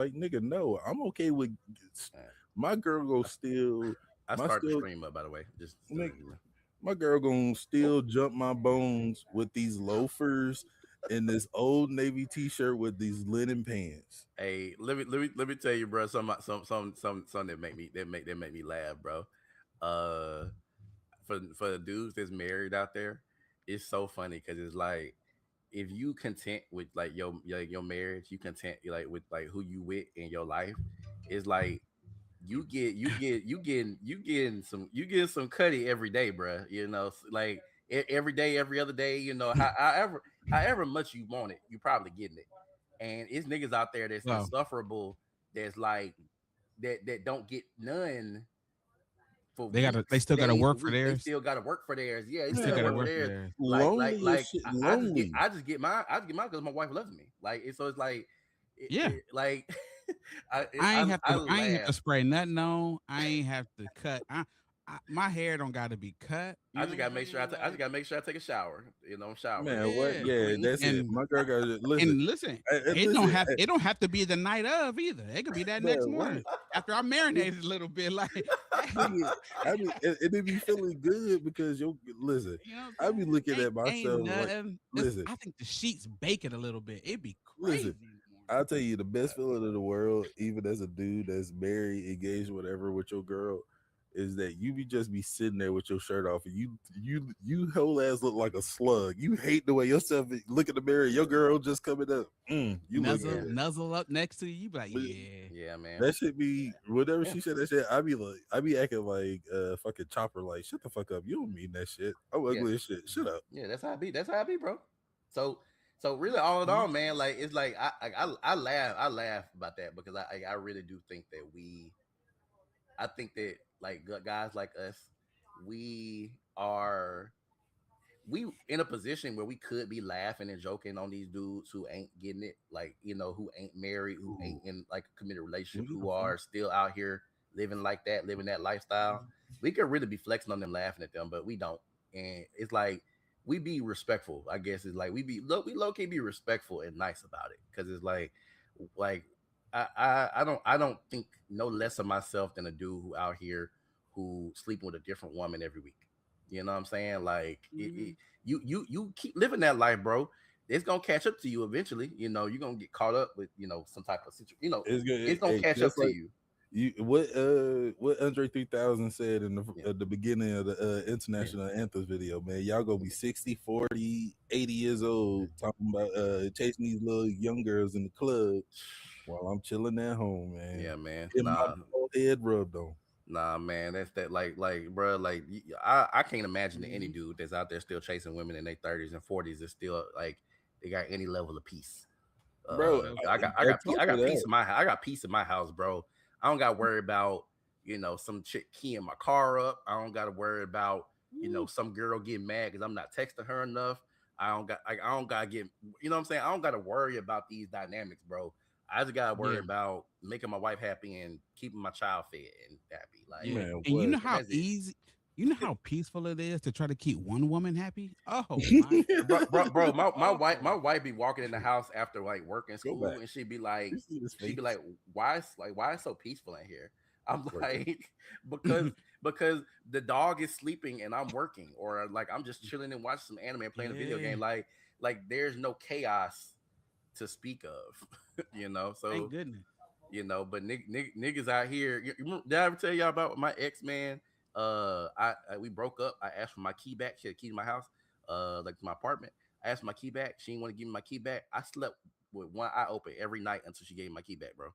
Like, nigga, no, I'm okay with Uh, my girl go I, steal I my start the still stream up, by the way, just so nigga, you know. my girl gonna still jump my bones with these loafers and this old navy t-shirt with these linen pants. Hey, let me tell you, bro. Some that make me laugh, bro. Uh, for the dudes that's married out there, it's so funny because it's like if you content with like your marriage, you content like with like who you with in your life. It's like you getting some cutty every day, bro. Like every day, every other day. However much you want it, you probably getting it. And it's niggas out there that's Well, insufferable. That's like that don't get none for they weeks, still gotta days, work or for weeks. They theirs. still got to work for theirs. Yeah, they They still still got to gotta work for work for theirs. theirs. Like, Lonely as shit. Lonely. I just get mine because my wife loves me. Like, so it's like, Yeah. like, I ain't have I to. I ain't have to laugh. spray nothing on. I ain't have to cut. My hair don't got to be cut. You I know just what I'm gotta make sure saying? I just Like, gotta make sure I take a shower. I'm showering, Man, what? yeah. Yeah, clean. that's it. And My girl got listen. listen, it don't Listen, have. It don't have to be the night of either. It could be that next man, what? morning after I marinated a little bit. Like, hey, Nigga, I mean, and it be feeling good because you listen. you know what I I'm be saying? looking at Ain't myself like, nothing. listen, I think the sheets bake it a little bit. It'd be listen. crazy in the morning. I'll tell you the best feeling in the world, even as a dude that's married, engaged, whatever, with your girl, is that you be just be sitting there with your shirt off and you whole ass look like a slug. You hate the way yourself look in the mirror. Your girl just coming up. You look Nuzzle, Yeah, good. nuzzle up next to you. You be like, But yeah. yeah, man. that should be whenever she said that shit. I be acting like fucking chopper. Like shut the fuck up. You don't mean that shit. I'm Yeah, ugly as shit. Shut up. yeah. That's how I be. That's how I be, bro. So, so really, all in all, man, like it's like I laugh about that because I really do think that I think that like guys like us, we are we in a position where we could be laughing and joking on these dudes who ain't getting it, like who ain't married, who ain't Ooh, in like a committed relationship, we who the fuck? are still out here living like that, living that lifestyle. We could really be flexing on them, laughing at them, but we don't. And it's like we be respectful. I guess it's like we low key be respectful and nice about it because it's like I don't think no less of myself than a dude who out here who sleeping with a different woman every week. You know what I'm saying? Like Mhm. you keep living that life, bro. It's gonna catch up to you eventually. You're gonna get caught up with some type of situation. It's good. It's gonna Hey, catch up just to like you. you, what Andre 3000 said in Yeah, the beginning of the yeah, international anthems video, man. Y'all gonna be 60, 40, 80 years yeah. old talking about chasing these little young girls in the club while I'm chilling at home, man. Yeah, man. Getting my bald head rubbed on. Nah, man. That's that. Like, bro. Like, I can't imagine that any Mhm. dude that's out there still chasing women in their 30s and 40s is still like they got any level of peace. Bro, Well, I talk to got peace that. in my I got peace in my house, bro. I don't got to worry about some chick keying my car up. I don't got to worry about woo. some girl getting mad because I'm not texting her enough. I don't got to get what I'm saying. I don't got to worry about these dynamics, bro. I just got to worry Yeah, about making my wife happy and keeping my child fed and happy. Like, yeah. Man, And you what? know and how that's it. easy, you know how peaceful it is to try to keep one woman happy. Oh my Bro, my God. wife be walking in the house after like work and Go back. school, and You see his she'd be face? like, why is so peaceful in here? I'm Right there. like, because the dog is sleeping and I'm working, or like I'm just chilling and watching some anime and playing a video Yeah. game. Like there's no chaos to speak of, Thank So goodness. but niggas out here. Did I ever tell y'all about my ex, man? We broke up. I asked for my key back. She had a key to my house, like to my apartment. I asked for my key back. She didn't want to give me my key back. I slept with one eye open every night until she gave me my key back, bro.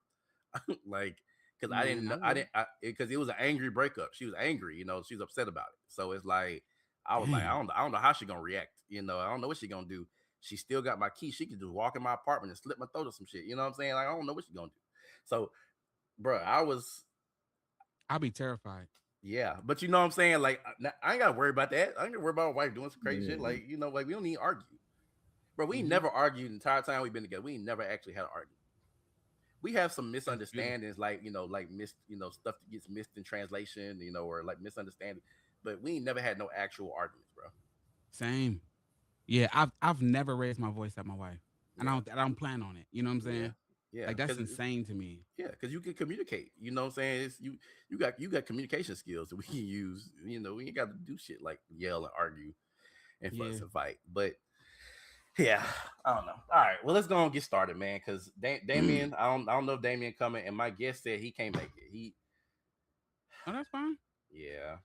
Like, because I didn't Man, know, I would. because it was an angry breakup. She was angry, she was upset about it. So it's like, I was like, Damn. I don't know how she gonna react. I don't know what she gonna do. She still got my key. She could just walk in my apartment and slip my throat or some shit. You know what I'm saying? Like, I don't know what she gonna do. So, bro, I'll be terrified. yeah, but you know what I'm saying? Like, I ain't gotta worry about that. I ain't gotta worry about my wife doing some crazy shit. Man, Like, like we don't need to argue. Bro, we ain't Hmm. never argued the entire time we've been together. We ain't never actually had an argument. We have some That's beautiful. misunderstandings, like like missed, stuff that gets missed in translation, or like misunderstanding. But we ain't never had no actual arguments, bro. Same. Yeah, I've never raised my voice at my wife, and Yeah, I don't plan on it. You know what I'm yeah, saying? Yeah, Like that's because insane to me. yeah, because you can communicate. You know what I'm saying? It's you got communication skills that we can use. We ain't got to do shit like yell and argue and Yeah. fuss and fight. But yeah, I don't know. All right, well let's go and get started, man. Because Damien, I don't know if Damien coming, and my guest said he can't make it. Oh, that's fine. Yeah,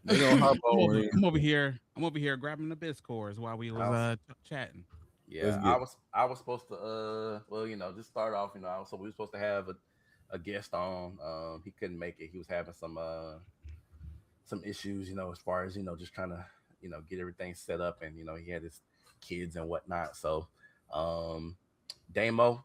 They gonna hop I'm on over. when I'm over here. I'm over here grabbing the Biscords while we I was was chatting. yeah, let's I get was I was supposed to well, just start off, so we were supposed to have a guest on. He couldn't make it. He was having some issues, as far as, just trying to, get everything set up, and he had his kids and whatnot. So um Damo,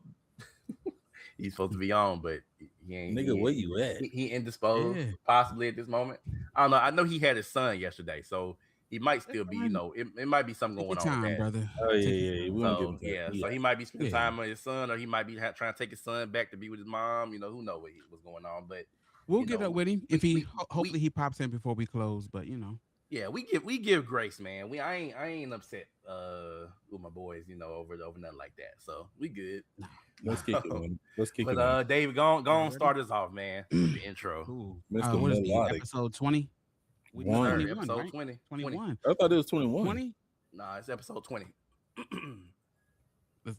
he's supposed to be on, but he ain't nigga. he Where ain't, you at? he indisposed Yeah, possibly at this moment. I don't know. I know he had his son yesterday, so he might that's still be, fine. it might be something Take your going on with time, that. brother. Oh yeah, Take your yeah. time. We don't give him So time. yeah, so Yeah, he might be spending Yeah, time with his son, or he might be trying to take his son back to be with his mom. Who knows what's going on, but we'll you get up know, with him if we he. we Hopefully, we he pops in before we close. But yeah, we give grace, man. I ain't upset with my boys, over nothing like that. So we good. nah, let's nah. kick it in. Let's kick But it in, David, go on, Already. start us off, man, with the intro. Cool. Mr. What is we Melodic episode 20? We Yes, doing sir. one. 21, Episode right? 20. 20. 21. I thought it was 21. 20. Nah, it's episode 20. Let's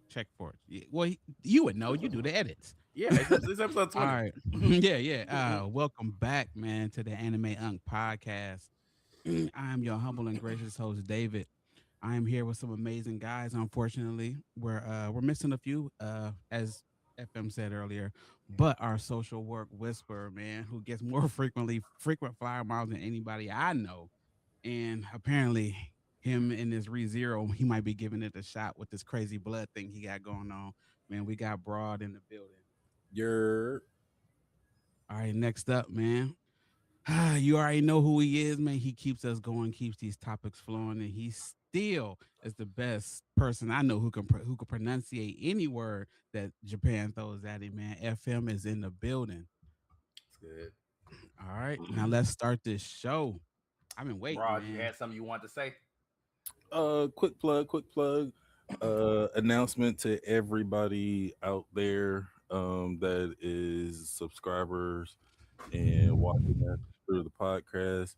check for it. Yeah, well, you would know. You do the edits. Yeah, it's episode All 20. right. Yeah, yeah. Welcome back, man, to the Anime Unk podcast. I am your humble and gracious host, David. I am here with some amazing guys. Unfortunately, we're missing a few, as FM said earlier. But our social work whisperer, man, who gets more frequent flyer miles than anybody I know, and apparently him in this ReZero, he might be giving it a shot with this crazy blood thing he got going on. Man, we got Broad in the building. You're All right, next up, man. You already know who he is, man. He keeps us going, keeps these topics flowing, and he still is the best person I know who can pronunciate any word that Japan throws at him, man. FM is in the building. It's good. All right, now let's start this show. I've been waiting, Rod, you man. had something you want to say? quick plug, quick plug. Announcement to everybody out there that is subscribers and watching us through the podcast.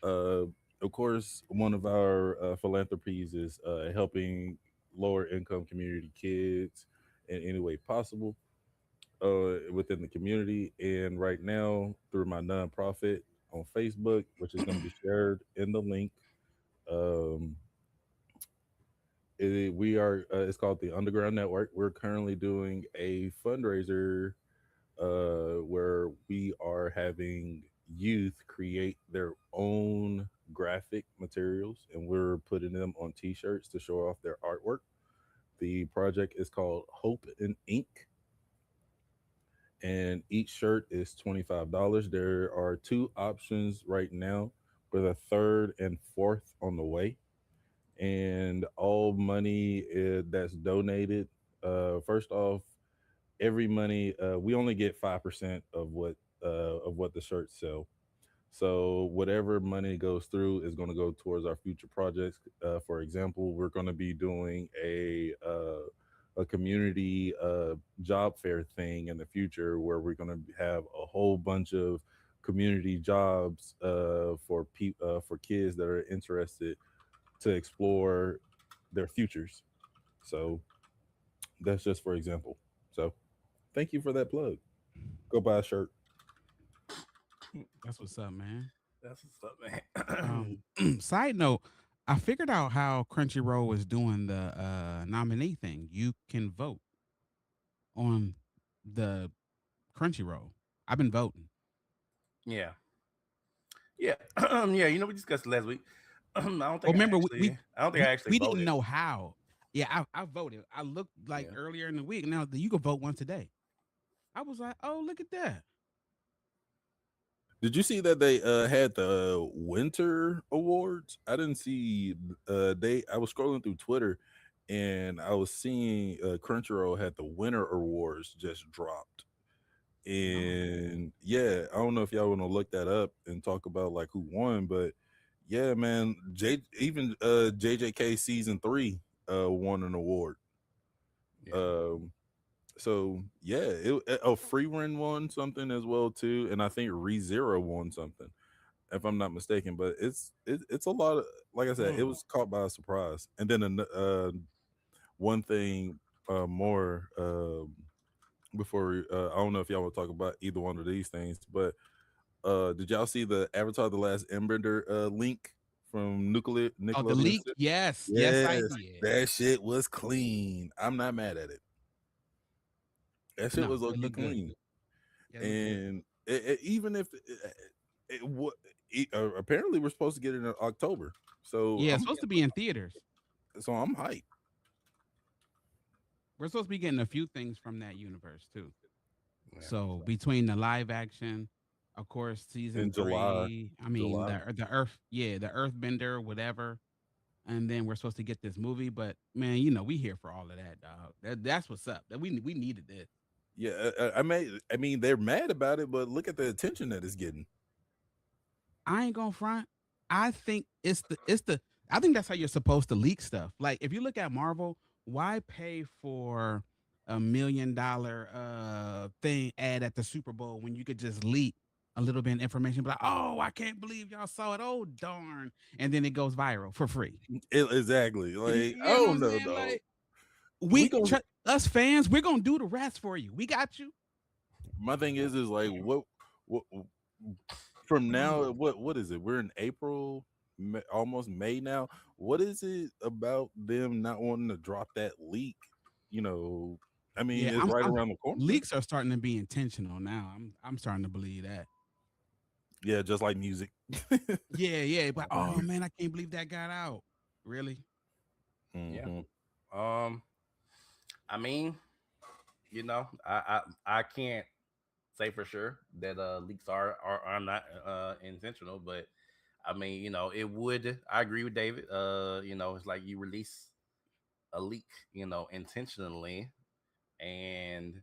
Uh, of course, one of our philanthropies is helping lower income community kids in any way possible within the community. And right now, through my nonprofit on Facebook, which is going to be shared in the link, um, we are. It's called the Underground Network. We're currently doing a fundraiser where we are having youth create their own graphic materials, and we're putting them on T-shirts to show off their artwork. The project is called Hope and Ink, and each shirt is $25. There are two options right now, with a third and fourth on the way, and all money that's donated. First off, every money we only get 5% of what the shirts sell. So whatever money goes through is going to go towards our future projects. For example, we're going to be doing a community job fair thing in the future where we're going to have a whole bunch of community jobs for kids that are interested to explore their futures. So that's just for example. So thank you for that plug. Go buy a shirt. That's what's up, man. That's what's up, man. Side note, I figured out how Crunchyroll is doing the nominee thing. You can vote on the Crunchyroll. I've been voting. Yeah. Yeah. Yeah, we discussed it last week. Well, remember I don't think I actually we didn't voted. know how. Yeah, I voted. I looked like Yeah. earlier in the week. Now you can vote once a day. I was like, oh, look at that. Did you see that they had the winter awards? I didn't see they I was scrolling through Twitter and I was seeing Crunchyroll had the winter awards just dropped. And yeah, I don't know if y'all want to look that up and talk about like who won, but yeah, man, JJK season 3 won an award. Yeah. So yeah, a free run won something as well too, and I think ReZero won something if I'm not mistaken. But it's a lot of, like I said, it was caught by a surprise. And then one thing more before I don't know if y'all want to talk about either one of these things, but did y'all see the Avatar: The Last Airbender link from Oh, the Nickelodeon? leak? Yes, yes, I Yes, did. that shit was clean. I'm not mad at it. That shit No, was low it key looked good. clean. Yeah, it looked good. And even if apparently we're supposed to get it in October, so Yeah, it's supposed to be in theaters. I'm hyped. We're supposed to be getting a few things from that universe too. Yeah. So between the live action, of course, season In July. 3. I mean July. the Earth, yeah, the Earthbender, whatever. And then we're supposed to get this movie. But man, you know, we here for all of that, dog. That's what's up. That we needed this. Yeah, I mean they're mad about it, but look at the attention that it's getting. I ain't gonna front. I think it's the I think that's how you're supposed to leak stuff. Like if you look at Marvel, why pay for $1 million thing ad at the Super Bowl when you could just leak a little bit of information, but like, oh, I can't believe y'all saw it. Oh darn. And then it goes viral for free. Exactly. Like I You know what don't I'm know, saying? though. Like We we gonna. us fans, we're gonna do the rest for you. We got you. My thing is like what from now? What is it? We're in April, almost May now. What is it about them not wanting to drop that leak? You know, I mean, Yeah, it's right around the corner. leaks are starting to be intentional now. I'm starting to believe that. Yeah, just like music. Yeah, yeah. But oh man, I can't believe that got out. Really? Yeah. Hmm. Um, I mean, I can't say for sure that leaks are not intentional, but I mean, it would. I agree with David. It's like you release a leak, intentionally, and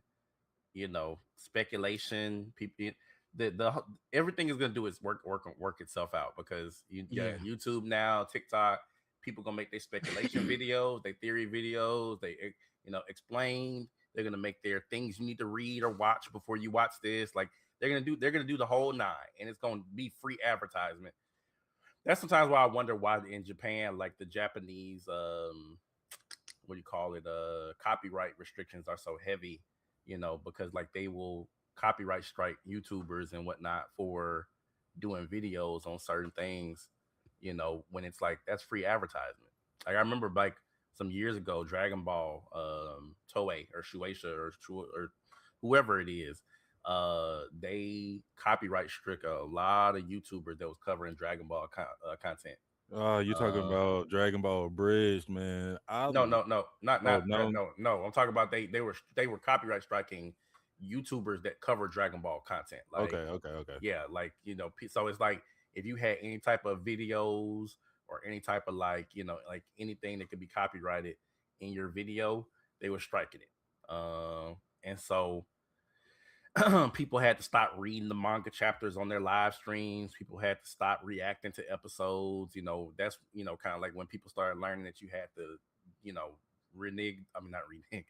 speculation. People, the everything is gonna do is work itself out because you Yeah. got YouTube now, TikTok. People gonna make their speculation videos, their theory videos. Explain. They're gonna make their things you need to read or watch before you watch this. Like they're gonna do the whole nine, and it's gonna be free advertisement. That's sometimes why I wonder why in Japan, like the Japanese, what do you call it, copyright restrictions are so heavy, because like they will copyright strike YouTubers and whatnot for doing videos on certain things, when it's like that's free advertisement. Like I remember like some years ago, Dragon Ball, Toei or Shueisha or whoever it is, they copyright struck a lot of YouTubers that was covering Dragon Ball content. Oh, you're talking Uh, about Dragon Ball Bridge, man. no, no, no, Oh not that. no. No, no. I'm talking about they were copyright striking YouTubers that cover Dragon Ball content. Okay, Like, okay, okay. yeah, like so it's like if you had any type of videos or any type of like like anything that could be copyrighted in your video, they were striking it. And so people had to stop reading the manga chapters on their live streams. People had to stop reacting to episodes. That's kind of like when people started learning that you had to, renege. I mean, not renege.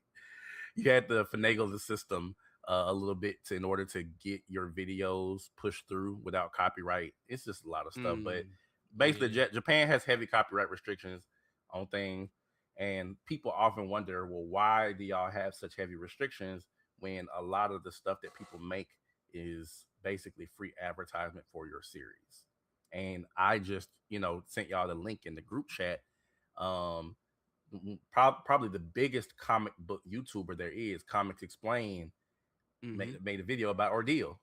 You had to finagle the system a little bit in order to get your videos pushed through without copyright. It's just a lot of stuff. But Mm, basically, yeah. Japan has heavy copyright restrictions on things, and people often wonder, well, why do y'all have such heavy restrictions when a lot of the stuff that people make is basically free advertisement for your series? And I just, sent y'all the link in the group chat. Um, Probably the biggest comic book YouTuber there is, Comics Explain, Hmm. made a video about Ordeal.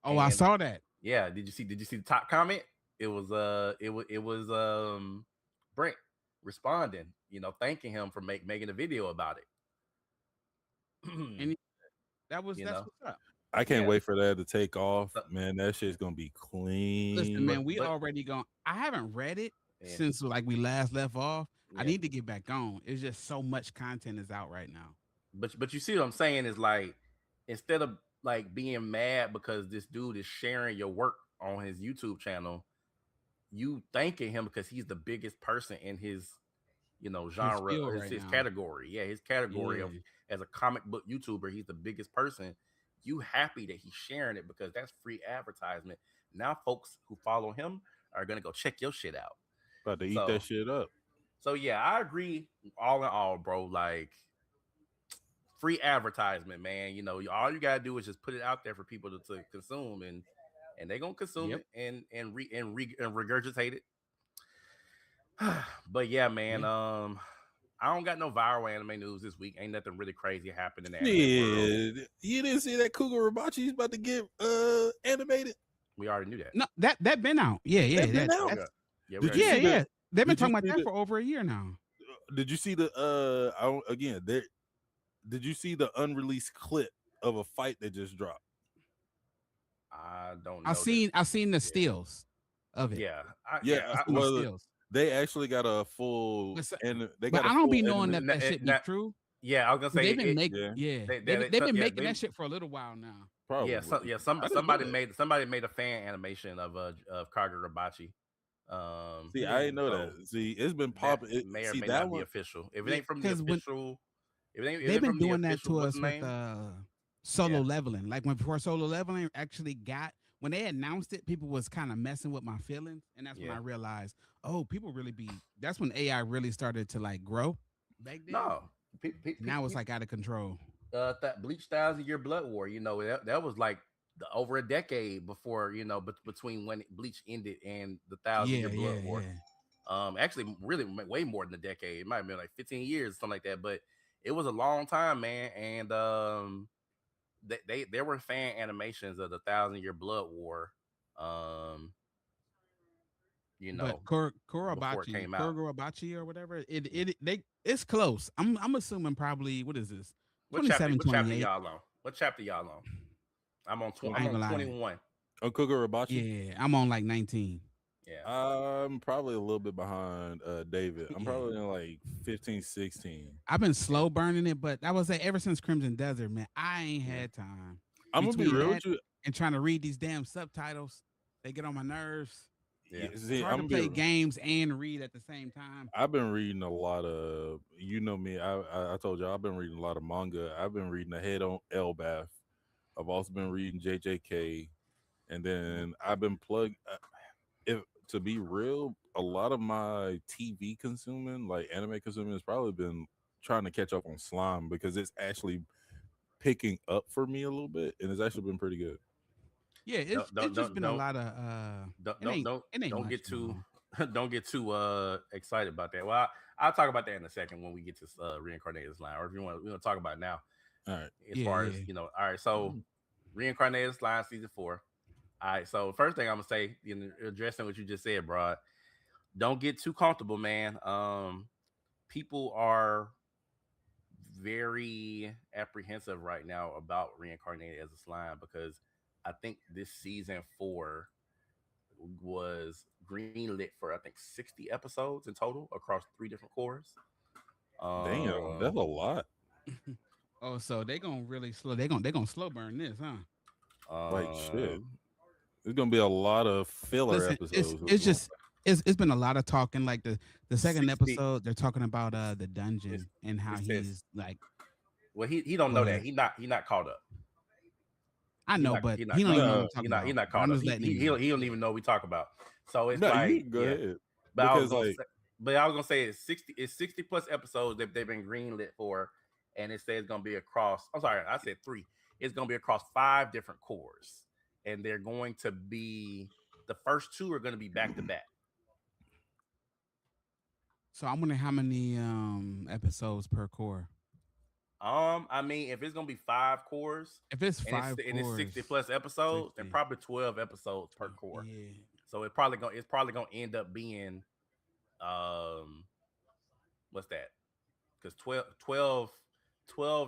Oh, I And saw that. yeah, did you see the top comment? It was Brent responding, thanking him for making a video about it. And that's You know, what's up. I can't yeah. wait for that to take off, So, man. That shit's gonna be Listen, clean. man, we but already gone. I haven't read it yeah, since like we last left off. I yeah. need to get back on. It's just so much content is out right now. But you see what I'm saying is like instead of like being mad because this dude is sharing your work on his YouTube channel, you thanking him because he's the biggest person in his his genre, field his, right his now. category. Yeah, his category of Yeah. as a comic book YouTuber, he's the biggest person. You happy that he's sharing it because that's free advertisement. Now, folks who follow him are gonna go check your shit out. About to eat that So, shit up. so yeah, I agree. All in all, bro, like free advertisement, man. All you gotta do is just put it out there for people to consume, and they're gonna consume Yep. it and regurgitate it. But yeah, man. Yeah. I don't got no viral anime news this week. Ain't nothing really crazy happened in the anime world. Shit. You didn't see that Cougar Rabachi's about to get animated? We already knew that. No, that been out. Yeah, yeah. That been That out? Yeah, that's yeah, we Did already you knew yeah, see that. the yeah. They've been did you talking about see that the for over a year now. did you see the again there did you see the unreleased clip of a fight that just dropped? I don't I know that. seen I seen the Yeah, stills of it. yeah, Yeah, I seen the well stills. they actually got a full But, so- and they but got a I don't full be knowing anime. that that shit be true. yeah. I was gonna 'Cause say they've been it. make Yeah, yeah They, they they, been- they, they've so- been yeah, making they, that shit for a little while now. probably. some I didn't know somebody that. made a fan animation of Kagurabachi. See, I didn't know So that. See, it's been that popping. may or See may that not be one. official. If it Yeah, ain't from the because when official, if it they've ain't been from the doing that official, to what's us the with name? solo Yeah, leveling. Like when before solo leveling actually got when they announced it, people was kind of messing with my feelings, and that's when I yeah. realized, oh, people really be. That's when AI really started to like grow back then, No, and now it's like out of control. that Bleach Thousand Year Blood War. That was like over a decade before between when Bleach ended and the Thousand Year Yeah, Blood yeah, War. yeah. Actually, really way more than a decade. It might have been like 15 years, something like that. But it was a long time, man. And there were fan animations of the Thousand Year Blood War. Um, you But know, before it came out. Korobachi or whatever, it's close. I'm assuming probably what is this? What chapter? 27, What chapter 28. y'all on? What chapter y'all on? Well, I I'm ain't on gonna lie. 21. Cougar Rabachi. Yeah, I'm on like 19. Yeah. I'm probably a little bit behind David. I'm Yeah. probably in like 15, 16. I've been Yeah. slow burning it, but I would say ever since Crimson Desert, man, I ain't Yeah. had time. I'm gonna be Between real that with you. and trying to read these damn subtititles, they get on my nerves. Yeah. It's See, hard to I'm play gonna be. games and read at the same time. I've been reading a lot of. You know me. I told you I've been reading a lot of manga. I've been reading Ahead on Elbath. I've also been reading JJK, and then I've been plugged. If to be real, a lot of my TV consuming, like anime consuming, has probably been trying to catch up on Slime because it's actually picking up for me a little bit, and it's actually been pretty good. Yeah, Don't it's don't just don't been a don't lot of don't it don't ain't don't, it ain't don't much get too no. don't get too excited about that. Well, I'll talk about that in a second when we get to reincarnated slime, or if you want, we want to talk about it now. All right. As Yeah, far as yeah. all right. So reincarnated slime season 4. All right. So first thing I'm gonna say, addressing what you just said, bro. Don't get too comfortable, man. People are very apprehensive right now about reincarnated as a slime because I think this season 4 was greenlit for I think 60 episodes in total across 3 different cores. Damn, that's Um, a lot. Oh, so they gonna really slow. They gonna slow burn this, huh? Like shit. um, There's gonna be a lot of filler Listen, episodes. it's just it's been a lot of talking. Like the second 60. episode, they're talking about the It's, dungeon and how it says, he's like. well, he don't Go know that ahead. He not caught up. I know, but He he not don't caught even know up. what No, I'm talking He about. not But caught I'm up. just letting him know. He don't even know what we talk about. So it's no, you like can go yeah. ahead But I was because gonna like say, but I was gonna say it's 60 plus episodes that they've been greenlit for, and it says it's gonna be across. I'm sorry, I said 3. It's gonna be across 5 different cores, and they're going to be the first 2 are going to be back to back. So I'm wondering how many episodes per core. I mean, if it's gonna be 5 cores If it's and five it's cores, 60 plus episodes, then 60. probably 12 episodes per core. Yeah. So it's probably gonna end up being um what's that? Because 12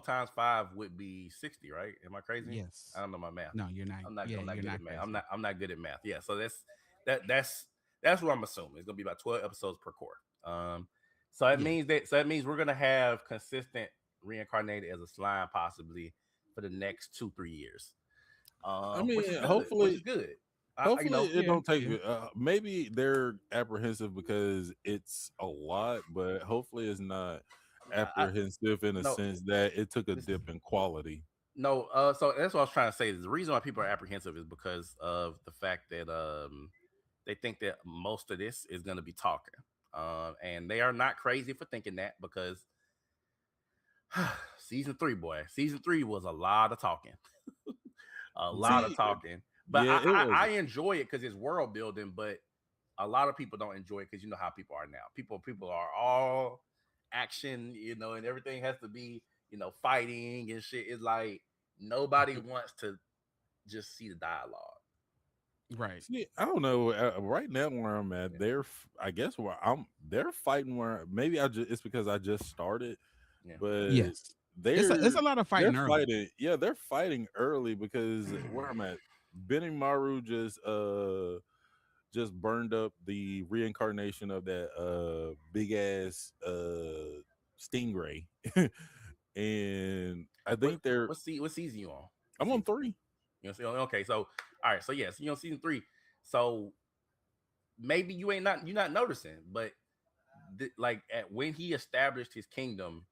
times 5 would be 60, right? Am I crazy? I Yes. don't know my math. No, you're not. Yeah, I'm not you're good not at math. crazy. I'm not good at math. Yeah, so that's what I'm assuming. It's gonna be about 12 episodes per core. Yeah. So that means we're gonna have consistent reincarnated as a slime possibly for the next 2-3 years. I Which is mean, good. Which is hopefully good. You Hopefully, know, it Yeah, don't take. yeah. Maybe they're apprehensive because it's a lot, but hopefully, it's not I apprehensive in a no, sense that it took a this, dip in quality. no. So that's what I was trying to say. Is the reason why people are apprehensive is because of the fact that they think that most of this is going to be talking, and they are not crazy for thinking that because season three, boy, season three was a lot of talking, a lot of See, talking. But yeah, it I was. enjoy it because it's world building. But a lot of people don't enjoy it because you know how people are now. People are all action, you know, and everything has to be, you know, fighting and shit. It's like nobody wants to just see the dialogue. Right. See, I don't know. Right now, where I'm at, I guess where they're fighting. Where maybe I just it's because I just started, Yeah. but Yes. It's they're a lot of they're fighting early. fighting. Yeah, they're fighting early because where I'm at, Benny Maru just burned up the reincarnation of that big ass stingray, and I think they're. What season you on? What I'm on season? 3. You know, see, okay, so all right, so yes, you know, season three. So maybe you're not noticing, but like at when he established his kingdom,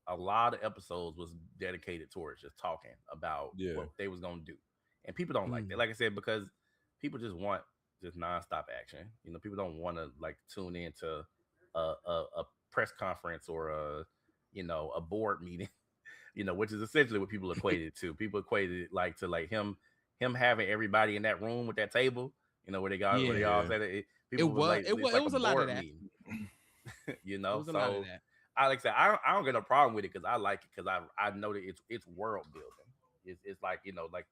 a lot of episodes was dedicated towards just talking about Yeah, what they was gonna do, and people don't like that. Mm. Like I said, because people just want just nonstop action. You know, people don't want to like tune into a press conference or a a board meeting. You know, which is essentially what people equated it to. People equated it like to like him having everybody in that room with that table. You know, where they Yeah. all yeah. said it. It People was was like it it's was it like a was a lot of board that. meeting. You It know, was a lot of so that. I like I said, I don't get a problem with it because I like it because I know that it's world building. It's like like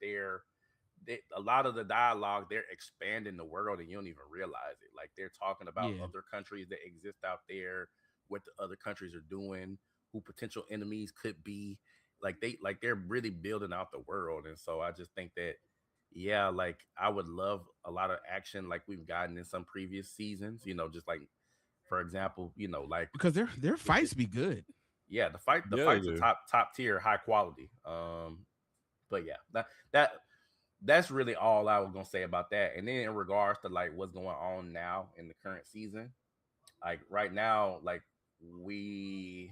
a lot of the dialogue they're expanding the world and you don't even realize it. Like they're talking about Yeah. other countries that exist out there, what the other countries are doing, who potential enemies could be. They're really building out the world, and so I just think that yeah, like I would love a lot of action like we've gotten in some previous seasons. You know, just like for example, like Because their with this fights be good. yeah, the Yeah, they fights are do. top tier, high quality. But yeah, that that's really all I was gonna say about that. And then in regards to like what's going on now in the current season, like right now, like we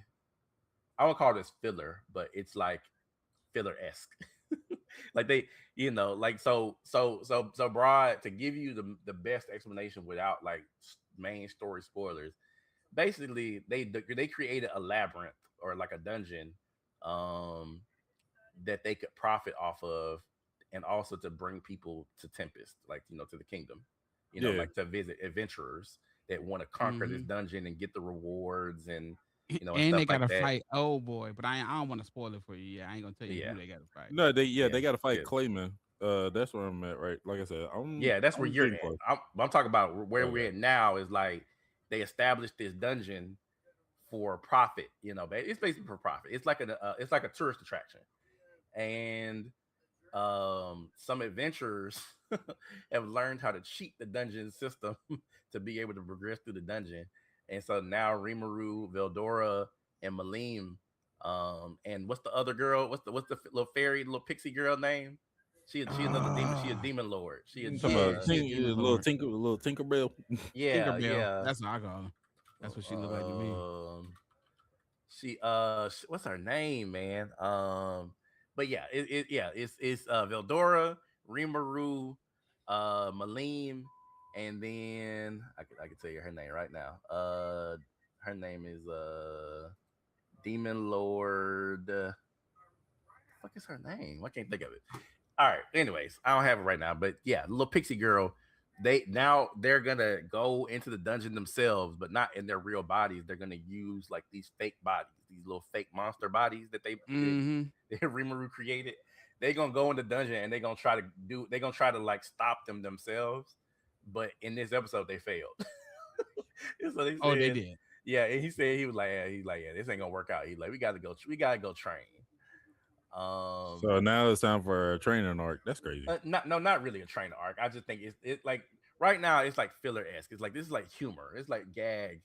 I would call this filler, but it's like filler esque. Like they, like broad to give you the best explanation without like main story spoilers. Basically, they created a labyrinth or like a dungeon, um, that they could profit off of, and also to bring people to Tempest, like to the kingdom, Yeah. like to visit adventurers that want to conquer this Hmm. dungeon and get the rewards and and And stuff they got like to that. fight. Oh boy, but I don't want to spoil it for you. Yeah, I ain't gonna tell you Yeah, who they got to fight. No, yeah, they got to fight yeah. Clayman. That's where I'm at, right? Like I said, Yeah, that's where I'm you're getting at. close. I'm talking about where we're Okay. at now is like they established this dungeon for profit. But it's basically for profit. It's like a tourist attraction, and some adventurers have learned how to cheat the dungeon system to be able to progress through the dungeon. And so now Rimuru, Veldora, and Malim, and what's the other girl? What's the little fairy, little pixie girl name? She another demon. She a Ah, demon lord. She is Talking about yeah, she a demon lord. Little Tinkerbell. yeah, Tinkerbell. yeah. That's what I call her. That's what she look like to me. What's her name, man? But yeah, it's Veldora, Rimuru, Malim, and then I can tell you her name right now. Her name is Demon Lord. Fuck is her name? I can't think of it. All right. Anyways, I don't have it right now, but yeah, the little pixie girl. They're gonna go into the dungeon themselves, but not in their real bodies. They're gonna use like these fake bodies, these little fake monster bodies Hmm. that Rimuru created. They're gonna go in the dungeon and they're gonna try to they're gonna try to like stop them themselves. But in this episode, they failed. So they Oh, they said, did. yeah, and he said he's like, yeah, this ain't gonna work out. He's like, we gotta go train. So now it's time for a training arc. That's crazy. Not no, not really a trainer arc. I just think it's like right now it's like filler esque. It's like this is like humor. It's like gag,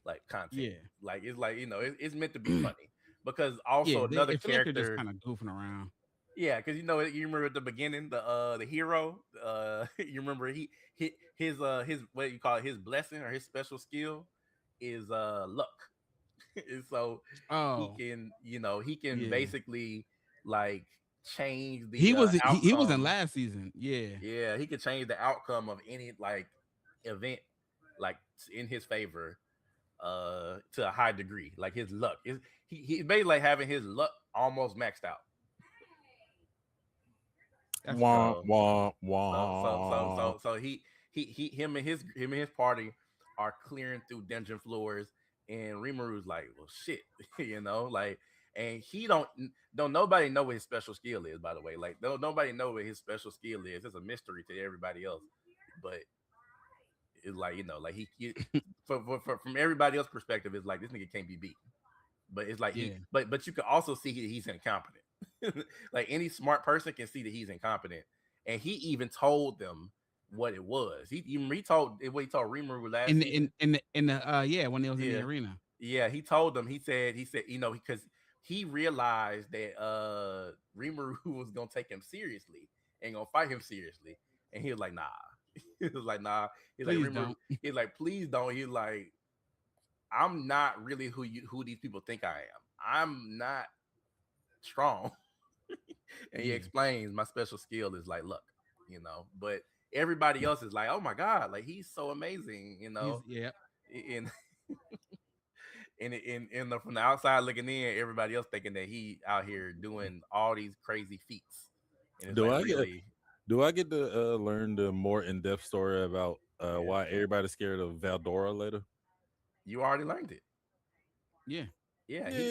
like content. Yeah. Like it's like it's meant to be funny because also Yeah, another it feel like they're just character. kind of goofing around. Yeah, because you remember at the beginning the hero you remember his what you call it, his blessing or his special skill is luck. And so he Oh, can he can yeah. basically like change He the was he was in outcome. last season. Yeah. Yeah, he could change the outcome of any like event like in his favor to a high degree. Like his luck is he's basically like having his luck almost maxed out. That's Wah dope. So wah so wah. he him and his party are clearing through dungeon floors, and Rimuru's like, well, shit, like, and he don't nobody know what his special skill is. By the way, like, don't nobody know what his special skill is. It's a mystery to everybody else, but it's like like from everybody else's perspective, it's like this nigga can't be beat. But it's like Yeah. but you can also see that he's incompetent. Like any smart person can see that he's incompetent, and he even told them what it was. He told what he told Rimuru last season. In the yeah, when he was in the Yeah, arena. yeah. He told them. He said because he realized that Rimuru was gonna take him seriously and gonna fight him seriously, and he was like, nah. He was like, nah. He's like Please Rimuru. don't. He's like, please don't. He's like, I'm not really who these people think I am. I'm not strong. And he Yeah. explains my special skill is like luck, but everybody else is like, oh my god, like he's so amazing, He's yeah. and from the outside looking in, everybody else thinking that he out here doing all these crazy feats, and it's Do like I get really, do I get to learn the more in depth story about yeah, why everybody's scared of Valdora later? you already learned it. Yeah. Yeah, Yeah,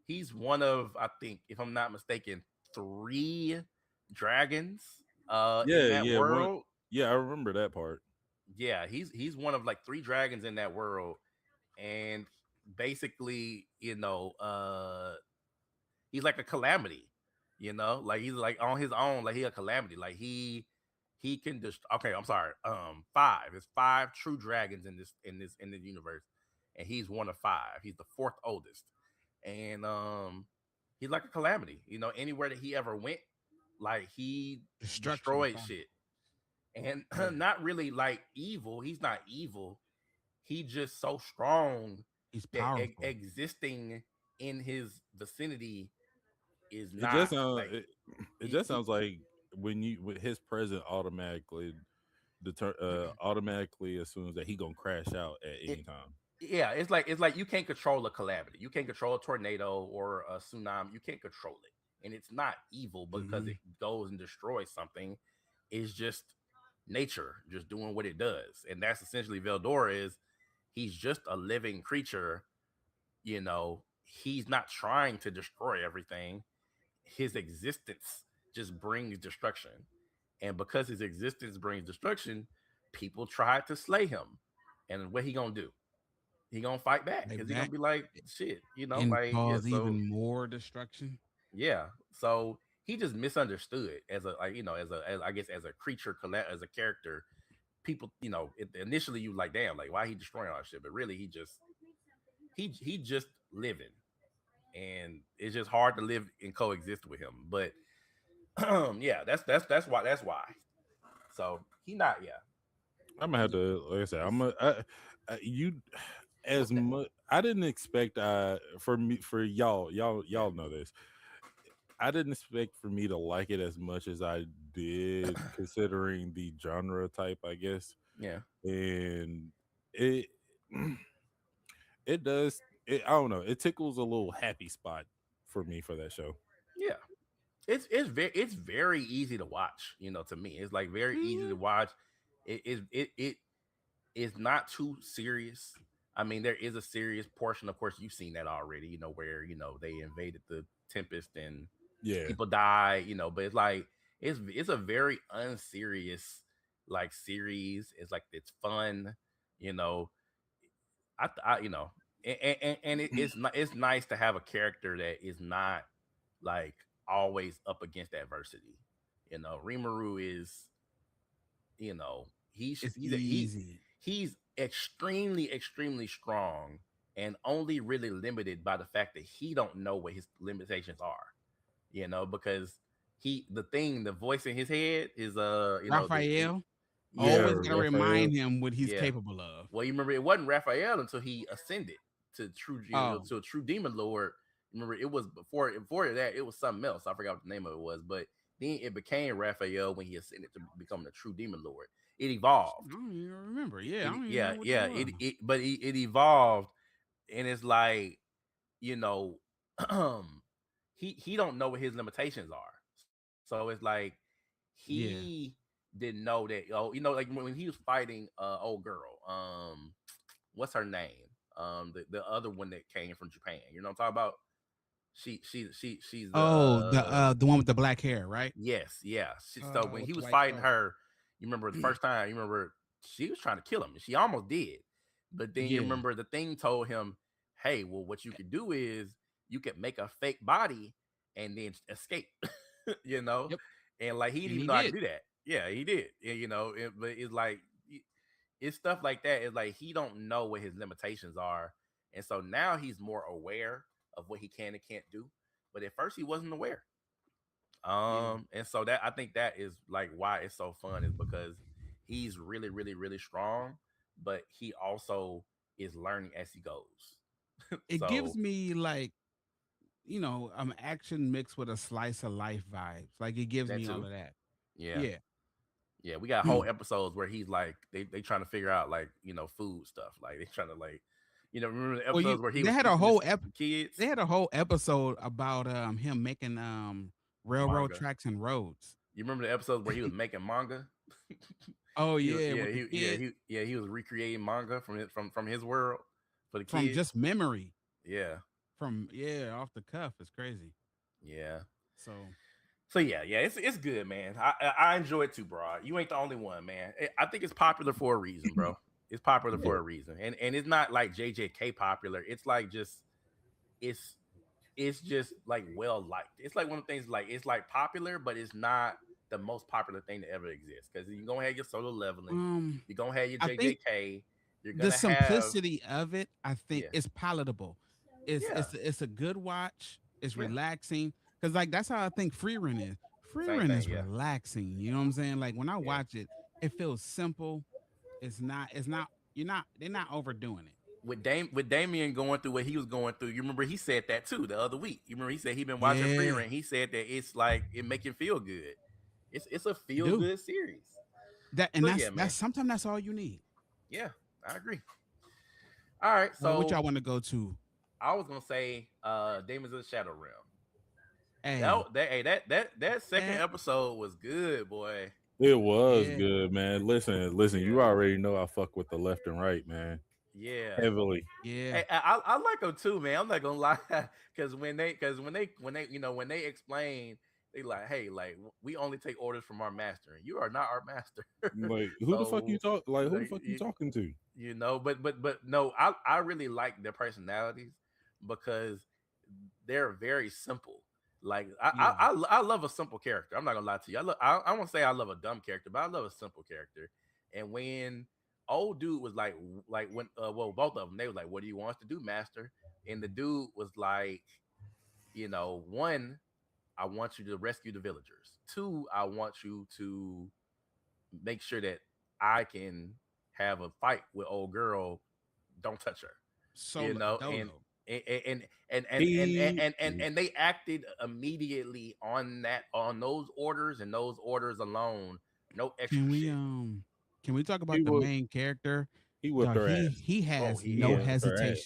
he's one of, I think, if I'm not mistaken, three dragons in yeah, that yeah. One, world. yeah, I remember that part. Yeah, he's one of like three dragons in that world, and basically, he's like a calamity, like he's like on his own, like he a calamity, like he can just okay, I'm sorry, five. It's five true dragons in this universe, and he's one of five. He's the fourth oldest, and he's like a calamity. Anywhere that he ever went, like he Destruction. destroyed shit, and Yeah. not really like evil. He's not evil. He just so strong He's that powerful. existing in his vicinity is It not just sounds like it just sounds like when you with his present automatically automatically assumes that he gonna crash out at it, any time. yeah, it's like you can't control a calamity. You can't control a tornado or a tsunami. You can't control it, and it's not evil because Hmm. it goes and destroys something. It's just nature, just doing what it does, and that's essentially Veldora is. He's just a living creature. He's not trying to destroy everything. His existence just brings destruction, and because his existence brings destruction, people try to slay him. And what he gonna do? He gonna fight back Like because he gonna that be like, shit, and like, yeah. cause So even more destruction. yeah, so he just misunderstood as a like as I guess as a creature as a character. People, initially you like, damn, like why he destroying all that shit, but really he just living, and it's just hard to live and coexist with him. But yeah, that's why. So he not, yeah. I'm gonna have He, to, like I said, he's you as much. I didn't expect for me for yeah, y'all know this. I didn't expect for me to like it as much as I did, considering the genre type, I guess. yeah, And it it does I don't know, it tickles a little happy spot for me for that show. yeah. It's very easy to watch. To me, it's like very easy to Mhm. watch. It is not too serious. I mean, there is a serious portion. Of course, you've seen that already. Where they invaded the Tempest and Yeah, people die. But it's like it's a very unserious like series. It's like it's fun. You know, I and it's nice to have a character that is not like always up against adversity. Rimuru is, he's It's he's a, he easy. he's extremely strong, and only really limited by the fact that he don't know what his limitations are. Because the voice in his head is Raphael Yeah, always gotta Raphael. remind him what he's yeah. capable of. Well, you remember it wasn't Raphael until he ascended to Oh, to a true demon lord. Remember, it was before that it was something else. I forgot what the name of it was, but then it became Raphael when he ascended to become the true demon lord. It I evolved. don't even remember. Yeah, I It don't even yeah remember what that yeah was. it evolved, and it's like you know he don't know what his limitations are. So it's like he Yeah. didn't know that. Like when he was fighting old girl, what's her name? The other one that came from Japan. You know what I'm talking about? She's the Oh, the one with the black hair, right? yes, yeah. So when With he the was white fighting coat. her, you remember the first time, you remember she was trying to kill him. She almost did. But then you Yeah. remember the thing told him, hey, well, what you could do is you could make a fake body and then escape, you know? Yep. And like he didn't And even he know how to did. do that. Yeah, he did. But it's like it's stuff like that. It's like he don't know what his limitations are. And so now he's more aware of what he can and can't do. But at first he wasn't aware. Yeah. And so that I think that is like why it's so fun is because he's really, really, really strong, but he also is learning as he goes. It gives So me like, action mixed with a slice of life vibes. Like it gives that me all too. of that. Yeah. Yeah. Yeah. We got whole episodes where he's like they trying to figure out like, food stuff. Like they trying to like, remember the Well, episodes where he they was had a teaching whole his kids they had a whole episode about him making railroad manga. tracks and roads. You remember the episodes where he was making manga? Oh yeah, with the kid He was recreating manga from his world for the from kids. just memory. Yeah. From off the cuff. It's crazy. Yeah. So So yeah, it's good, man. I enjoy it too, bro. You ain't the only one, man. I think it's popular for a reason, bro. It's popular Yeah. for a reason, and it's not like JJK popular. It's like just it's it's just like well liked. It's like one of the things like it's like popular, but it's not the most popular thing that ever exists because you're gonna have your solo leveling, you're gonna have your I think JJK, you're the gonna have simplicity of it, I think, yeah, is palatable. It's yeah, it's it's a good watch. It's yeah, relaxing because like that's how I think Free Run is. Free same Run thing, is yeah, relaxing. You know what I'm saying? Like when I yeah. watch it, it feels simple. It's not. It's not. You're not. They're not overdoing it. With Damien going through what he was going through, you remember he said that too the other week. You remember he said he been watching Free Yeah, Reign. He said that it's like it make you feel good. It's a you feel do good series. that, and So that's yeah, that's man. sometimes that's all you need. Yeah, I agree. All right, What so y'all want to go to? I was gonna say Demons of the Shadow Realm. Hey, That second that episode was good, boy. It was yeah, good, man. Listen. You Yeah, already know I fuck with the left and right, man. yeah. Heavily. yeah. Hey, I like them too, man. I'm not gonna lie, because when they explain, they like, hey, like we only take orders from our master, and you are not our master. Like who the fuck you So, talk? Like who the like, fuck you talking to? but no, I really like their personalities because they're very simple. Like Yeah. I love a simple character. I'm not gonna lie to you. I won't say I love a dumb character, but I love a simple character. And when old dude was like when both of them they was like, "What do you want us to do, master?" And the dude was like, one, I want you to rescue the villagers. Two, I want you to make sure that I can have a fight with old girl. Don't touch her, you Solo know, dolo. and they acted immediately on those orders and those orders alone. No Can extra we shit. um can we talk He about the would main character? he whipped Dog, her he ass. he Oh, has he He no yeah. whipped her hesitation. ass.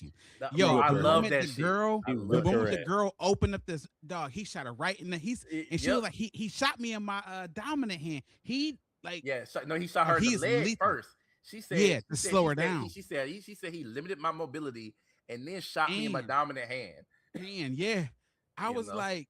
He Yo, Bro, whipped I the her love ass. moment that the shit. girl, I He the whipped love that moment her the shit. ass. girl opened up this dog, he shot her right in the and she was Yep. like, he shot me in my dominant hand. He like Yeah. No, he shot her like in the he's leg lethal. first. She said. Yeah, She to said. slow She her said. down. She said he limited my mobility and then shot me in my And dominant hand. yeah. I You was know. like,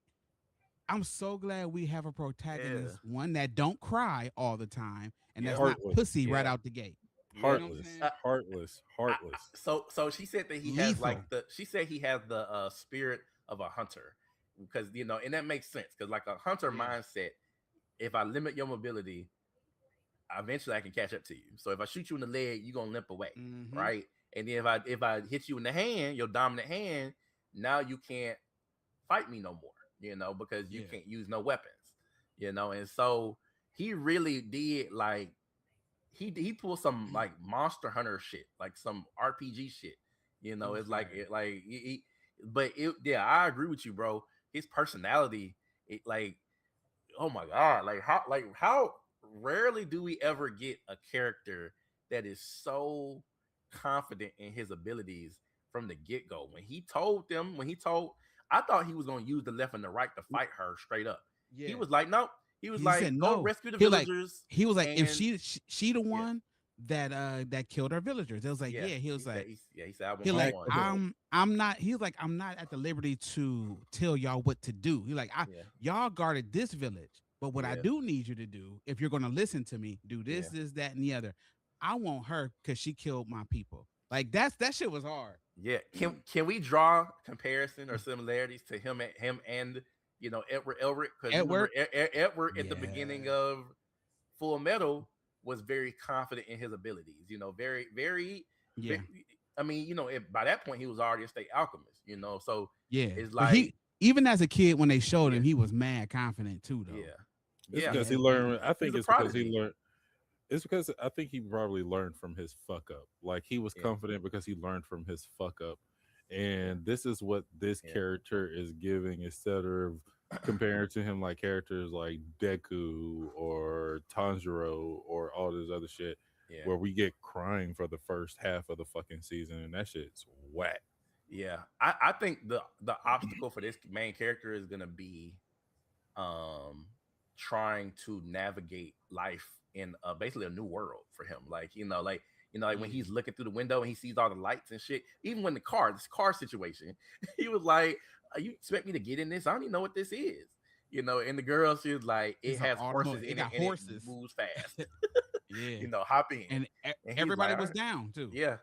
I'm so glad we have a Yeah. protagonist, one that don't cry all the time and that's Yep. not Heartless. pussy right Yeah. out the gate. You Yeah. know what I'm Heartless. saying? Heartless. Heartless. So she said that he has Lethal. like she said he has the spirit of a hunter because and that makes sense because like a hunter Yeah. mindset, if I limit your mobility, eventually I can catch up to you. So if I shoot you in the leg, you're gonna limp away, Mm-hmm. right? and then if I hit you in the hand, your dominant hand, now you can't fight me no more, because you Yeah. can't use no weapons, and so he really did like he pulled some like Monster Hunter shit, like some RPG shit. It was It's like fire. it like but it yeah, I agree with you, bro. His personality, it like oh my god, like how rarely do we ever get a character that is so confident in his abilities from the get-go. When he told I thought he was gonna use the left and the right to fight her straight up. He Yeah. was like, nope. He was He said like, go no. rescue the He like villagers he was like if and she the yeah, one that killed our villagers. It was like yeah. yeah. He He was said like he said I want he my like Back one. to him. I'm not. He's like I'm not at the liberty to tell y'all what to do. He like Yeah, y'all guarded this village, but what I yeah, do need you to do, if you're gonna listen to me, do yeah. this, that, and the other. I want her because she killed my people. Like that shit was hard. Yeah, can we draw comparison or similarities to him and Edward Elric? Because you remember Edward, Edward at the beginning yeah, of Full Metal was very confident in his abilities. Very very, yeah, very I mean, by that point he was already a state alchemist. So yeah. it's But he like even as a kid when they showed yeah, him, he was mad confident too, though. yeah, It's yeah. because Yeah, he learned. I He was think a it's because he prodigy. learned. It's because I think he probably learned from his fuck up. Like he was Yeah, confident because he learned from his fuck up. yeah, And this is what this yeah, character is giving instead of comparing to him like characters like Deku or Tanjiro or all this other shit yeah. where we get crying for the first half of the fucking season and that shit's whack. Yeah, I think the obstacle for this main character is gonna be um trying to navigate life in basically a new world for him. Like when he's mm. looking through the window and he sees all the lights and shit. Even when this car situation, he was like, "You expect me to get in this? I don't even know what this is." And the girl, she was like, "It It's an has horses automotive. It in it got and it horses. moves fast." Yeah, Hop in. and And he's everybody like, "All was right, down too. yeah,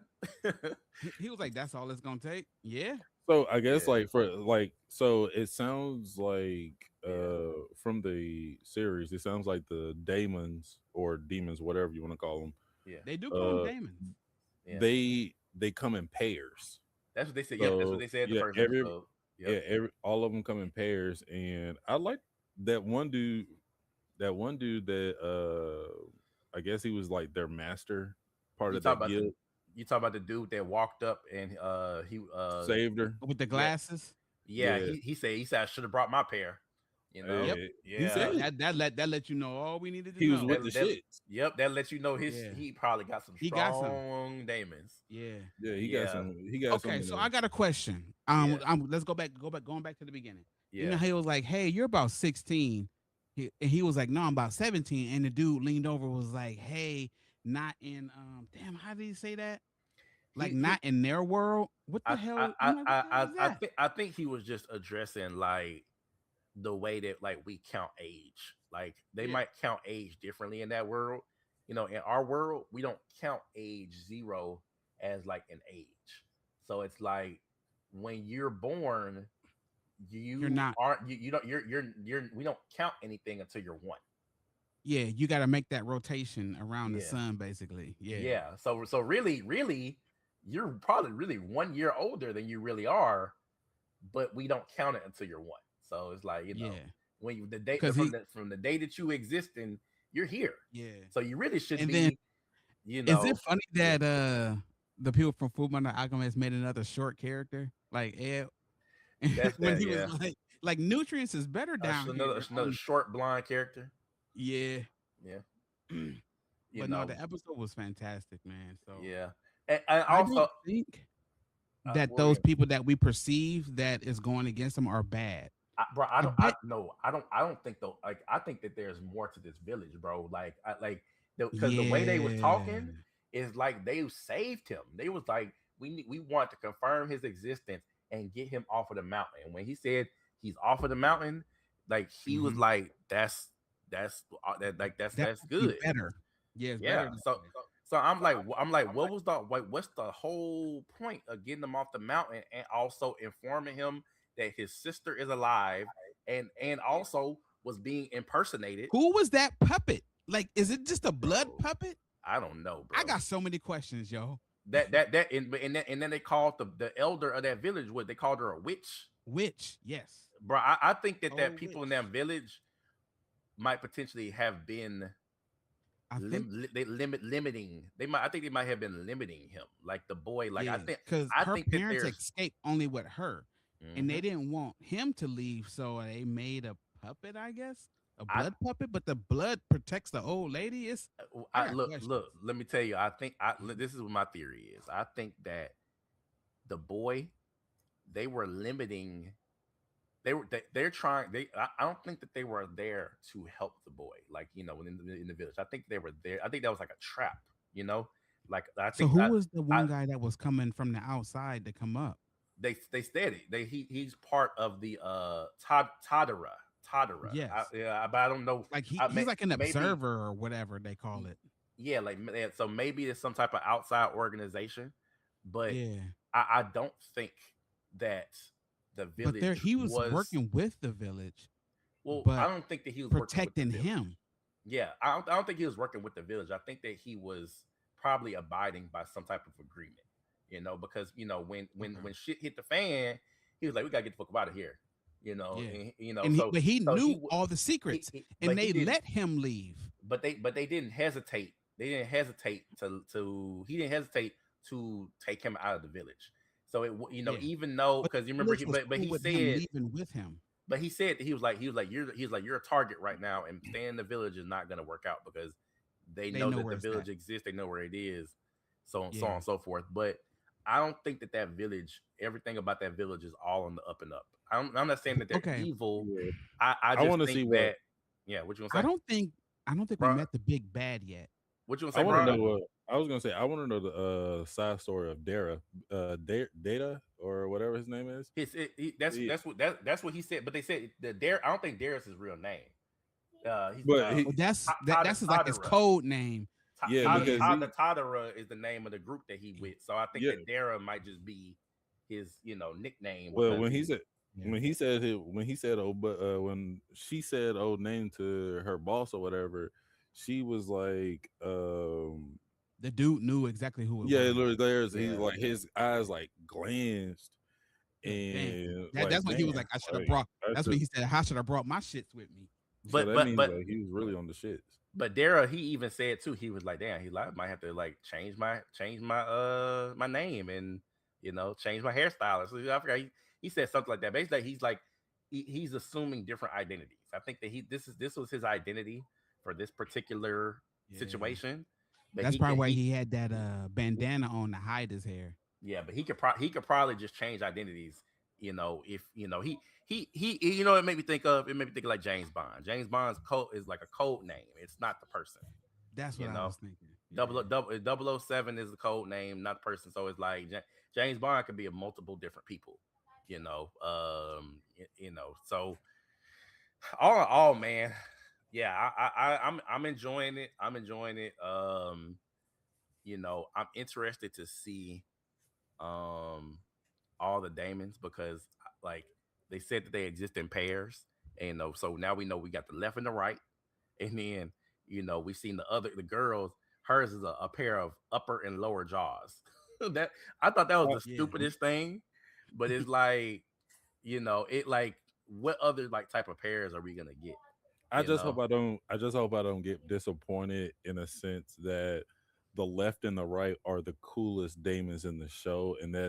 He was like, "That's all it's gonna take." Yeah, So I guess yeah, like for like so it sounds like yeah, from the series it sounds like the daemons or demons whatever you want to call them yeah, they do call them uh demons. yeah." they come in pairs. That's what they said. Yep, that's what So they said the yeah, first episode. Yep. all of them come in pairs, and I like that one dude. That one dude that I guess he was like their master, part You of talk that about the guild, you talk about the dude that walked up and he saved her. With the yeah, glasses. yeah, Yeah, he said I should have brought my pair. You know, Yep. he yeah, said That let you know all we needed to he was know. with the that shits. yep, that lets you know Yeah, he probably got some he got some. strong demons. Yeah. Yeah, he got Yeah, some. He got some Okay, in so there. I got a question. yeah, Let's going back to the beginning. You know yeah. how he was like, "Hey, you're about 16." And he was like, "No, I'm about 17." And the dude leaned over was like, "Hey, not in damn, how did he say that? Like He not in their world. What the hell? I'm like, what the hell is that?" I think he was just addressing like the way that like we count age. Like they Yeah. might count age differently in that world. In our world, we don't count age zero as like an age. So it's like when you're born, You're you not. aren't you don't you're we don't count anything until you're one. Yeah, you got to make that rotation around the Yeah. sun basically. Yeah. Yeah. So really, you're probably really 1 year older than you really are, but we don't count it until you're one. So it's like, Yeah. when you the day Cuz he from the day that you exist and you're here. yeah. So you really should And then be, you is it know, funny yeah. that the people from Fullmetal Alchemist made another short character like Ed That's when that, he was yeah. like nutrients is better down here Another short blind character. yeah. Yeah. You But no, know, the episode was fantastic, man. So yeah. And I also don't think that what were we those people that we perceive that is going against them are bad. bro, I bet I don't think though. Like, I think that there's more to this village, bro. Because the way they was yeah. talking is like they saved him. They was like, we want to confirm his existence and get him off of the mountain. And when he said he's off of the mountain, like he was Mhm. like, That that's would be good. better. Yeah, it's better Yeah. that So way. so what was what's the whole point of getting him off the mountain and also informing him that his sister is alive and also was being impersonated, Who was that puppet? Like, is it just a blood bro? puppet? I don't know, I bro. got so many questions, yo. And then they called the elder of that village, what they called her, a witch. Witch, yes. Bro, I think that Oh, people in that witch. village might potentially have been I think, limiting. They might, I think they might have been limiting him, like the boy. Like yeah, because I her think that parents there's. escaped only with her, and they Mhm. didn't want him to leave, so they made a puppet, I guess, a I, blood puppet. But the blood protects the old lady. It's I got questions. look. Let me tell you. I think this is what my theory is. I think that the boy, they were limiting. They're trying. I don't think that they were there to help the boy. Like, in the village. I think they were there. I think that was like a trap. You know, like I So think who was the I one guy that was coming from the outside to come up? they said it. He's part of the Tadara. Yes, But I don't know. like I he's like an maybe observer or whatever they call it. yeah, like so maybe it's some type of outside organization, but Yeah, I don't think that the but there village he was was. working with the village, Well, I but don't think that he was working with the protecting village. him. Yeah, I don't think he was working with the village. I think that he was probably abiding by some type of agreement. Because Okay. when shit hit the fan, he was like, "We gotta get the fuck out of here." Yeah. And, And he so but he so knew all the secrets and but he they didn't. let him leave. But they didn't hesitate. They didn't hesitate to he didn't hesitate to take him out of the village. So Yeah. even though, But because you the remember village was but cool with him leaving with him. he said that he was like you're a target right now, and staying in the village is not going to work out because they They know know that where the it's at. village exists, they know where it is, so on Yeah. and so forth. But I don't think that village, everything about that village is all on the up and up. I'm not saying that they're Okay. evil. Yeah. I I want just to think see what that, yeah. What you gonna I say, don't think I don't think we bro? met the big bad yet. What you gonna I say, want to bro? know what I was gonna say. I want to know the side story of Dara, Data or whatever his name is. He, That's what he said. But they said the Dare. I don't think Darius is his real name. He's but he, Well, that's his, like his Tadara. code name. yeah, Yeah. because he, Tadara is the name of the group that he with. So I think yeah. that Dara might just be his, nickname, Well, because he. Yeah. when he said oh, but when she said old name to her boss or whatever, she was like, The dude knew exactly who it yeah, was. look, there's he's Yeah, like his eyes like glanced Yeah, damn. and That's like when he was like, damn, I should have like brought I that's when should. he said, I should have brought my shits with me. So but that but means but like he was really on the shits. but Dara, he even said too. He was like, "Damn, he like might have to like change my name, and change my hairstyle." So I forgot he said something like that. Basically, he's like he's assuming different identities. I think that this was his identity for this particular Yeah. situation, but That's he probably can why he he had that bandana on to hide his hair. yeah, but he could probably just change identities. If it made me think of, like James Bond. James Bond's code is like a code name. It's not the person. That's what You I know, was thinking. double Yeah. double O seven is the code name, not the person. So it's like James Bond could be a multiple different people. So all in all, man, yeah, I'm enjoying it. I'm enjoying it. I'm interested to see um all the daemons, because like they said that they exist in pairs, and so now we know we got the left and the right, and then we've seen the girls. Hers is a pair of upper and lower jaws. That I thought that was the Yeah. stupidest thing, but it's like it like, what other like type of pairs are we gonna get? I You just hope know, I don't. I just hope I don't get disappointed in a sense that the left and the right are the coolest demons in the show, and that I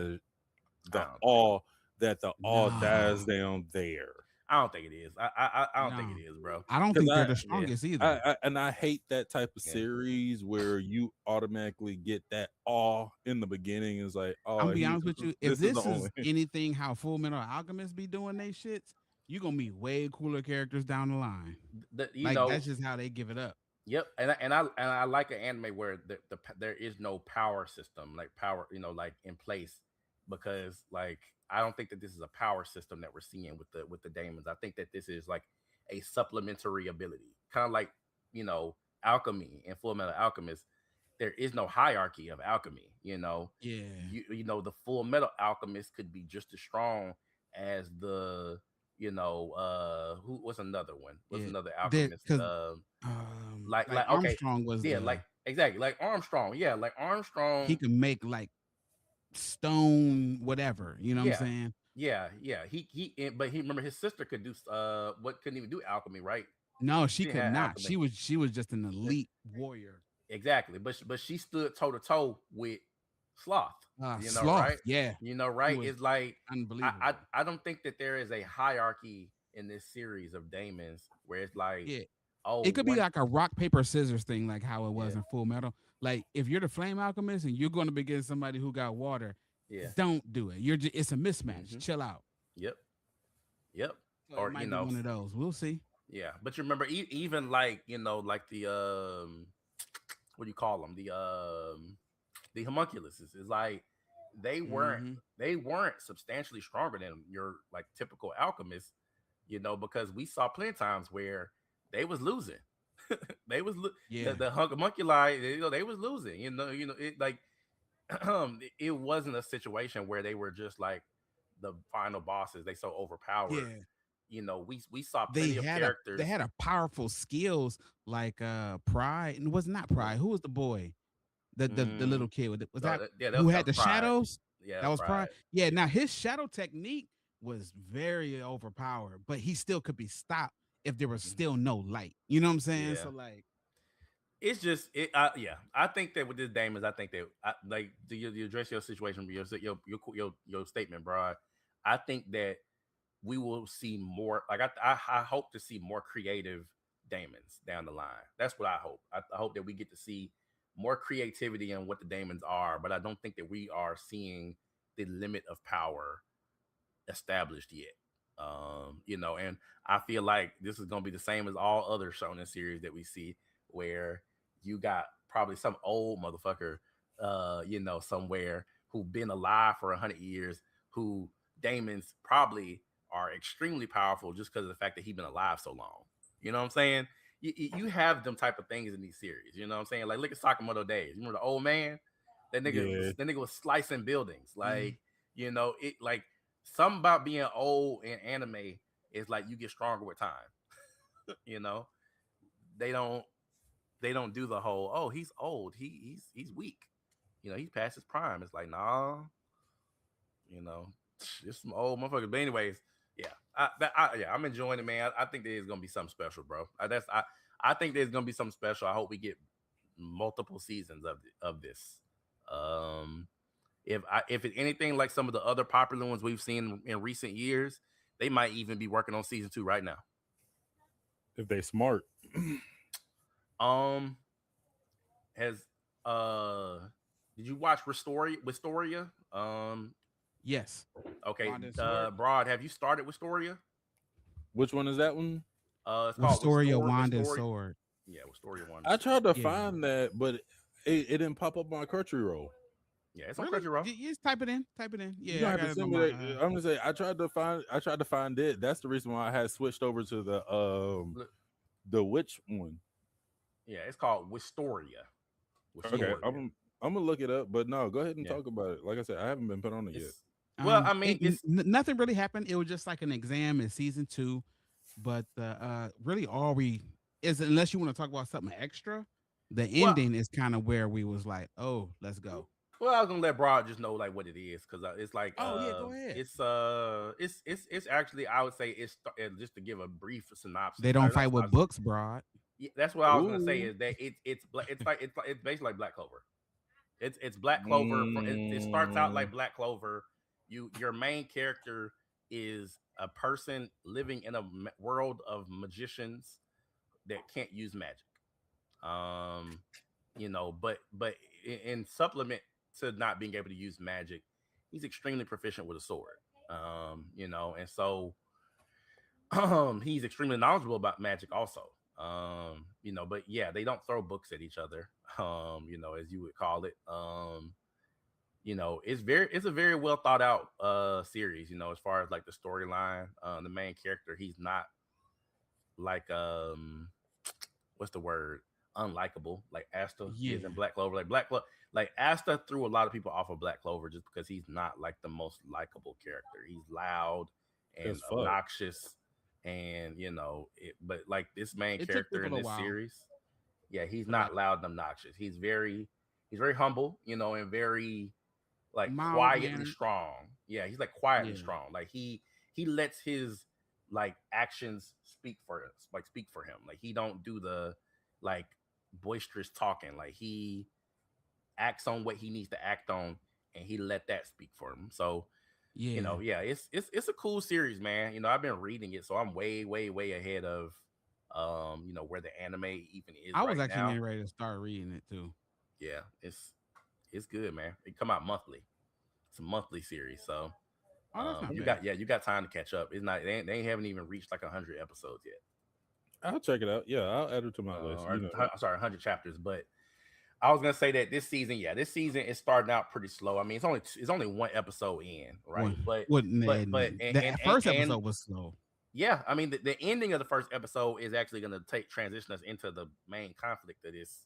the don't think. all that the all No. dies down there. I don't think it is. I don't think No. it is, bro. I don't Because think they're the Yeah, strongest either. I hate that type of yeah. series where you automatically get that awe in the beginning. It's like, I'm oh, gonna be he honest with you. If this is the this is only. anything how Full Metal Alchemist be doing they shits, you're gonna meet way cooler characters down the line. The, you Like know, that's just how they give it up. Yep, and I like an anime where there is no power system, like power, like in place, because like I don't think that this is a power system that we're seeing with the daemons. I think that this is like a supplementary ability, kind of like alchemy and Full Metal Alchemist. There is no hierarchy of alchemy. Yeah. The Full Metal Alchemist could be just as strong as the who what's another one? What's Yeah. another That alchemist? because Like like okay, Armstrong was yeah, like the exactly like Armstrong. Yeah, like He Armstrong. can make like stone whatever. You know what I'm Yeah, saying? yeah. But he remember his sister could do what couldn't even do alchemy, right? No, She she didn't could have not. alchemy. She was just an elite warrior. Exactly, but she stood toe to toe with Sloth. Sloth, Right? yeah, he Right? was It's like unbelievable. I don't think that there is a hierarchy in this series of Damons where it's like, Yeah, oh, it could be one, like a rock paper scissors thing, like how it yeah, was in Full Metal. Like if you're the Flame Alchemist and you're going to be against somebody who got water, yeah, don't do it. It's a mismatch. hmm, Chill out. yep, yep, So it or might be one of those. We'll see. yeah. But you remember, even like like the what do you call them? The homunculuses is like they weren't Hmm. they weren't substantially stronger than your like typical alchemist, because we saw plenty of times where they was losing. they was lo- Yeah, the homunculi, they was losing. It like it wasn't a situation where they were just like the final bosses. They so overpowered. yeah. We saw plenty of They characters. had a powerful skills like Pride, and it was not Yeah. Pride. Who was the boy? The little Mm, kid was no, that yeah, who that had was the pride. shadows? Yeah, that That was was Pride. pride. Yeah. Now his shadow technique was very overpowered, but he still could be stopped if there was Mhm. still no light. You know what I'm saying? Yeah. So like, It's just it. Yeah, I think that with this Damons, I think that like you address your situation, your statement, bro. I think that we will see more. Like I hope to see more creative Damons down the line. That's what I hope. I hope that we get to see more creativity in what the Damons are, but I don't think that we are seeing the limit of power established yet. And I feel like this is gonna be the same as all other shonen series that we see, where you got probably some old motherfucker, somewhere who been alive for 100 years, who Damon's probably are extremely powerful just because of the fact that he been alive so long. You know what I'm saying? You have them type of things in these series. You know what I'm saying? Like look at Sakamoto Days. You remember the old man? Yeah, That nigga was slicing buildings. mhm. It like something about being old in anime is like you get stronger with time. You know, they don't they don't do the whole he's old, he's weak. He's past his prime. It's like nah, you know, it's some old motherfuckers. But anyways, yeah, I'm enjoying it, man. I think there's gonna be something special, bro. I think there's gonna be something special. I hope we get multiple seasons of this. Um, if it's anything like some of the other popular ones we've seen in recent years, they might even be working on season 2 right now. if they smart. Um, has uh, did you watch Wistoria? Yes. Okay, Wanda and Sword. Broad, have you started Wistoria? Which one is that one? It's called Wistoria, Wanda and Wistoria. Sword. Yeah, Wistoria one. I tried to Yeah. find that, but it didn't pop up on Crunchyroll. Yeah, it's on Really? Crunchyroll. Just type it in. Type it in. You're Yeah, gonna I have to got it send on me my. that. I'm gonna say I tried to find it. That's the reason why I had switched over to Look, the witch one. yeah, it's called Wistoria. Okay, Wistoria. I'm gonna look it up. But no, go ahead and Yeah, talk about it. Like I said, I haven't been put on it yet. it's well, I It mean, it's nothing really happened. It was just like an exam in season 2, but really all we is unless you want to talk about something extra, the well, ending is kind of where we was like, oh, let's go. I was gonna let Broad just know like what it is because it's like Oh yeah, go ahead. it's actually I would say just to give a brief synopsis. They don't Not fight with synopsis. books, broad. Yeah, that's what I was gonna say Ooh. is that it's basically like Black Clover. It's Black Clover. It starts out Mm, like Black Clover. Your main character is a person living in a world of magicians that can't use magic. Um, but in supplement to not being able to use magic, he's extremely proficient with a sword. And so he's extremely knowledgeable about magic also. But yeah, they don't throw books at each other, as you would call it. It's a very well thought out series, as far as like the storyline. The main character, he's not like what's the word? Unlikable, like Asta is in Yeah, Black Clover. Like Black Clover, like Asta threw a lot of people off of Black Clover just because he's not like the most likable character. He's loud and as fuck. obnoxious, and but like this main it took character in people a this while. series, Yeah, he's Right. not loud and obnoxious. He's very humble, and very like Mild quietly mannered. strong. Yeah, he's like quietly Yeah. strong. Like he lets his like actions speak for him. Like he don't do the like boisterous talking. Like he acts on what he needs to act on, and he let that speak for him. So Yeah. yeah, it's a cool series, man. I've been reading it, so I'm way ahead of where the anime even is I was right actually now. getting ready to start reading it too. Yeah, it's good, man. It come out monthly. It's a monthly series, so Oh, that's not you bad. got time to catch up. It's not they haven't even reached like 100 episodes yet. I'll check it out. Yeah, I'll add it to my list. Or I'm sorry, 100 chapters. But I was gonna say that this season is starting out pretty slow. I mean, it's only one episode in, right? One But wouldn't the first and episode was slow. yeah, I mean the ending of the first episode is actually gonna transition us into the main conflict of this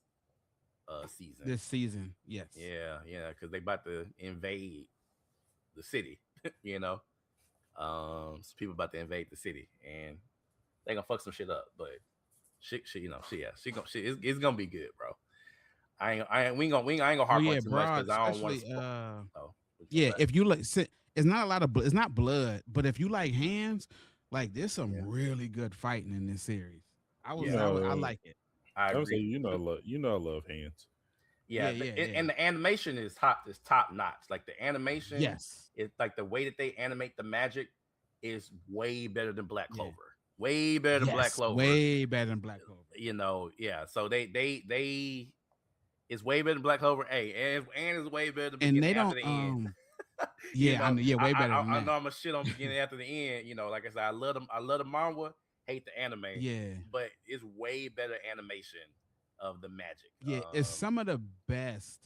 season. This season, yes. Yeah, because they about to invade the city. you know, some people about to invade the city, and they gonna fuck some shit up. But she it's gonna be good, bro. I ain't gonna Oh harp on yeah, it too much broad, because I don't want to especially spoil. Oh, what you yeah, gonna say? if you like it's not a lot of it's not blood, but if you like hands, like there's some Yeah, really good fighting in this series. You I know, like it. I I would say agree. I love hands. Yeah, Yeah, yeah, yeah. and the animation is top notch. Like the animation Yes. is like the way that they animate the magic is way better than Black Yeah. Clover. Way better than Black Yes. Clover. Way better than Black Clover. Yeah. So they it's way better than Black Clover. Hey, and it's way better than And beginning they after don't the end. yeah, I know, yeah, way better than I that. know I'm a shit on beginning after the end. Like I said, I love them. I love the manga, hate the anime, Yeah. but it's way better animation of the magic. Yeah, it's some of the best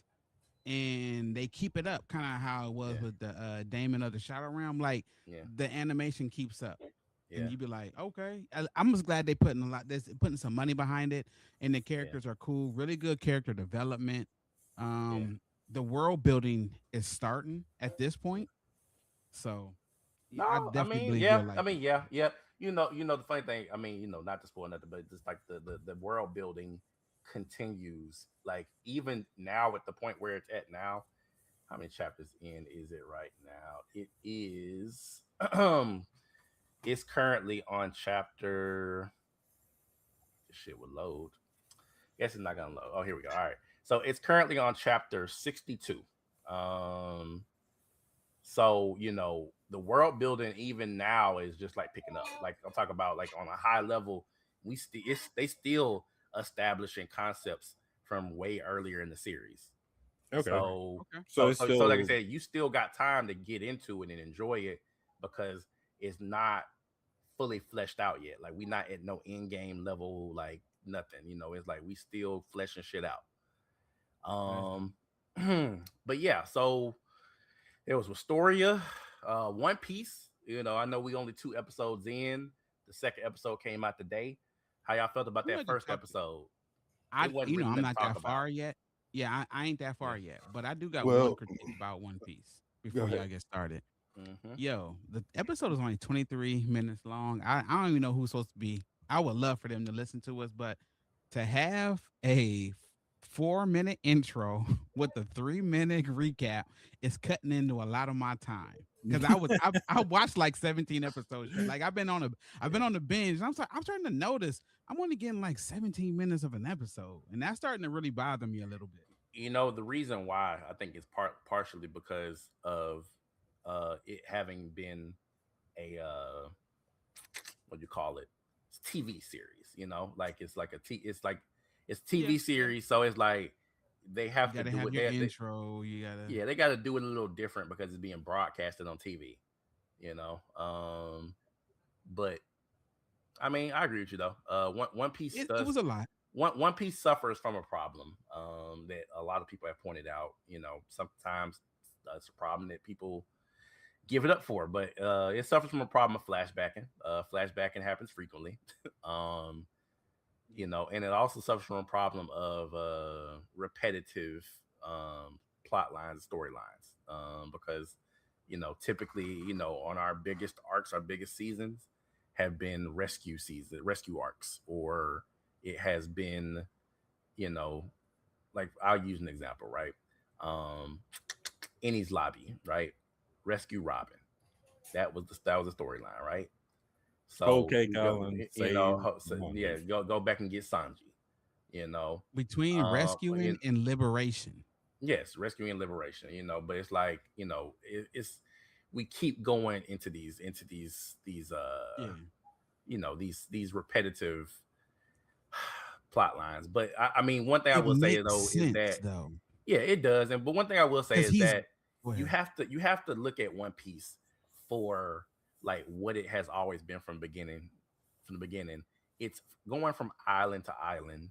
and they keep it up, kind of how it was Yeah, with the Damon of the Shadow Realm. Like yeah, the animation keeps up, and yeah, you be like, okay. I'm just glad they putting putting some money behind it, and the yeah, characters are cool. Really good character development. yeah. The world building is starting at this point, so yeah, I No, I definitely mean, believe yeah, you'll I like mean, it. yeah. The funny thing. I mean, not to spoil nothing, but just like the world building continues. Like even now, at the point where it's at now, how many chapters in is it right now? It is. It's currently on chapter. This shit would load. Guess it's not gonna load. Oh, here we go. All right. So it's currently on chapter 62. Um, so the world building even now is just like picking up. Like I'm talking about like on a high level, they still establishing concepts from way earlier in the series. Okay, So Okay. so it's so like I still said, you still got time to get into it and enjoy it because it's not fully fleshed out yet. Like we not at no end game level, like nothing. It's like we still fleshing shit out. That's dope. Um, but yeah, so it was Wistoria, One Piece. I know we only 2 episodes in. The second episode came out today. How y'all felt about Who that had the first chapter? episode? It wasn't really I'm nothing to not talk that about. far yet. Yeah, I ain't that Yeah. far yet, but I do got one well. critique about One Piece Go before ahead. y'all get started. Mm-hmm. Yo, the episode is only 23 minutes long. I don't even know who's supposed to be. I would love for them to listen to us, but to have a 4 minute intro with a 3 minute recap is cutting into a lot of my time. Cause I watched like 17 episodes straight. Like I've been Yeah. on the binge. And I'm starting to notice I'm only getting like 17 minutes of an episode. And that's starting to really bother me a little bit. The reason why I think is partially because of it having been a what do you call it? It's TV series, like it's like it's Yeah, TV yeah. series, so it's like they You have to gotta do have it. your intro. You gotta Yeah, they got to do it a little different because it's being broadcasted on TV. You know, but I mean, I agree with you though. One Piece it does was a lot. One Piece suffers from a problem that a lot of people have pointed out. Sometimes it's a problem that people give it up for, but it suffers from a problem of flashbacking. Flashbacking happens frequently. um, and it also suffers from a problem of repetitive plot lines, storylines, because typically, on our biggest arcs, our biggest seasons have been rescue arcs, or it has been you know, like I'll use an example, right? Um, Ennie's Lobby, right? Rescue Robin. That was the storyline, right? Whole So Cake Island save so, one yeah, piece. go back and get Sanji. You know, Between you rescuing and liberation. yes, rescuing liberation. But it's like it's we keep going into these Yeah. these repetitive plot lines. But I mean, one thing I It will say makes though is sense that though. yeah, it does. And but one thing I will say Because is he's that go you ahead. have to you have to look at One Piece for like what it has always been from the beginning. It's going from island to island,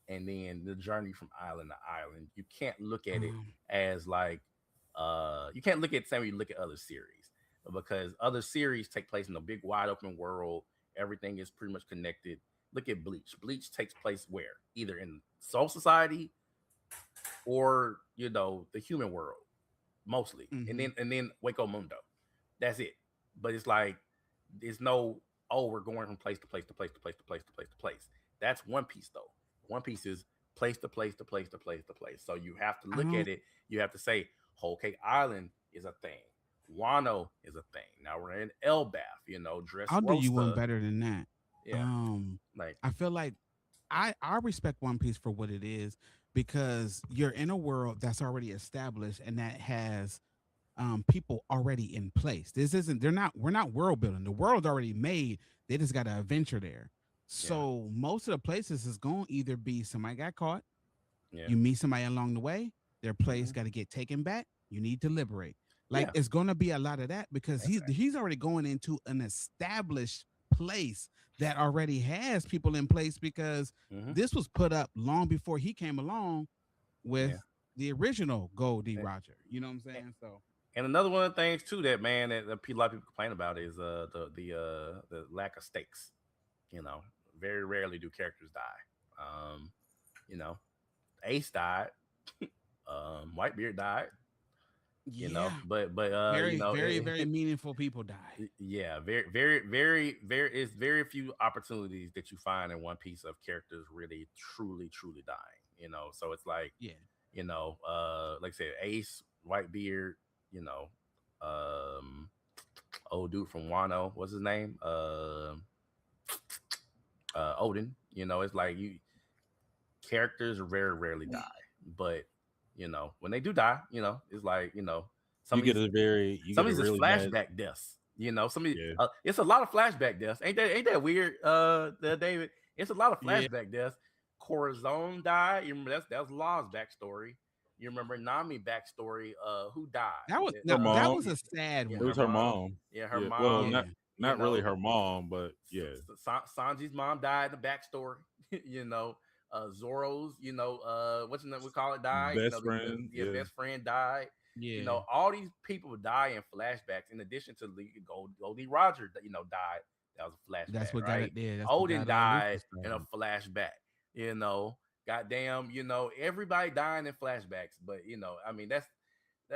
and then the journey from island to island. You can't look at it Um, as like you can't look at the same way you look at other series, because other series take place in a big wide open world. Everything is pretty much connected. Look at Bleach. Bleach takes place where? Either in Soul Society or the human world mostly, and mhm. then Waco Mundo. That's it. But it's like there's no, oh, we're going from place to place to place to place to place to place to place. That's One Piece though. One Piece is place to place to place to place to place. So you have to I look at don't. it. You have to say Whole Cake Island is a thing. Wano is a thing. Now we're in Elbaf. I'll do you one Dressrosa. better than that. Yeah, Um, like I feel like I respect One Piece for what it is because you're in a world that's already established and that has people already in place. This isn't they're not we're not world building. The world's already made. They just got to adventure there. yeah, So most of the places is going to either be somebody got caught, yeah, you meet somebody along the way, their place hmm got to get taken back, you need to liberate. Like yeah, it's going to be a lot of that because exactly. he's already going into an established place that already has people in place because hmm this was put up long before he came along Yeah. with the original Goldie And, Roger. You know what I'm saying? So and another one of the things too that man that a lot of people complain about is the lack of stakes. You know, very rarely do characters die. You know, Ace died, Whitebeard died. yeah, But very meaningful people died. yeah, very it's very few opportunities that you find in One Piece of characters really truly dying. So it's like Yeah, like I said, Ace, Whitebeard, you know, um, old dude from Wano, what's his name? Odin. It's like you characters very rarely die, but when they do die, it's like some You of get these a very you some get of a these is really bad flashback deaths. Some of these, yeah. it's a lot of flashback deaths. Ain't that weird, David? It's a lot of yeah, flashback deaths. Corazon died. You remember that's Law's backstory. You remember Nami backstory? Who died? that was Her no, that mom. was a sad Yeah, It her was one. her mom. mom. Yeah, her Yeah. Well, mom. Yeah, You not really know, her mom, but yeah. Sanji's mom died in the backstory. you know, Zoro's, what's the name we call it, died. Best The friend. yeah, Yeah. best friend died. yeah, All these people die in flashbacks. In addition to Goldie Roger, died. That was a that's flashback, what got right? it there. That's what Odin got Luffy died in a started. flashback. You know, goddamn, everybody dying in flashbacks. But I mean,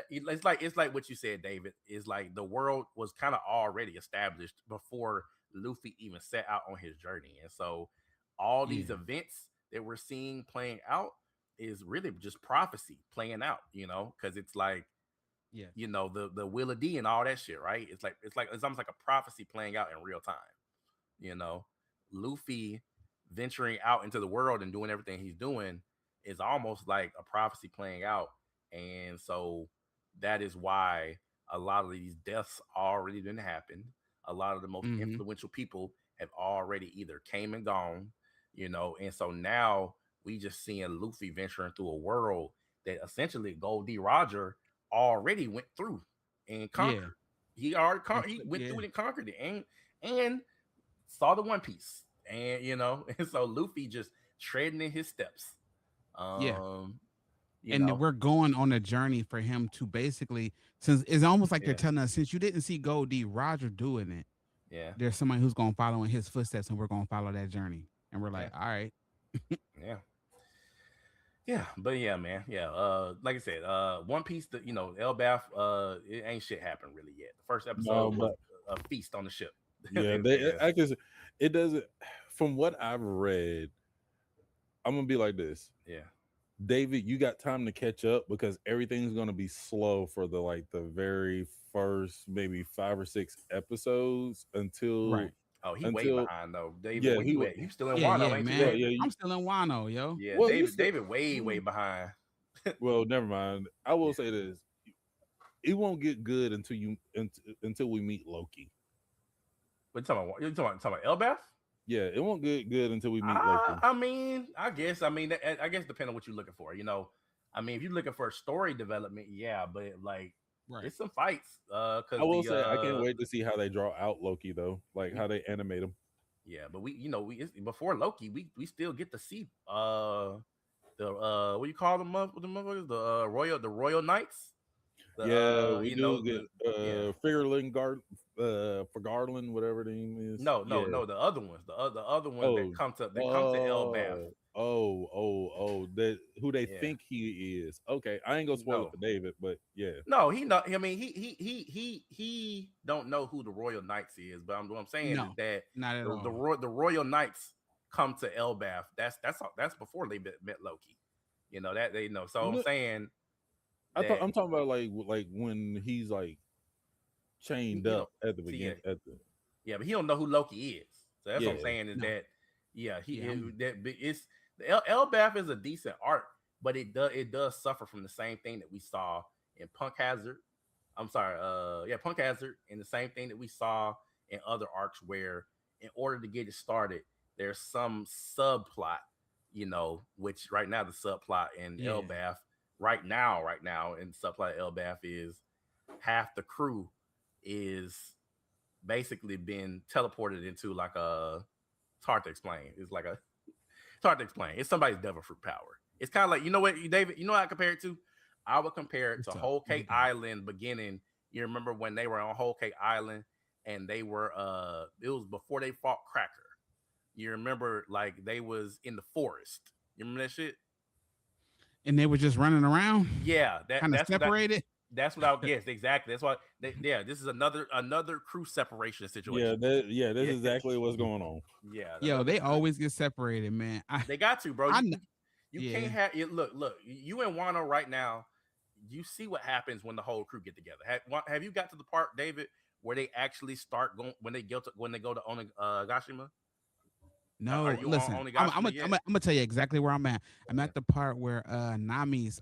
it's like what you said, David. Is like the world was kind of already established before Luffy even set out on his journey, and so all these Yeah, events that we're seeing playing out is really just prophecy playing out. Because it's like yeah, the Will of D and all that shit, right? It's almost like a prophecy playing out in real time. You know, Luffy venturing out into the world and doing everything he's doing is almost like a prophecy playing out. And so that is why a lot of these deaths already didn't happen. A lot of the most mm-hmm. influential people have already either came and gone, and so now we just seeing Luffy venturing through a world that essentially Gold D. Roger already went through and Yeah, conquered. He already he went yeah, through it and conquered it, and saw the One Piece, and and so Luffy just treading in his steps. yeah. Um, you And then know, we're going on a journey for him to basically, since it's almost like they're yeah, telling us, since you didn't see Gold D. Roger doing it, yeah, there's somebody who's going to follow in his footsteps, and we're going to follow that journey. And we're yeah, like, all right, yeah, yeah. But yeah, man, yeah. Like I said, One Piece, Elbaf, it ain't shit happened really yet. The first No, episode was but a feast on the ship. yeah, Everything they else, I guess it doesn't from what I've read, I'm gonna be like this. Yeah. David, you got time to catch up because everything's gonna be slow for the very first maybe 5 or 6 episodes Right. Oh, he way until behind though. David, yeah where you at? You still in Yeah, Wano, yeah, ain't you, well man. David? yeah I'm still in Wano, yo. Yeah, well you still David, way behind. well never mind. I will Yeah. say this: it won't get good until we meet Loki. What you talking about? You talking about Elbath? Yeah, it won't get good until we meet Loki. I mean, I guess depending on what you're looking for. I mean, if you're looking for story development, yeah, but like, Right. it's some fights. I Cause will say I can't wait to see how they draw out Loki though, like we, how they animate him. yeah, but before Loki, we still get to see the what you call them the motherfuckers, the Royal Knights. The Yeah, we do get yeah. Figurlin Guard for Garland, whatever the name is. Yeah. No, the other ones, the other ones that Oh, come to Elbath. that who they Yeah. think he is. Okay, I ain't gonna spoil it No. for David, but yeah. No, he not. I mean, he don't know who the Royal Knights is. But what I'm saying is No, that not at all. the Royal Knights come to Elbath. That's before they met Loki. That they know. So I'm Look, saying I'm talking about like when he's like chained he up don't at the see. beginning. Yeah, but he don't know who Loki is. So that's what I'm Yeah, saying is No. that yeah, Yeah, it's the Elbath is a decent art, but it does suffer from the same thing that we saw in Punk Hazard. I'm sorry, Punk Hazard, and the same thing that we saw in other arcs where in order to get it started, there's some subplot, which right now the subplot in yeah, Elbath, right now in subplot Elbath is half the crew is basically been teleported into like it's hard to explain. It's hard to explain. It's somebody's devil fruit power. It's kind of like, what, David, what I compare it to? I would compare it to what's up? Whole What you Cake got? Island beginning. You remember when they were on Whole Cake Island and they were it was before they fought Cracker. You remember like they was in the forest. You remember that shit? And they were just running around, Yeah, kind of separated. that's what I guess exactly. That's why yeah, this is another crew separation yeah, situation. that's Yeah, exactly what's going on. yeah, Yo, another they crew. always get separated, man. They got to, bro. I kn- You can't yeah. have it. Look. You and Wano right now. You see what happens when the whole crew get together. Have you got to the part, David, where they actually start going when they go to Onigashima? Are No, you on listen. Onigashima yet? I'm gonna tell you exactly where I'm at. I'm Okay. at the part where Nami's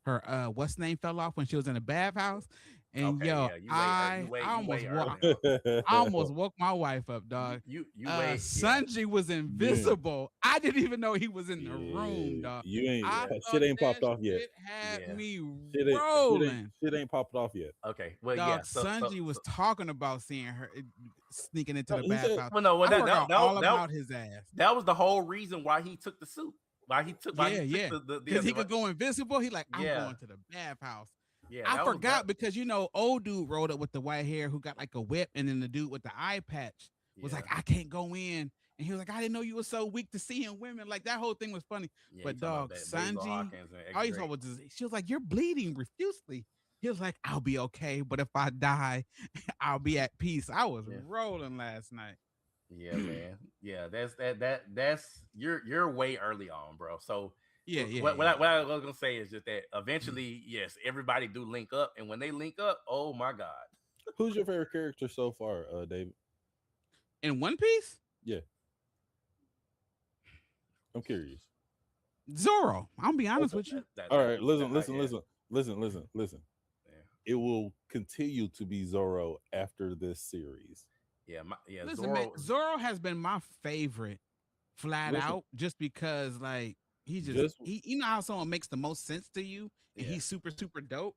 her what's name fell off when she was in the bathhouse, and Okay. yo, Yeah. I You way almost early walked. on. I almost woke my wife up, dog. You way. Yeah. Sanji was Yeah, invisible. I didn't even know he was in the room, yeah, dog. you ain't I Yeah. thought shit ain't that popped off yet. shit had Yeah. me Shit ain't rolling. shit ain't popped off yet. Okay. Well, yeah. Dog, Sanji was talking about seeing her sneaking into No, the he said bathhouse. Well, no. Well, I forgot all about his ass. that was the whole reason why he took the suit. Why he Yeah, took yeah. the Because he could go invisible. He like, I'm yeah. going to the bathhouse. Yeah. I That was that. forgot because old dude rode up with the white hair who got like a whip, and then the dude with the eye patch was Yeah. like, I can't go in. And he was like, I didn't know you were so weak to seeing women. Like that whole thing was funny. Yeah. You But talking about dog, that Basil Sanji, Hawkins and all X you saw Drake. was she was like, you're bleeding profusely. He was like, I'll be okay, but if I die, I'll be at peace. I was Yeah. rolling last night. Yeah, man. Yeah, that's you're way early on, bro. So Yeah, yeah, what yeah. I was gonna say is just that eventually, yes, everybody do link up, and when they link up, oh my god, Who's your favorite character so far, David? In One Piece, Yeah, I'm curious. Zoro. I'm gonna be honest Okay. with you. All right, listen, yeah, listen. yeah, It will continue to be Zoro after this series. yeah. Listen, man, Zoro has been my favorite flat Listen, out just because like just you know how someone makes the most sense to you and yeah. he's super super dope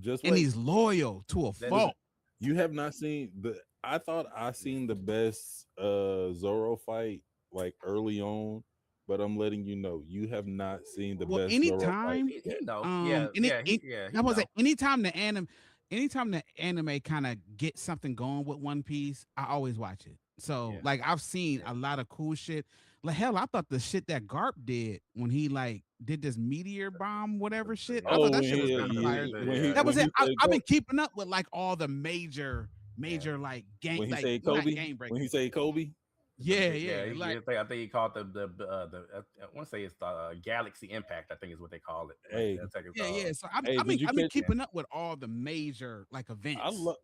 just and wait. he's loyal to a That- Listen, fault. you have not seen the. I thought I seen the best Zoro fight like early on, but I'm letting you know you have not seen the Well, best Zoro fight anytime He yet. know, yeah, I was know. like anytime the anime kind of get something going with One Piece, I always watch it. So Yeah. like I've seen Yeah. a lot of cool shit. Like hell, I thought the shit that Garp did when he like did this meteor bomb, whatever shit. I Oh, thought when that shit was he, kind of fire. That when was he it. said I've go, been keeping up with like all the major like game when he like said well, not Kobe, game when he breakers. said Kobe, Yeah. Like I think he called I want to say it's the Galaxy Impact. I think is what they call it. Like Hey, that's like it's yeah. So hey, did you I've been catch? keeping up with all the major like I events. love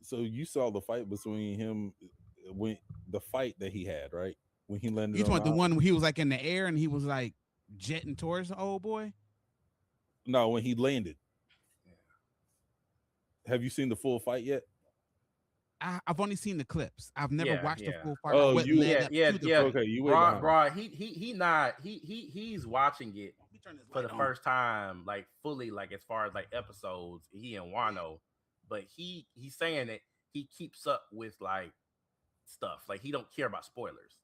so you saw the fight between him when the fight that he had, right? When he landed You on talking the about the one where he was like in the air and he was like jetting towards the old boy? no, when he landed. yeah. Have you seen the full fight yet? I've only seen the clips. I've never Yeah, watched the yeah. full fight or Oh, what you led up to the Yeah. fight. okay? You way Broad, behind. broad. He's watching it Let me turn this for light the on. first time, like fully, like as far as like episodes. He and Wano, but he's saying that he keeps up with like stuff. Like he don't care about spoilers.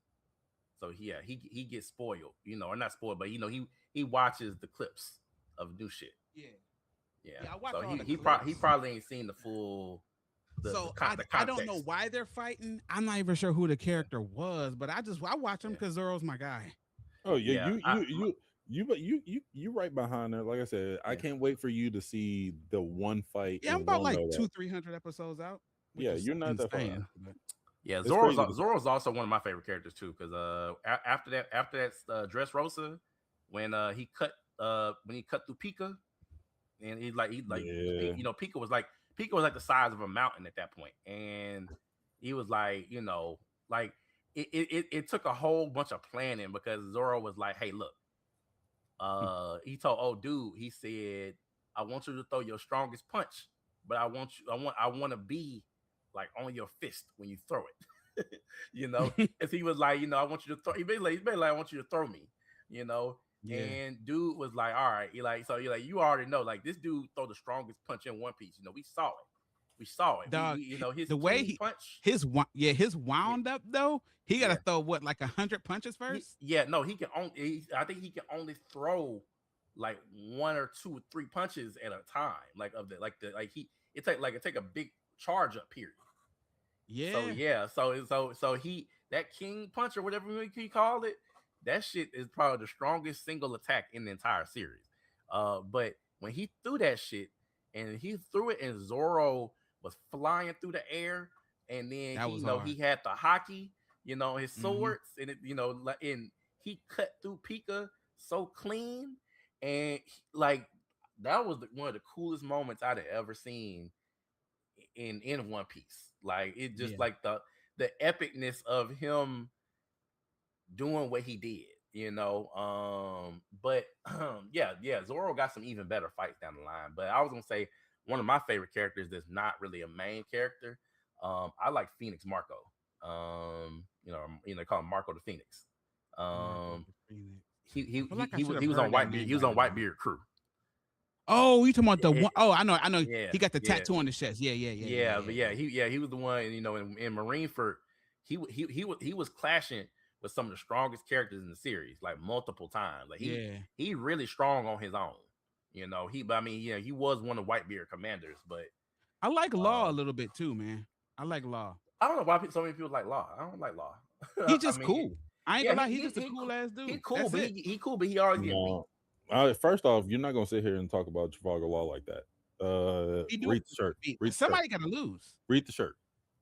So yeah, he gets spoiled, or not spoiled, but he watches the clips of new shit. Yeah. Yeah. Yeah, I watch So all the he clips. probably ain't seen the full So the I don't know context. why they're fighting. I'm not even sure who the character was, but I watch him Yeah. because Zoro's my guy. Oh yeah, Yeah. you right behind there. Like I said, I Yeah. can't wait for you to see the one fight Yeah, I'm in about like Wano. 300 episodes out, which Yeah, is you're not that far. insane. But Yeah, It's crazy. Zoro's also one of my favorite characters too. Because after that Dress Rosa, when he cut through Pika, and Yeah, Pika was like the size of a mountain at that point, and he was like like it took a whole bunch of planning because Zoro was like, hey, look, he told old dude, he said, I want you to throw your strongest punch, but I want to be like on your fist when you throw it. Because he was like, I want you to throw. He's basically like, I want you to throw me. You know, yeah, and dude was like, all right, you already know, like this dude throw the strongest punch in One Piece. We saw it. We saw it. dog. His The way king punch. his Yeah, wound up though, he got to yeah. throw what like 100 punches first. Yeah, no, he can only. I think he can only throw like one or two or three punches at a time. Like of the like he it take a big charge up period. So Yeah, yeah, so he that king punch or whatever he called it, that shit is probably the strongest single attack in the entire series. But when he threw that shit and he threw it and Zoro was flying through the air, and then that was hard. he had the hockey, his Hmm. swords, and and he cut through Pika so clean, and like that was one of the coolest moments I'd have ever seen in One Piece. Like it just Yeah, like the epicness of him doing what he did, but yeah, Zoro got some even better fights down the line. But I was gonna say one of my favorite characters that's not really a main character. I like Phoenix Marco. They call him Marco the Phoenix. Marco Um, the Phoenix. he I he feel he like I he should was have he was on heard that name He was right on now. Whitebeard crew. Oh, you talking about the Yeah, one? Oh, I know. yeah, He got the yeah. tattoo on the chest. Yeah, but Yeah. he was the one, in Marineford, he was clashing with some of the strongest characters in the series, like multiple times. Like Yeah. he really strong on his own. But I mean, yeah, he was one of Whitebeard commanders, but I like Law a um, little bit too, man. I like Law. I don't know why so many people like Law. I don't like Law. He I just mean, cool. I ain't yeah, gonna lie, he's just a cool ass he dude. cool, That's but it. he cool, but he always getting beat. no. First off, you're not gonna sit here and talk about Trafalgar Law like that. He do Read the shirt. Read the shirt. somebody gotta lose. Read the shirt.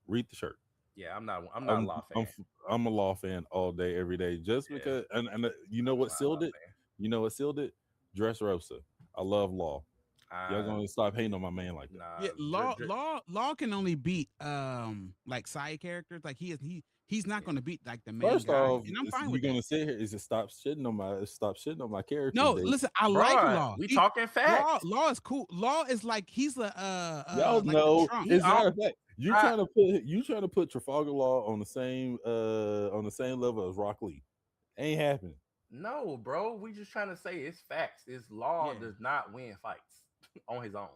Read the shirt. Yeah, I'm not a Law fan. I'm a Law fan all day, every day. Just Yeah, because, and you know I'm what not a Law sealed it? fan. You know what sealed it? Dress Rosa. I love Law. Y'all Uh, gonna stop hating on my man like that. Yeah, nah, Law can only beat like side characters. Like he's not yeah. gonna beat like the main First guy. off, And I'm fine you're with that. gonna sit here is to stop shitting on my characters, No, Dave. listen, I like Bro, Law. we talking facts. Law is cool. Law is like he's a Y'all like a know trunk. He it's not all a fact. I, You trying to put Trafalgar Law on the same level as Rock Lee. Ain't happening. no, bro. We just trying to say it's facts. This Law Yeah. does not win fights on his own.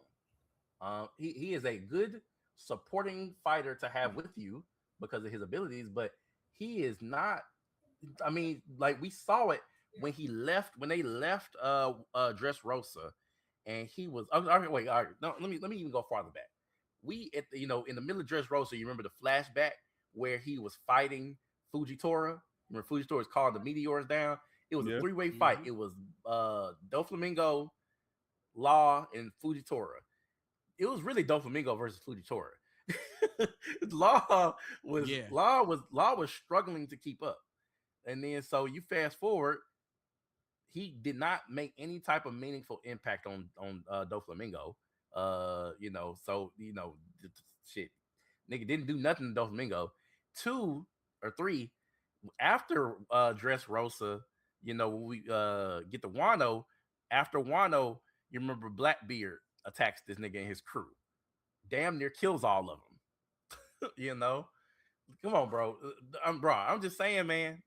He is a good supporting fighter to have with you because of his abilities, but he is not. I mean, like we saw it when they left Dressrosa, and he was. All right, wait, all right. No, let me even go farther back. We at the, in the middle of Dressrosa, you remember the flashback where he was fighting Fujitora. Remember Fujitora called the meteors down. It was a Yeah. three-way fight. Mhm. It was Doflamingo, Law, and Fujitora. It was really Doflamingo versus Fujitora. Yeah. Law was struggling to keep up. And then so you fast forward, he did not make any type of meaningful impact on Doflamingo. So shit, nigga didn't do nothing to Doflamingo. Two or three after Dressrosa, when we get the Wano. After Wano, you remember Blackbeard attacks this nigga and his crew, damn near kills all of them. Come on, bro. I'm just saying, man.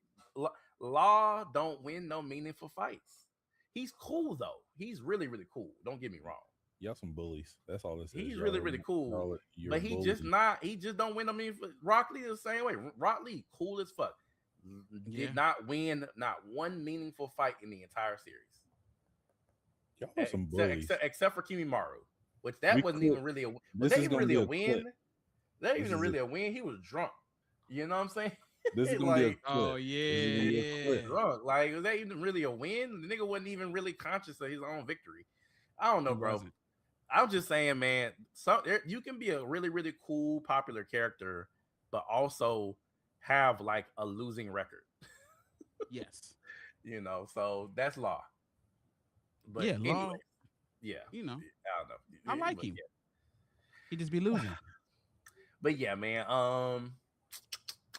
Law don't win no meaningful fights. He's cool though. He's really, really cool. Don't get me wrong. Y'all some bullies. That's all it says. He's really, really cool. You're But he bullies. just not. He just don't win. I mean, Rock Lee is the same way. Rock Lee, cool as fuck. Yeah. Did not win not one meaningful fight in the entire series. Y'all are some bullies. Except for Kimimaru, which that We wasn't clip- even really a. Was This that is even gonna really be a a win? clip. That This even is really a win. He was drunk. You know what I'm saying? This is gonna be a clip. Oh This is gonna be a yeah. clip. Drunk. Like, was that even really a win? The nigga wasn't even really conscious of his own victory. I don't know, He bro. wasn't. I'm just saying, man. You can be a really, really cool, popular character, but also have like a losing record. Yes. So that's Law. But Yeah, Law. anyway, yeah, You know, I don't know. I like But him. yeah. He just be losing. But yeah, man.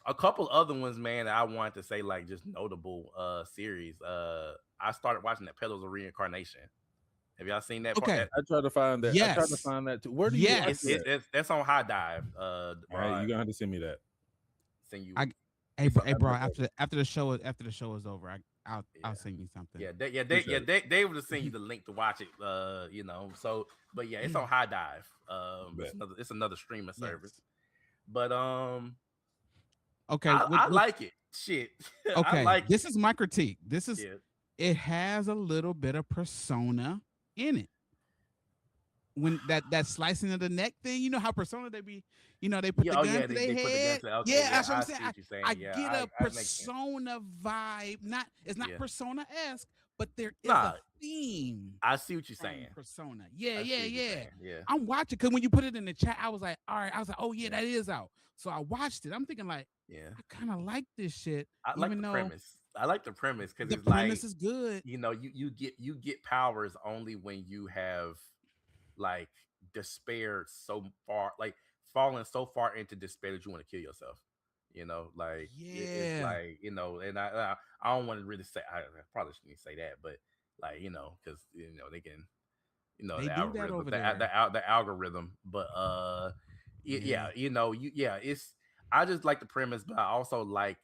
A couple other ones, man, that I wanted to say, like, just notable series. I started watching that Petals of Reincarnation. Have y'all seen that? Okay. I tried to find that. I tried to Yes. find that too. Where do you watch Yes. that? That's on High Dive. All right, you're gonna have to send me that. Send you. I- Hey, bro. After the show is over, I'll Yeah. send you something. They would have sent you the link to watch it. So, but yeah, it's on High Dive. It's another streaming service. Yes. But Okay. I like it. Shit. Okay. I like This it. is my critique. This is Yeah. it has a little bit of Persona in it. When that slicing of the neck thing, you know how Persona they be, they put the gun to their they put the gun head. to. Okay, Yeah, that's what I'm see saying. what you're saying. I Yeah, get a that makes sense. Persona vibe. It's not Yeah. Persona-esque, but there is Nah, a theme I see what you're from saying. Persona. I Yeah, see yeah, what you're yeah. saying. Yeah. I'm watching because when you put it in the chat, I was like, all right. I was like, oh yeah, that is out. So I watched it. I'm thinking like, Yeah. I kind of like this shit. I like even the though premise. I like the premise because the it's premise like, is good. you get powers only when you have like despaired so far, like fallen so far into despair that you want to kill yourself. Like it's Yeah. like and I don't want to really say, I probably shouldn't say that, but like because they can They the do that algorithm, over the, there. the algorithm, but Yeah. it's I just like the premise, but I also like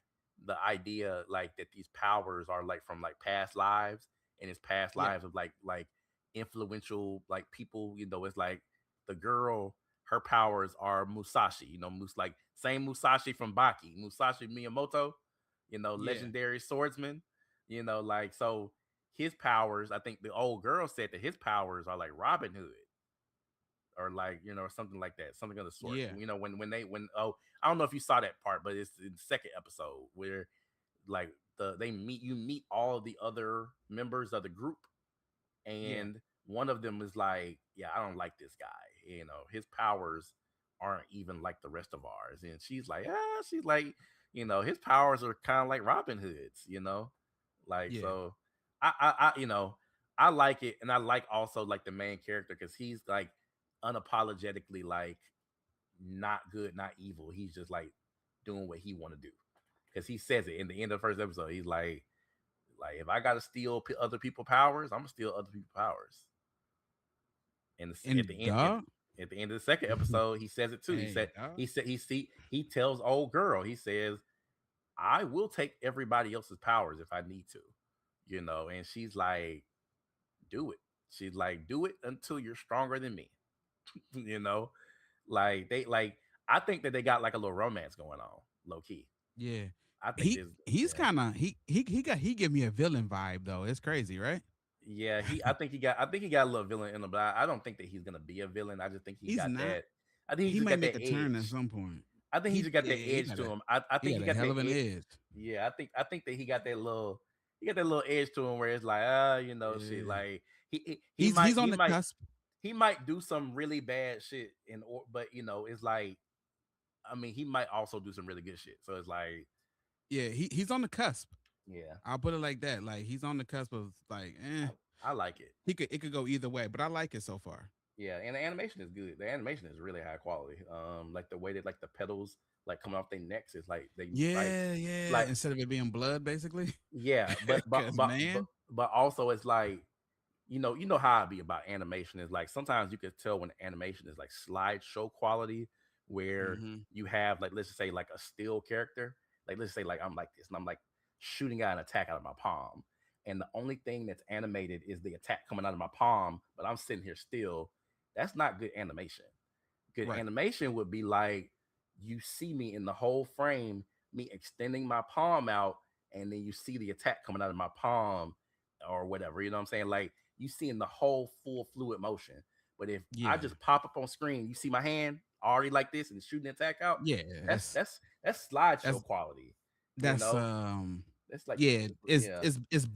the idea like that these powers are like from like past lives, and it's past Yeah. lives of like influential like people. It's like the girl, her powers are Musashi, like same Musashi from Baki, Musashi Miyamoto, Yeah. legendary swordsman, like so his powers, I think the old girl said that his powers are like Robin Hood or like something like that, something of the sort. Yeah. When I don't know if you saw that part, but it's in the second episode where like you meet all of the other members of the group, and one of them is like, yeah, I don't like this guy, his powers aren't even like the rest of ours, and she's like his powers are kind of like Robin Hood's, like Yeah. so I like it, and I like also like the main character because he's like unapologetically like not good, not evil. He's just like doing what he want to do because he says it in the end of the first episode. He's like if I gotta steal other people's powers, I'm gonna steal other people's powers. And at the end of the second episode, he says it too. He tells old girl, he says, I will take everybody else's powers if I need to, and she's like, do it. She's like, do it until you're stronger than me. Like I think that they got like a little romance going on, low key. Yeah. I think He's kind of he give me a villain vibe though. It's crazy, right? Yeah, I think he got a little villain in him, but I don't think that he's gonna be a villain. I just think He's got not. that. I think He just might got make that a turn at edge. some point. I think he just got that he edge got to a- him. I think he got hell that of an edge. edge. Yeah, I think that he got that little edge to him where it's like, shit. Yeah. Like he He's might on he the might cusp. he might do some really bad shit but it's like, I mean, he might also do some really good shit. So it's like, Yeah, he's on the cusp. yeah, I'll put it like that. Like he's on the cusp of like, I like it. it could go either way, but I like it so far. Yeah, and the animation is good. The animation is really high quality. Like the way that like the petals like coming off their necks is like they Yeah, yeah. like Instead of it being blood, basically. yeah, but Because man, also it's like, you know how I be about animation is like sometimes you could tell when animation is like slideshow quality, where hmm you have like, let's just say like a still character, like let's say like I'm like this and I'm like shooting out an attack out of my palm, and the only thing that's animated is the attack coming out of my palm, but I'm sitting here still. That's not good animation. Good right. animation would be like, you see me in the whole frame, me extending my palm out, and then you see the attack coming out of my palm or whatever. You know what I'm saying? Like you see in the whole full fluid motion. But if I Yeah, just pop up on screen, you see my hand already like this and shooting the attack out, yeah. that's slideshow That's quality. You that's know, that's like yeah. yeah. It's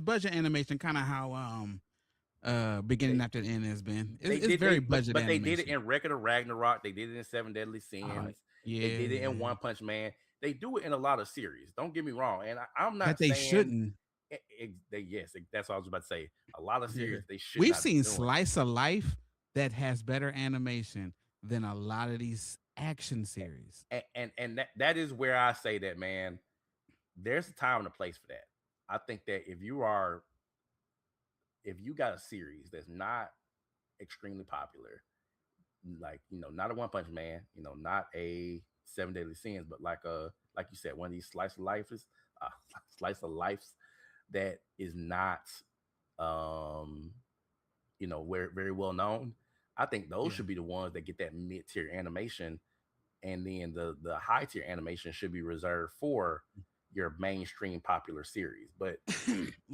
budget animation, kind of how beginning They after the end has been. They It's did very they budget but they did it animation. in Record of Ragnarok. They did it in Seven Deadly Uh, Sins. They did it in yeah, One Punch Man. They do it in a lot of series. Don't get me wrong. And I'm that not they saying shouldn't. that's what I was about to say. A lot of Yeah, series they should we've not be seen doing. slice of life that has better animation than a lot of these action series. And that is where I say that, man. There's a time and a place for that. I think that if you got a series that's not extremely popular, like not a One Punch Man, not a Seven Deadly Sins, but like you said, one of these uh, slice of lives that is not um very very well known. I think those Yeah, should be the ones that get that mid tier animation, and then the high tier animation should be reserved for your mainstream popular series. But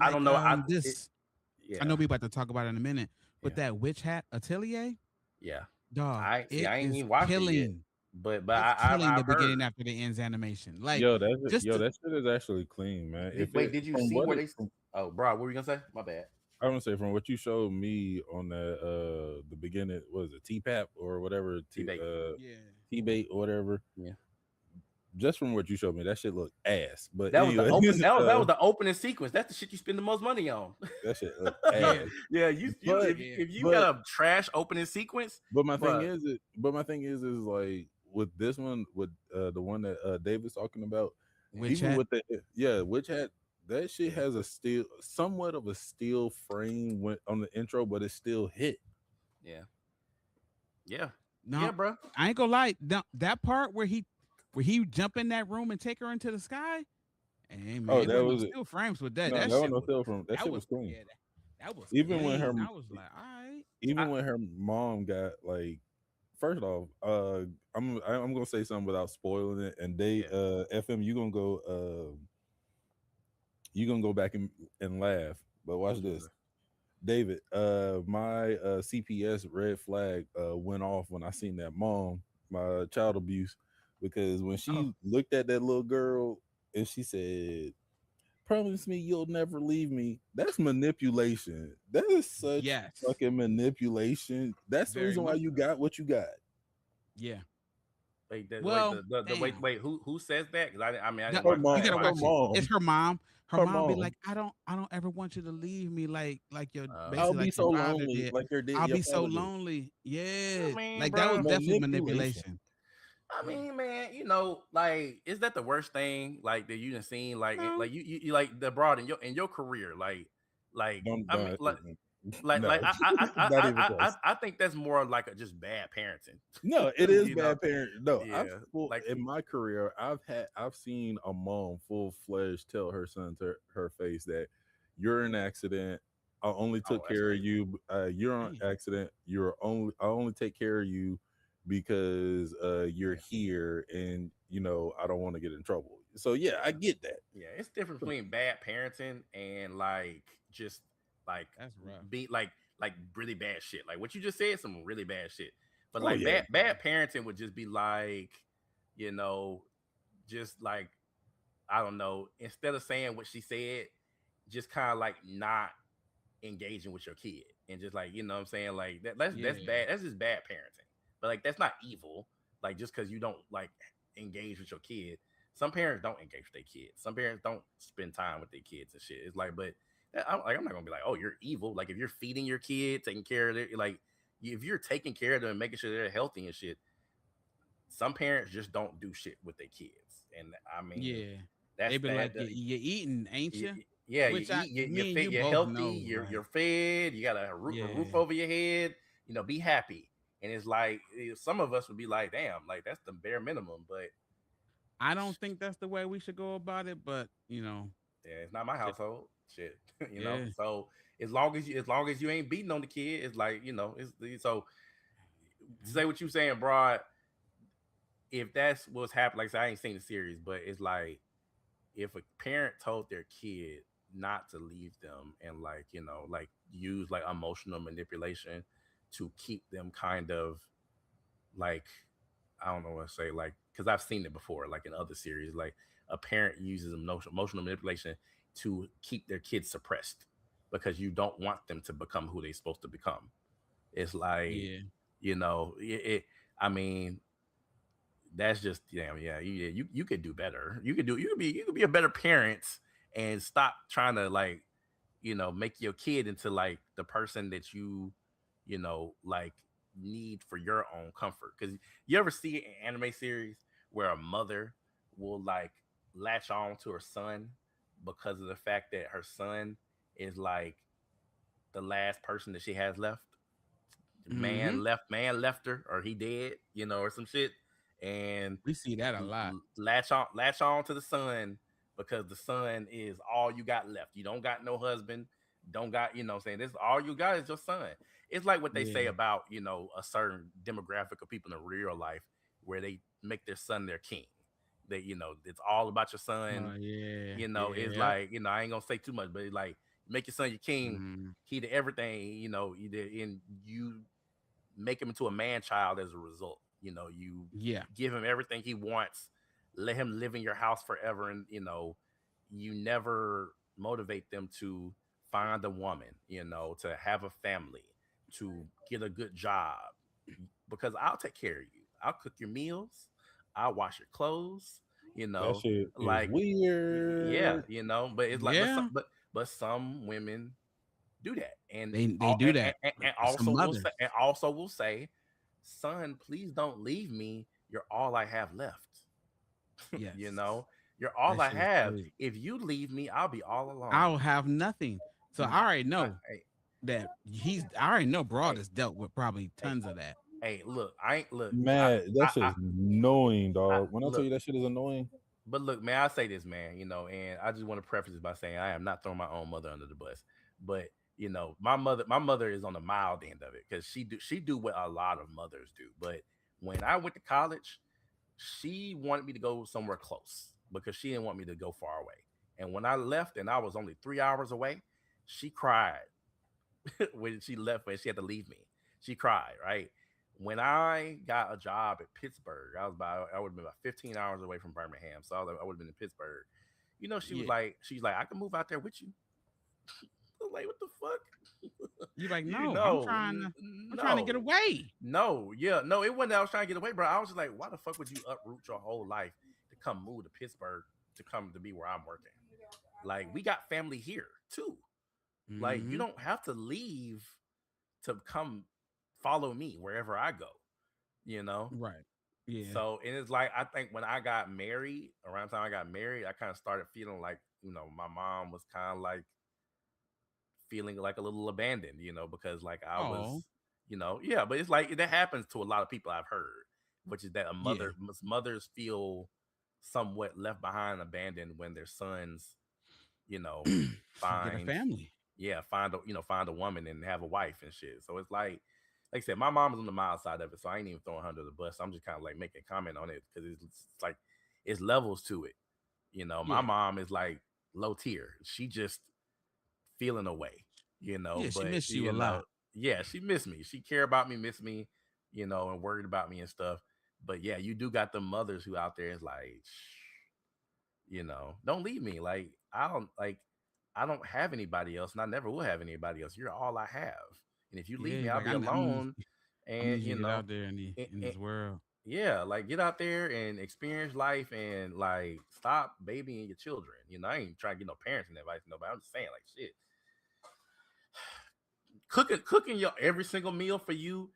I like don't know. this. I Yeah, know we about to talk about it in a minute, but yeah, that witch hat atelier, yeah. dog, I see. it I ain't is even watched it yet, killing. but It's killing the I've beginning heard. after the ends animation. Like Yo, just to, that shit is actually clean, man. If Wait, it did you from see what where it they? from, Oh, bro, what were you gonna say? My bad. I want to say from what you showed me on that the beginning, what is it, TPAP or whatever, T-bait. yeah. T bait or whatever. Yeah. Just from what you showed me, that shit looked ass. But That was the anyway, open. That was the opening sequence. That's the shit you spend the most money on. that shit looked Yeah, ass. Yeah, you But yeah. if you but got a trash opening sequence, bro. my thing is like with this one, with the one that David's talking about, Witch even hat. with the which had that shit has a steel, somewhat of a steel frame when on the intro, but it still hit. Yeah, yeah, No, yeah, bro. I ain't gonna lie. That part where he jump in that room and take her into the sky. Hey man, Oh, it that wasn't no was it. still frames with that. No, That that was shit no was steel from that shit was clean. yeah, that was Even when her clean. I was like, all right. even I, when her mom got like, first off, I'm gonna say something without spoiling it, and they yeah. FM, you gonna go back and laugh, but What watch you gonna this. say? David, my CPS red flag went off when I seen that mom, my child abuse, because when Oh, she looked at that little girl and she said, "Promise me you'll never leave me." That's manipulation. That is such Yes, fucking manipulation. That's the very reason why much you so. got what you got. Yeah. wait, Well, damn. wait. Who says that? Because I mean, I didn't Her watch. I You mom, didn't gotta her watch watch it. it. It's mom, her mom. Her her mom be mom. like, I don't ever want you to leave me like your I'll basically be like your so father lonely, did. like I'll your be so father did. lonely. I Yeah. mean, Like that was bro. definitely Manipulation. manipulation. I mean, man, is that the worst thing like that you done seen? No. Like you like the broad in your career, like I mean, Don't like no, not even close. I think that's more like just bad parenting. No, it is you know, bad parent. No, yeah, like in my career, I've seen a mom full fledged tell her son to her face that you're an accident. I only oh, took that's care of crazy. you. You're on Damn. accident. I only take care of you because you're Yeah, here, and I don't want to get in trouble. So yeah, I yeah, get that. yeah. It's different between bad parenting and like just like That's rough. be like really bad shit. Like what you just said, some really bad shit. But Oh like yeah, bad parenting would just be like, you know, just like I don't know. Instead of saying what she said, just kind of like not engaging with your kid and just like, you know what I'm saying, like that's Yeah. bad. That's just bad parenting. But like that's not evil. Like just because you don't like engage with your kid, some parents don't engage with their kids. Some parents don't spend time with their kids and shit. It's like, but I'm not gonna be like, oh, you're evil. Like if you're feeding your kid, taking care of it, like if you're taking care of them and making sure they're healthy and shit, some parents just don't do shit with their kids. And I mean, Yeah. that's They be that. like, you're eating, ain't you? Yeah, you Which eat, you're me and fit, you you're both healthy, know, you're like, fed, you got a roof yeah. over your head, be happy. And it's like some of us would be like, damn, like that's the bare minimum. But I don't think that's the way we should go about it, but yeah, it's not my shit, household, shit. yeah. So as long as you ain't beating on the kid, it's like it's so to Mhm. say what you saying, broad. If that's what's happening, like I said, I ain't seen the series, but it's like if a parent told their kid not to leave them and like like use like emotional manipulation to keep them kind of like, I don't know what to say, like, because I've seen it before, like in other series, like a parent uses emotional manipulation to keep their kids suppressed because you don't want them to become who they're supposed to become. It's like, Yeah. I mean, that's just you could do better. You could be a better parent and stop trying to like make your kid into like the person that like need for your own comfort. Because you ever see an anime series where a mother will like latch on to her son because of the fact that her son is like the last person that she has left. Hmm. Man left her, or he dead, or some shit, and We see that a lot. latch on to the son because the son is all you got left. You don't got no husband, don't got, what I'm saying, this all you got is your son. It's like what they say Yeah. about, a certain demographic of people in real life where they make their son their king. They, it's all about your son. Oh yeah. It's Yeah. like, I ain't gonna say too much, but it's like make your son your king, Mm, he to everything, and you make him into a man child as a result. You yeah. give him everything he wants, let him live in your house forever, and you never motivate them to find a woman, to have a family, to get a good job, because I'll take care of you. I'll cook your meals, I'll wash your clothes, you That know, shit is like yeah, weird. but it's like Yeah. but some women do that, and They do that. and Some also will say, mothers. son, please don't leave me. You're all I have left. you Yes. know, you're all That I shit is have. crazy. If you leave me, I'll be all alone. I'll have nothing. So Mm, I already I, know that I already know Broad hey, has dealt with probably hey, tons of that. hey, look, I ain't look, Man, that shit is annoying, I dog. When I tell look, you that shit is annoying, but look, man, I say this, man, and I just want to preface this by saying I am not throwing my own mother under the bus, but my mother is on the mild end of it because she do what a lot of mothers do. But when I went to college, she wanted me to go somewhere close because she didn't want me to go far away. And when I left and I was only 3 hours away, she cried when she left, when she had to leave me. She cried, right? When I got a job at Pittsburgh, I would have been about 15 hours away from Birmingham. So I would have been in Pittsburgh. Yeah. She's like, I can move out there with you. I was like, what the fuck? You like, you no, know, I'm trying to get no, away. no, yeah, no, it wasn't that I was trying to get away, bro. I was just like, why the fuck would you uproot your whole life to come move to Pittsburgh to come to be where I'm working? Like, we got family here too. Like, you Hmm. don't have to leave to come follow me wherever I go, you know? Right. Yeah. So, and it's like, I think when I got married, around the time I got married, I kind of started feeling like, my mom was kind of like feeling like a little abandoned, because like I was, Oh, yeah, but it's like that happens to a lot of people I've heard, which is that yeah. mothers feel somewhat left behind, abandoned when their sons, you know, Get a find, family. yeah, find a woman and have a wife and shit. So it's like I said, my mom is on the mild side of it, so I ain't even throwing her under the bus. I'm just kind of like making a comment on it because it's like it's levels to it. My Yeah. mom is like low tier. She just feeling away, Yeah. She but missed you a lot. yeah, she missed me. She care about me, miss me, and worried about me and stuff. But yeah, you do got the mothers who out there is like, don't leave me. Like I don't like. I don't have anybody else, and I never will have anybody else. You're all I have, and if you Yeah, leave me, he's I'll like, be I need alone. I And need you to get out there in the and, in and this world. yeah, like get out there and experience life, and like stop babying your children. I ain't trying to get no parenting advice, nobody. I'm just saying, like, shit, cooking your every single meal for you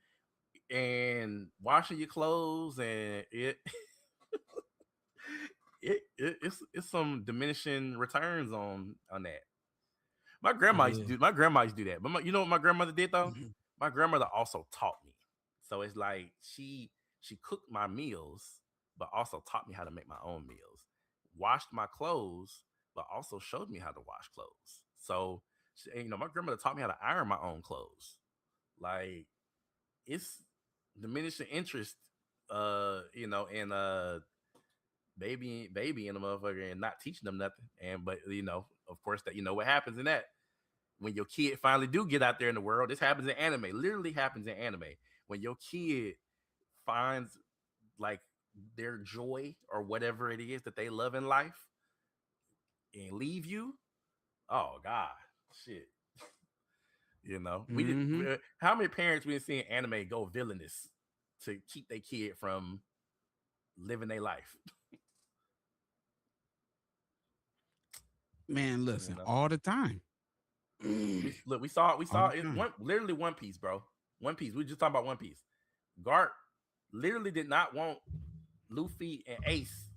and washing your clothes, and it's some diminishing returns on that. It is. My grandma used to do that. But you know what my grandmother did though? My grandmother also taught me. So it's like she cooked my meals, but also taught me how to make my own meals. Washed my clothes, but also showed me how to wash clothes. So my grandmother taught me how to iron my own clothes. Like it's diminishing interest, in baby and the motherfucker and not teaching them nothing. And but of course, that what happens in that when your kid finally do get out there in the world. This happens in anime. Literally happens in anime. When your kid finds like their joy or whatever it is that they love in life and leave you, oh god, shit. We did. Mm-hmm. How many parents we seen anime go villainous to keep their kid from living their life? Man, You listen, know, all the time. we All saw the it. time. Literally One Piece, bro. One Piece. We just talking about One Piece. Gart literally did not want Luffy and Ace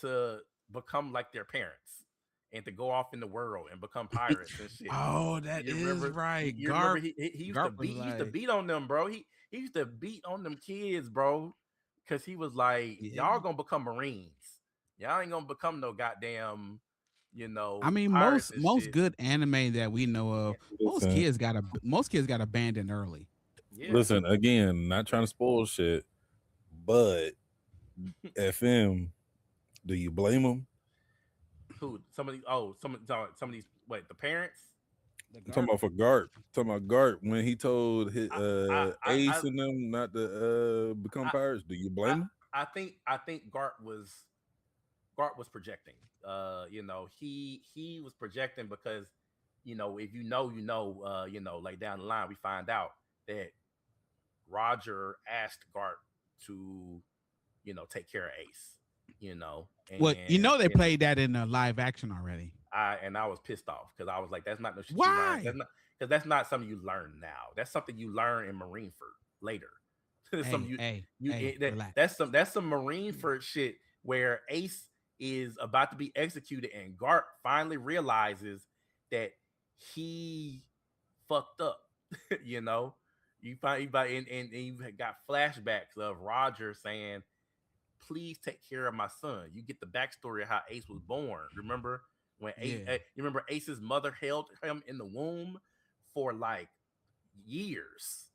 to become like their parents and to go off in the world and become pirates and shit. Oh, that You is remember? right. You remember Garp he used to Garp was beat like, on them, bro. He used to beat on them kids, bro, because he was like, yeah. y'all gonna become Marines. Y'all ain't gonna become no goddamn, I mean, pirates and most shit. good anime that we know of, Listen, most kids got abandoned early. Yeah. listen again. Not trying to spoil shit, but FM. Do you blame them? Who? Some of these. Wait, the parents. The I'm talking Garp. about for Gart. Talking about Gart when he told his I I I I Ace and them not to become I, pirates. Do you I, blame him? I think Gart was projecting. He was projecting because, if like down the line we find out that Roger asked Gart to, take care of Ace, What you and know they played that in the live action already. I was pissed off because I was like, that's not no shit you learn. Why? That's not something you learn now. That's something you learn in Marineford later. some Hey, you hey, you hey, that, relax. that's some Marineford shit where Ace is about to be executed and Gart finally realizes that he fucked up. you know, you find and you got flashbacks of Roger saying, please take care of my son. You get the backstory of how Ace was born. Remember when Ace? Yeah. You remember Ace's mother held him in the womb for like years.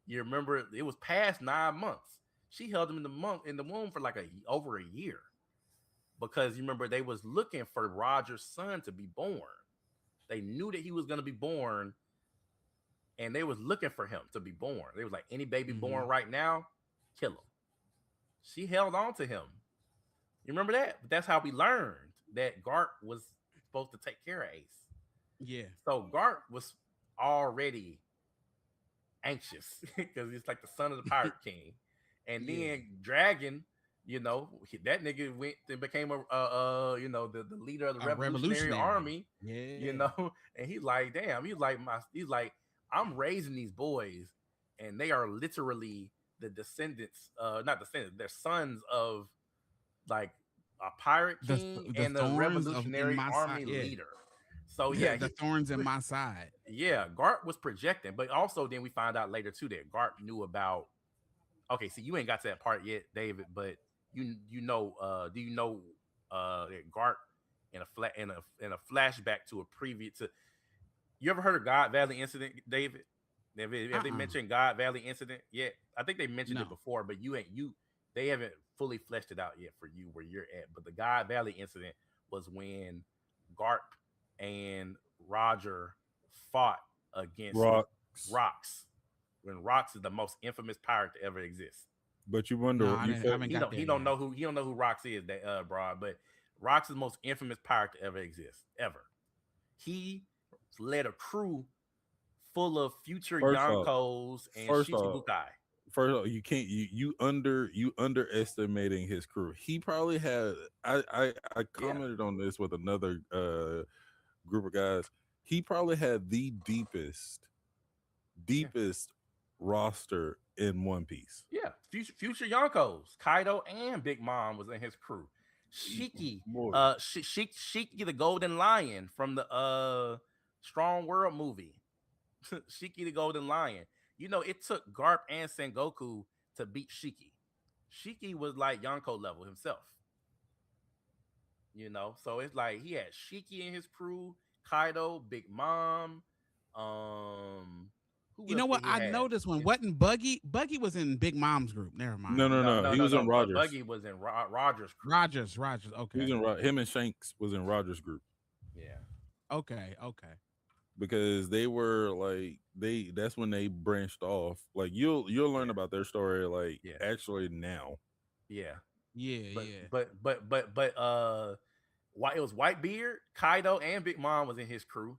You remember it was past 9 months. She held him in the womb for like over a year because you remember they was looking for Roger's son to be born. They knew that he was going to be born, and they was looking for him to be born. They was like, any baby Mm-hmm. born right now, kill him. She held on to him. You remember that? But that's how we learned that Gart was supposed to take care of Ace. Yeah. So Gart was already anxious because he's like the son of the Pirate King. And Yeah. then Dragon, that nigga went and became the leader of the A Revolutionary revolutionary. Army, Yeah. and he's like, damn, he's like, I'm raising these boys, and they are literally the descendants, not descendants, they're sons of like a pirate king The and the thorns of in Revolutionary my side. Army Yeah. leader. So The yeah, the thorns in my side. Gart was projecting, but also then we find out later too that Gart knew about. Okay, see, you ain't got to that part yet, David, but do you know that Gart in a flashback to a previous to you ever heard of God Valley incident, David? Have they Uh-uh. mentioned God Valley incident yet? I think they mentioned it No. before, but they haven't fully fleshed it out yet for you where you're at. But the God Valley incident was when Garp and Roger fought against Rocks. Rocks. When Rocks is the most infamous pirate to ever exist. But you No, wonder, I you didn't I felt haven't He got don't there he don't yet. know who Rocks is, that broad, but Rocks is the most infamous pirate to ever exist, ever. He led a crew full of future First off, Yonkos and first off, Shichibukai. you can't you underestimating his crew. He probably had I Yeah, commented on this with another group of guys. He probably had the yeah, deepest roster in One Piece. yeah. Future Yonkos, Kaido and Big Mom was in his crew. Shiki, Boy, Shiki the Golden Lion from the Strong World movie. Shiki the Golden Lion. You know, it took Garp and Sengoku to beat Shiki. Shiki was like Yonko level himself. You know, so it's like he had Shiki in his crew, Kaido, Big Mom, um, who You else know did what? he I have? noticed when It- wasn't Buggy. Buggy was in Big Mom's group. Never no, mind. no, no, no. no, He no, was no. in Rogers. Buggy was in Rogers' crew. Rogers. He was Okay. in him and Shanks was in Rogers group Yeah, Okay. because they were like that's when they branched off. Like you'll learn yeah, about their story like yeah, actually now. yeah. But Yeah. White it was Whitebeard, Kaido, and Big Mom was in his crew.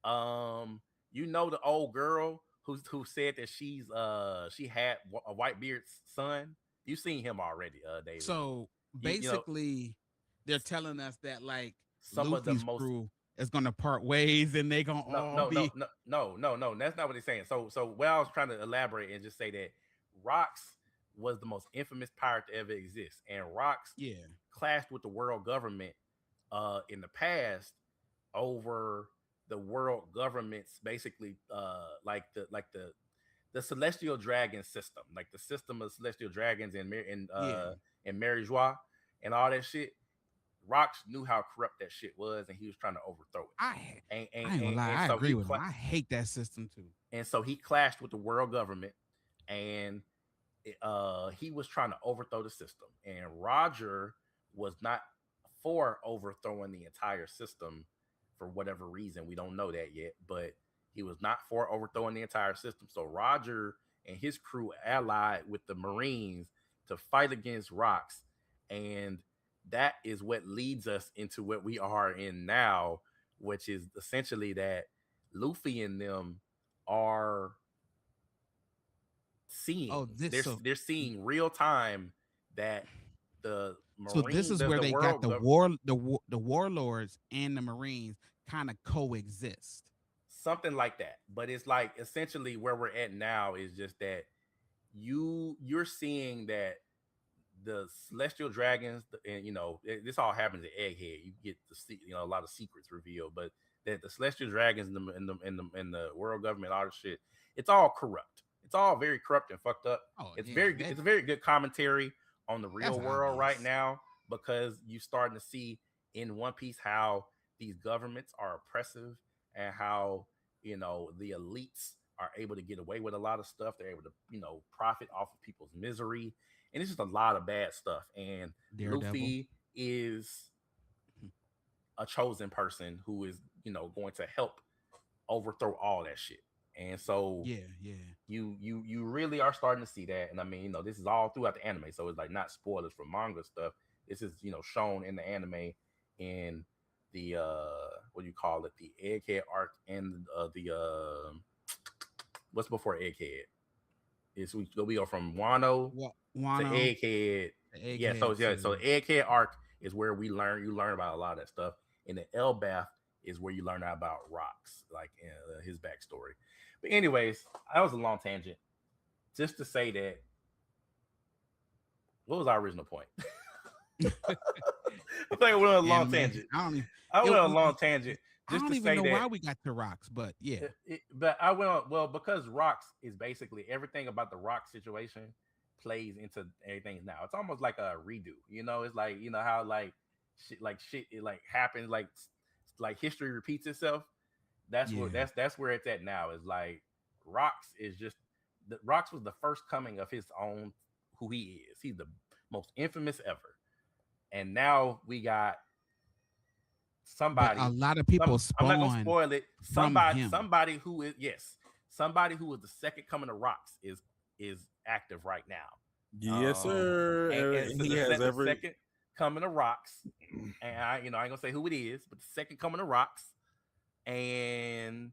You know the old girl who said that she had a Whitebeard's son. You've seen him already, David. So You know basically, they're telling us that like some of the Luffy's most crew is gonna part ways and they gonna no all no no be. no no no no that's not what he's saying. So what I was trying to elaborate and just say that Rocks was the most infamous pirate to ever exist, and Rocks Yeah. clashed with the world government in the past over the world government's basically the celestial dragon system, like the system of celestial dragons Yeah. and Mary Joie and all that shit. Rocks knew how corrupt that shit was, and he was trying to overthrow it. I And and I ain't gonna and, lie. and I so agree with him. I hate that system too. he clashed with the world government, and he was trying to overthrow the system. And Roger was not for overthrowing the entire system for whatever reason. We don't know that yet, but he was not for overthrowing the entire system. So Roger and his crew allied with the Marines to fight against Rocks. And that is what leads us into what we are in now, which is essentially that Luffy and them are Oh, seeing this so they're seeing real time that the so this marine is where the they got world the gov- the warlords and the Marines kind of coexist. something like that, but it's like essentially where we're at now is just that you're seeing that the celestial dragons and this all happens at Egghead. You get to see a lot of secrets revealed, but that the celestial dragons and the world government, all this shit, it's all corrupt. It's all very corrupt and fucked up. Oh It's yeah, very good. It's a very good commentary on the that's real world right obvious. now, because you're starting to see in One Piece how these governments are oppressive, and how the elites are able to get away with a lot of stuff. They're able to profit off of people's misery, and it's just a lot of bad stuff. And Daredevil. Luffy is a chosen person who is going to help overthrow all that shit. And so Yeah. you really are starting to see that. And I mean, this is all throughout the anime, so it's like not spoilers for manga stuff. This is shown in the anime, in the what do you call it, the Egghead arc, and the what's before Egghead. Is we go from Wano to Wano, Egghead. the Yeah, egghead so the to Egghead arc is where you learn about a lot of that stuff. And the Elbath is where you learn about Rocks, like his backstory. But anyways, that was a long tangent. Just to say that, what was our original point? I think I went on a long anime. tangent. I don't even. I went on a long It, tangent I just don't to even say know that. why we got to rocks, but yeah, But I went on, well, because Rocks is basically everything about the Rock situation plays into everything now. It's almost like a redo. It's like how shit it like happens, like history repeats itself. yeah. That's where it's at now. Is like Rocks is just Rocks was the first coming of his own, who he is. He's the most infamous ever, and now we got But a somebody. lot of people I'm not gonna spawn spoil it. from him. Somebody who is, yes, somebody who is the second coming of Rocks is active right now. Yes, sir. And so He has the every. second coming of Rocks, and I ain't gonna say who it is, but the second coming of Rocks and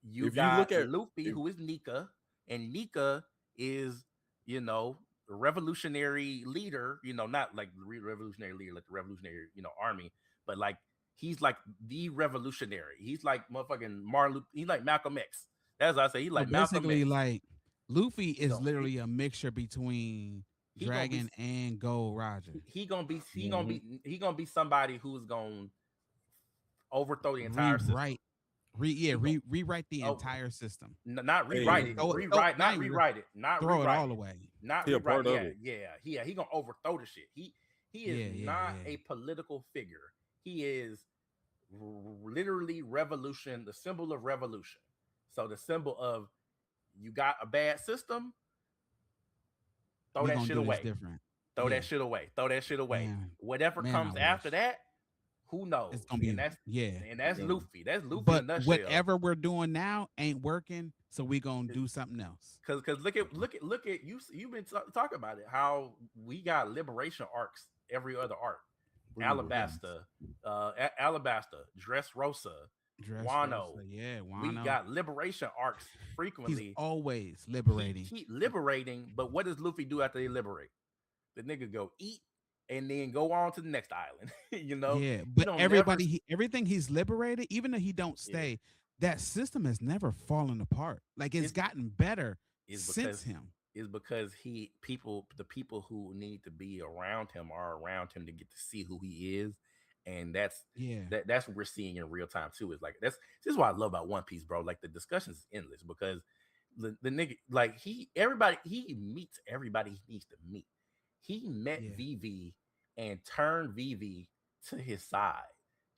you If you look got at Luffy, if, who is Nika, and Nika is, you know, the revolutionary leader. You know, not like the revolutionary leader, like the revolutionary, army, but like he's like the revolutionary. He's like motherfucking Martin. He's like Malcolm X. That's what I say. He's So like Malcolm basically, X. like Luffy He is gonna he, literally a mixture between he gonna be Dragon and Gold Roger. Mhm. he gonna be somebody who's gonna overthrow the entire system. Rewrite, He gonna rewrite the oh entire system. not hey, Yeah, rewrite it, not not even rewrite it, not throw it rewrite all it, away. not he a rewrite. part of Yeah, it. yeah, yeah. He gonna overthrow the shit. He is Yeah, yeah, not yeah. a political figure. He is literally revolution, the symbol of revolution. So the symbol of you got a bad system, throw We that gonna shit do this away. different. Throw that Yeah, shit away. Throw that shit away. man, Whatever man, I comes after wish that, who knows? it's gonna And be that's yeah. and that's Yeah. Luffy. That's Luffy in a But nutshell. whatever we're doing now ain't working, so we gonna do something else. Cause look at you. You've been talking about it. How we got liberation arcs every other arc. Pretty much. Yes, Alabasta, Dressrosa, Dress Wano. Rosa, yeah, We Wano. got liberation arcs He's frequently. always He liberating. he liberating, but what does Luffy do after they liberate? The nigga go eat and then go on to the next island. Yeah, You but don't never. everybody, everything he's liberated, even though he don't Yeah, stay, that system has never fallen apart. Like it's it's gotten better is since because him. the people who need to be around him are around him to get to see who he is, and that's Yeah, that's what we're seeing in real time too. Is like this is what I love about One Piece, bro. Like the discussion is endless because the nigga, like he meets everybody he needs to meet. He met yeah. Vivi and turned Vivi to his side.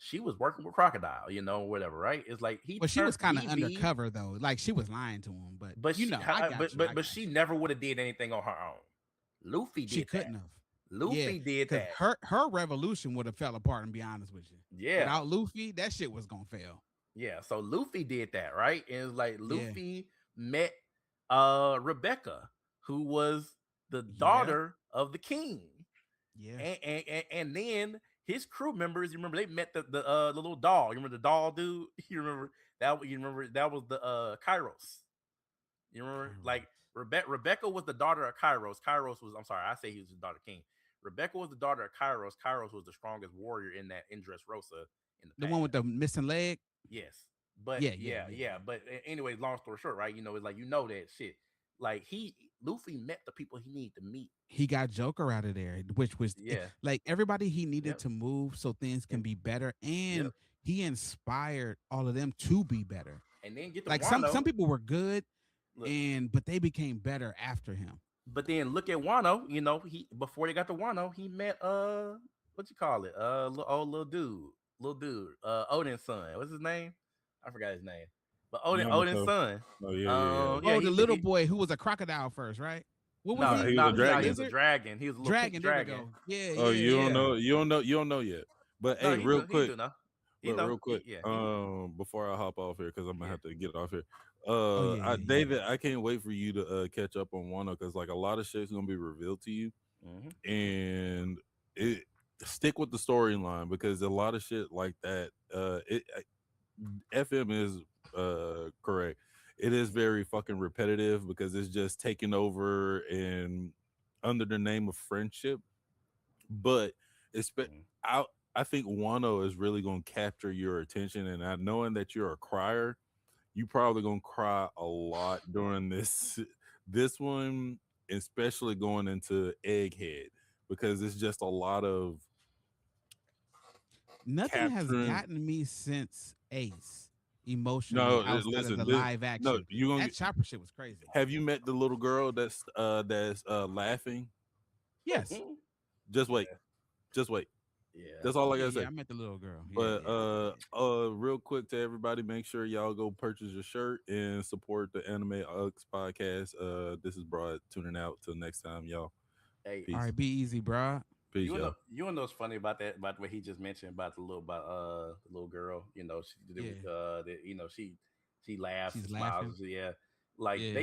She was working with Crocodile, whatever, right? It's like he Well, she turned was kind of Vivi, undercover though. Like she was lying to him, but but you she know, I got you. I but got she you. never would have did anything on her own. Luffy She did that. couldn't have. Yeah, Luffy did because that. her revolution would have fell apart. And be honest with you, Yeah. without Luffy, that shit was gonna fail. Yeah. So Luffy did that, right? And it's like Yeah, Luffy met Rebecca, who was the yeah, daughter of the king. yeah. And then his crew members, you remember they met the little doll. You remember the doll dude? You remember that was the Kairos. You remember, like Kairos. Rebecca was the daughter of Kairos. Kairos was, I'm sorry, I say he was the daughter of King. Rebecca was the daughter of Kairos. Kairos was the strongest warrior in that in Dressrosa in the The past. one with the missing leg. Yes, but Yeah, yeah, yeah, yeah, yeah. yeah. But anyways, long story short, right? It's like that shit. Like Luffy met the people he needed to meet. He got Joker out of there, which was Yeah. like everybody he needed Yep. to move so things can And be better, yep. and he inspired all of them to be better. And then get to Like some Wano. people were good, Look, but they became better after him. but then look at Wano. He before they got to Wano, he met what you call it? Little dude, Odin's son. What's his name? I forgot his name. But Odin's Yamato. son. Oh yeah. Yeah, Oh, the little boy who was a crocodile first, right? What was no, Nah, he? he was a Was he a he dragon. was a lizard? dragon. He was a little pink Dragon. There we dragon. go. Yeah, Oh, yeah, you don't yeah. know, you don't know yet. But No, hey, real he quick, do know. He but know. real quick, He do. before I hop off here, because I'm gonna Yeah. have to get off here. Oh yeah, yeah, yeah. David, I can't wait for you to catch up on Wano because like a lot of shit's gonna be revealed to you, Mm-hmm. and it stick with the storyline because a lot of shit like that. FM is correct. It is very fucking repetitive because it's just taking over and under the name of friendship, but it's Mm-hmm. I I think Wano is really gonna capture your attention, and I knowing that you're a crier, you probably gonna cry a lot during this one, especially going into Egghead because it's just a lot of Nothing has capturing. gotten me since Ace emotionally No, outside of listen, the live no, action. you gonna That chopper shit was crazy. have you met the little girl that's laughing? Yes. Just wait, Yeah. just wait. Yeah. That's all I Yeah, gotta yeah. say. I met the little girl. Yeah, But yeah, yeah, real quick to everybody, make sure y'all go purchase your shirt and support the Anime Ux podcast. This is Broad tuning out. Till next time, y'all. Hey, all Peace. right, be easy, bro. Peace, y'all. you know what's funny about that, about what he just mentioned about the little girl. Yeah, She laughs she's and laughing. smiles. Yeah. Like Yeah,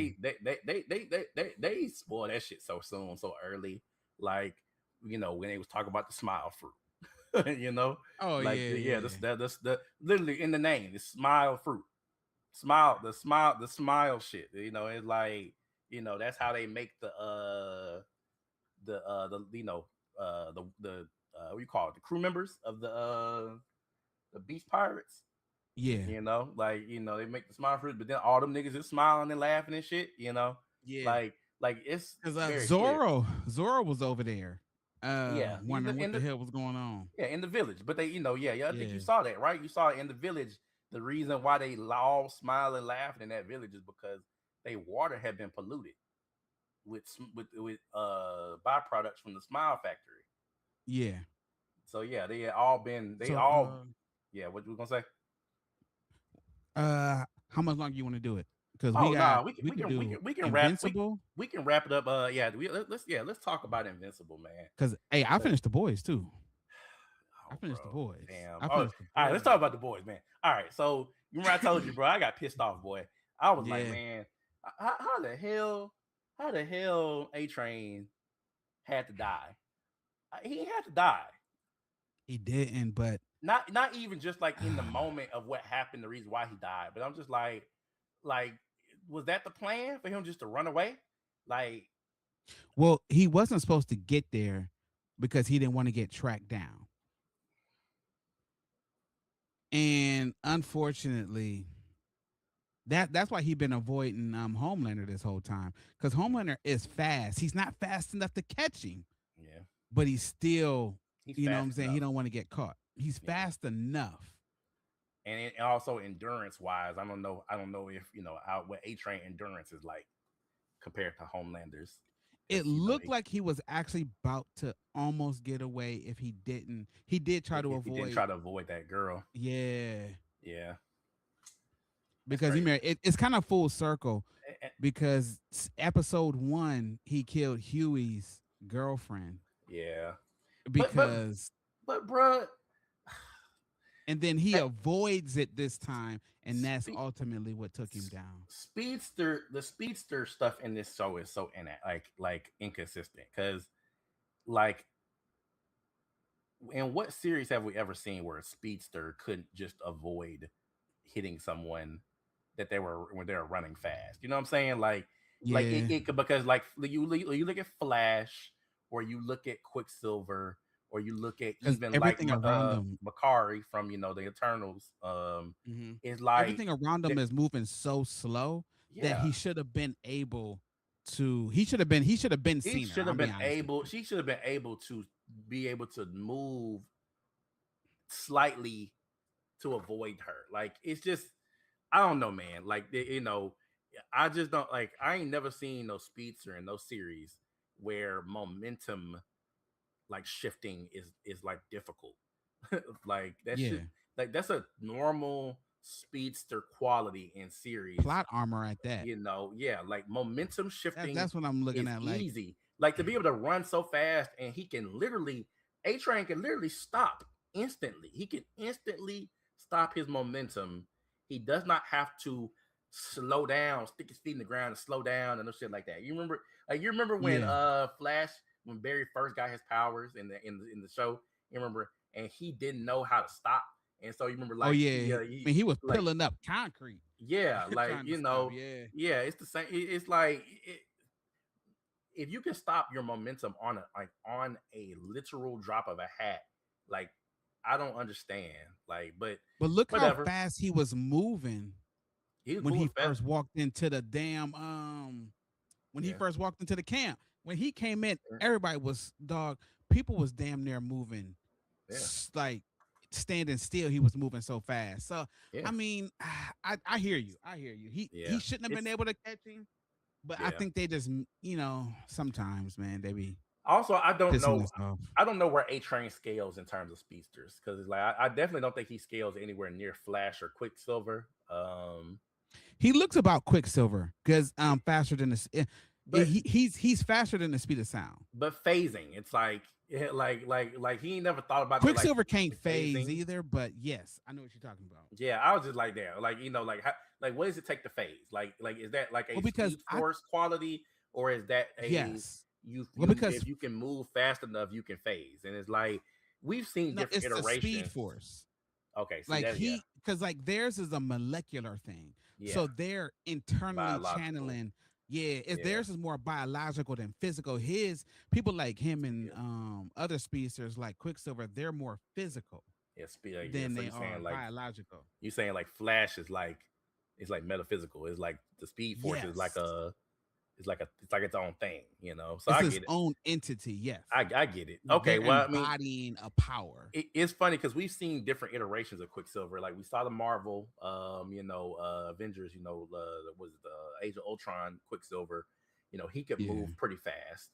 they spoil that shit so soon, so early. Like, when they was talking about the smile fruit. you know, Oh like yeah, yeah, yeah, that's the literally in the name, it's smile fruit, the smile shit. You know, it's like that's how they make the what you call it, the crew members of the beach pirates. yeah, Like they make the smile fruit, but then all them niggas is smiling and laughing and shit. yeah. Like it's Because very clear. Zorro was over there, Yeah, he's wondering what in the the hell was going on. yeah in the village, but they yeah, I think you Yeah, saw that, right? You saw it in the village. The reason why they all smile and laughing in that village is because they water had been polluted with byproducts from the smile factory. yeah. So yeah, they So, all yeah. What you gonna say? how much longer you want to do it? Because Oh no, nah, we can do we can wrap Invincible. we can wrap it up. Yeah, let's talk about Invincible, man. Because hey, I 'Cause- finished the boys too. I oh, finished the bro, boys. damn. I Oh, all finished the right, let's talk boys. about the boys, man. All right, so you remember I told you, bro, I got pissed off, boy. I was like, Yeah, man, how the hell A Train had to die? He had to die. he didn't, but Not even just like in the moment of what happened, the reason why he died, but I'm just like, was that the plan for him just to run away? Like, well, he wasn't supposed to get there because he didn't want to get tracked down. And unfortunately, that's why he been avoiding Homelander this whole time. Because Homelander is fast. He's not fast enough to catch him, yeah, but he's still, he's you know what I'm fast saying? He enough. don't want to get caught. He's Yeah, fast enough. and also endurance wise, I don't know if how what A Train endurance is like compared to Homelander's, It because looked like he was actually about to almost get away if he didn't. He did try to he didn't avoid. try to avoid that girl. Yeah, Yeah, that's because you crazy. know it's kind of full circle Eh, because episode 1 he killed Huey's girlfriend yeah, but but because but bruh, and then he that avoids it this time and that's spe- ultimately what took him down. the speedster stuff in this show is so like inconsistent, because like in what series have we ever seen where a speedster couldn't just avoid hitting someone that they were when they were running fast? You know what I'm saying? Like Yeah, it could, because like you look at Flash, or you look at Quicksilver, or you look at because even like everything around them, Makari from the Eternals. mhm, Is like everything around that, them is moving so slow that yeah. he should have been He seen her. should I'll have be been honest with able. you. She should have been able to move slightly to avoid her. Like, it's just, I don't know, man. Like, I just don't like. I ain't never seen no speedster in no series where momentum like shifting is like difficult. Like that should Yeah, like that's a normal speedster quality in series. plot armor at that. Yeah, like momentum shifting That's what I'm looking is at. Like, easy. Like, to be able to run so fast, and he can literally, A Train can literally stop instantly. He can instantly stop his momentum. He does not have to slow down, stick his feet in the ground and slow down and no shit like that. You remember when yeah. Flash, when Barry first got his powers in the show, you remember, and he didn't know how to stop. And so you remember, Oh like, yeah. I mean, he was like, peeling up concrete yeah, like, trying to stop. Yeah. yeah, it's the same. It's like, if you can stop your momentum on a literal drop of a hat, like, I don't understand. Like, but But look how whatever. fast he was moving He was when he moving fast. first walked into the damn when he Yeah, first walked into the camp. When he came in, everybody was dog. People was damn near moving, yeah, like standing still. He was moving so fast. So I yeah, mean, I hear you. I hear you. He yeah. shouldn't have been It's able to catch him. But I yeah. think they just sometimes man they be Also, pissing us off. I don't know where A Train scales in terms of speedsters, because it's like, I definitely don't think he scales anywhere near Flash or Quicksilver. He looks about Quicksilver because faster than But he's faster than the speed of sound. phasing, it's like, like he ain't never thought about the Quicksilver can't phase phasing. either, but yes, I know what you're talking about. Yeah, I was just like, that, like, like, how, like, what does it take to phase? Like, is that like a Well, because speed force quality, or is that a yes, you well because if you can move fast enough, you can phase? And it's like, we've seen No, different it's the Speed iterations. Force. Okay, see Like that, yeah, because like theirs is a molecular thing, yeah, so they're internally biological, channeling. Yeah, it's yeah, theirs is more biological than physical. His people like him and yeah, other speedsters like Quicksilver, they're more physical yeah, yeah. than So they are biological. you saying like Flash is like it's like metaphysical. It's like the Speed Force is like Yes, it's like its own thing, you know. So it's I his get it. own entity. Yes, I get it. Okay, they're well, I mean, embodying a power. it's funny because we've seen different iterations of Quicksilver. Like we saw the Marvel, Avengers. Was it the Age of Ultron Quicksilver? You know, he could Yeah, move pretty fast.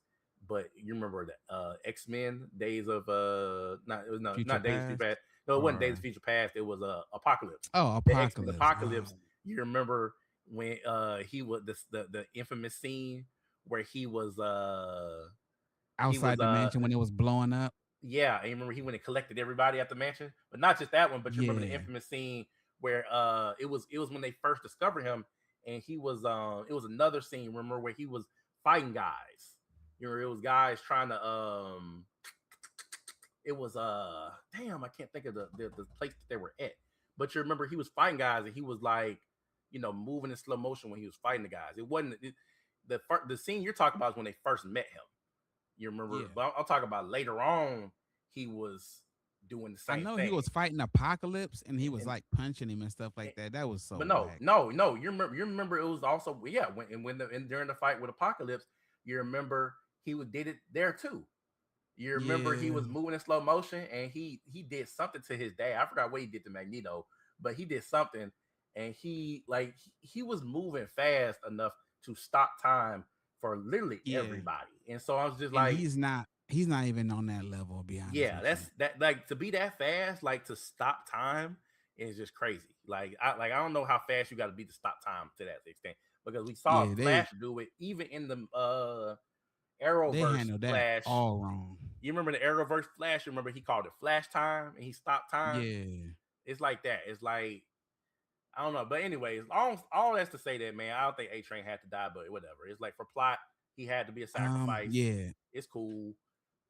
But you remember the X-Men Days of not it was no future not Days of Future past Past. No, it wasn't Days of or Future Past. It was Apocalypse. oh, The X-Men apocalypse. Apocalypse. You remember when he was the infamous scene where he was Outside the mansion when it was blowing up. yeah, and you remember he went and collected everybody at the mansion, but not just that one. But you remember the Yeah, infamous scene where it was when they first discovered him, and he was it was another scene. Remember where he was fighting guys. You know, it was guys trying to it was damn, I can't think of the place that they were at. But you remember he was fighting guys, and he was like, moving in slow motion when he was fighting the guys. It wasn't the scene you're talking about is when they first met him. You remember, yeah. but I'll talk about later on. He was doing the I same know he thing, was fighting Apocalypse and he was and, like punching him and stuff and like that. That was so but no, whack. no, no. You remember it was also yeah when during the fight with Apocalypse, you remember did it there too. You remember he Yeah. was moving in slow motion and he did something to his dad. I forgot what he did to Magneto, but he did something, and he was moving fast enough to stop time for literally Yeah. everybody. And so I was just And like, he's not even on that level, to be honest yeah, with you. that's that like to be that fast, like to stop time is just crazy. I don't know how fast you got to be to stop time to that extent because we saw Yeah, Flash do it even in the they Arrowverse handled that Flash. all wrong. You remember the Arrowverse Flash? You remember he called it Flash time and he stopped time. Yeah. It's like that. It's like I don't know, but anyways, all that's to say that man, I don't think A Train had to die, but whatever. It's like for plot, he had to be a sacrifice. Yeah. It's cool.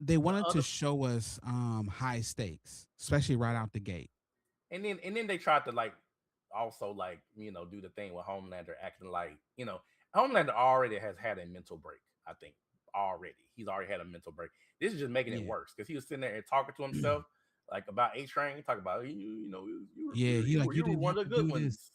They The wanted to other show us high stakes, especially right out the gate. and then they tried to like also like do the thing with Homelander acting like Homelander already has had a mental break. I think he's already had a mental break. This is just making it Yeah. worse because he was sitting there and talking to himself like about A Train, talking about Yeah, he like you you were didn't one have of to the good do this. ones.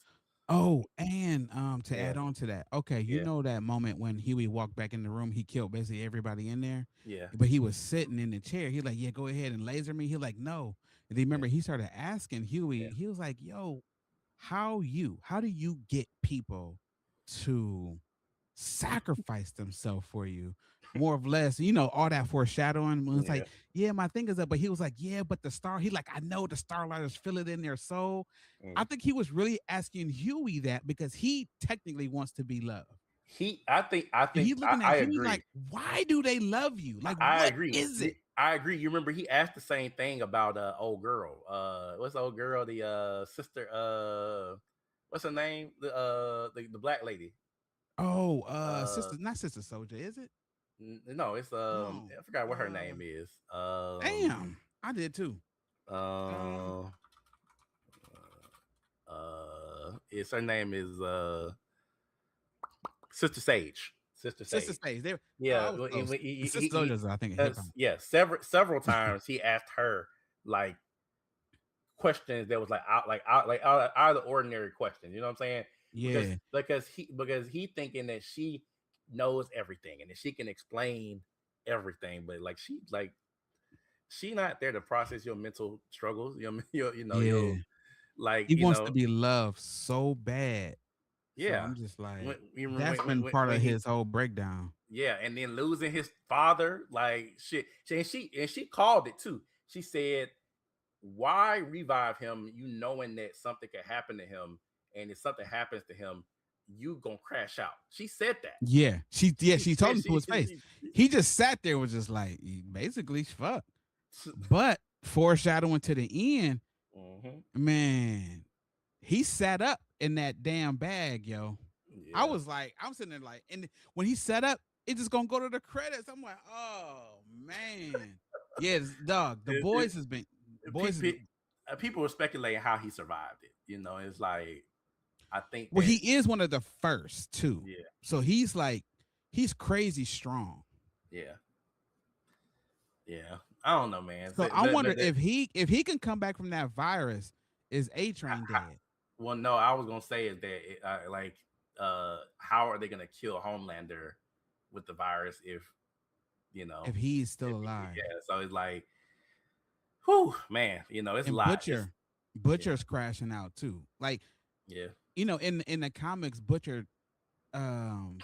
Oh, and to Yeah, add on to that, okay, you yeah, know that moment when Huey walked back in the room, he killed basically everybody in there, yeah, but he was sitting in the chair. He like, yeah, go ahead and laser me. He like, no. And then yeah, remember, he started asking Huey. yeah. He was like, yo, how do you get people to sacrifice themselves for you? More or less, all that foreshadowing. When it's Yeah. like, yeah, my thing is up, but he was like, yeah, but the star. He like, I know the Starlighters feel it in their soul. I Mm. think he was really asking Huey that because he technically wants to be loved. I And think he's looking at I Huey agree. like, why do they love you? Like, I what agree. is it? I agree. You remember he asked the same thing about old girl. What's the old girl? The sister. What's her name? The black lady. Oh, Uh, sister, not Sister Soldier, is it? no, it's No. I forgot what her name is. Damn, I did too. Um, Uh, it's her name is Sister Sage. Sister Sister Sage. Stage. There. Oh, I Yeah, was close. Sister he Soldiers, I think, a hip hop. yeah, several times he asked her like questions that was out of the ordinary questions. You know what I'm saying? Because Yeah, he thinking that she knows everything and that she can explain everything, but she not there to process your mental struggles. yeah. Like He wants to be loved so bad. So yeah. I'm just like, When, you remember that's been part when of he his whole breakdown. yeah, and then losing his father, like shit. And she called it too. She said, "Why revive him? You knowing that something could happen to him, and if something happens to him, you gonna crash out." She said that. Yeah, she told Said him to his face. He just sat there, was just like, basically, fuck. But foreshadowing to the end, Mhm. man, he sat up in that damn bag, yo. I Yeah, was like, I'm sitting there like, and when he set up, it's just gonna go to the credits. I'm like, oh man. Yeah, dog. The It, boys has been pe- boys has pe- been. People were speculating how he survived it. It's like I think Well, that he is one of the first too. yeah, So he's like he's crazy strong. yeah, yeah. I don't know, man. So I wonder if he can come back from that virus, is A Train dead? well, no, I was gonna say is that how are they gonna kill Homelander with the virus if you know If he's still alive. yeah? So it's like, whew, man, it's a And lot. It's yeah, Butcher's crashing out too. Like, yeah, in the comics, Butcher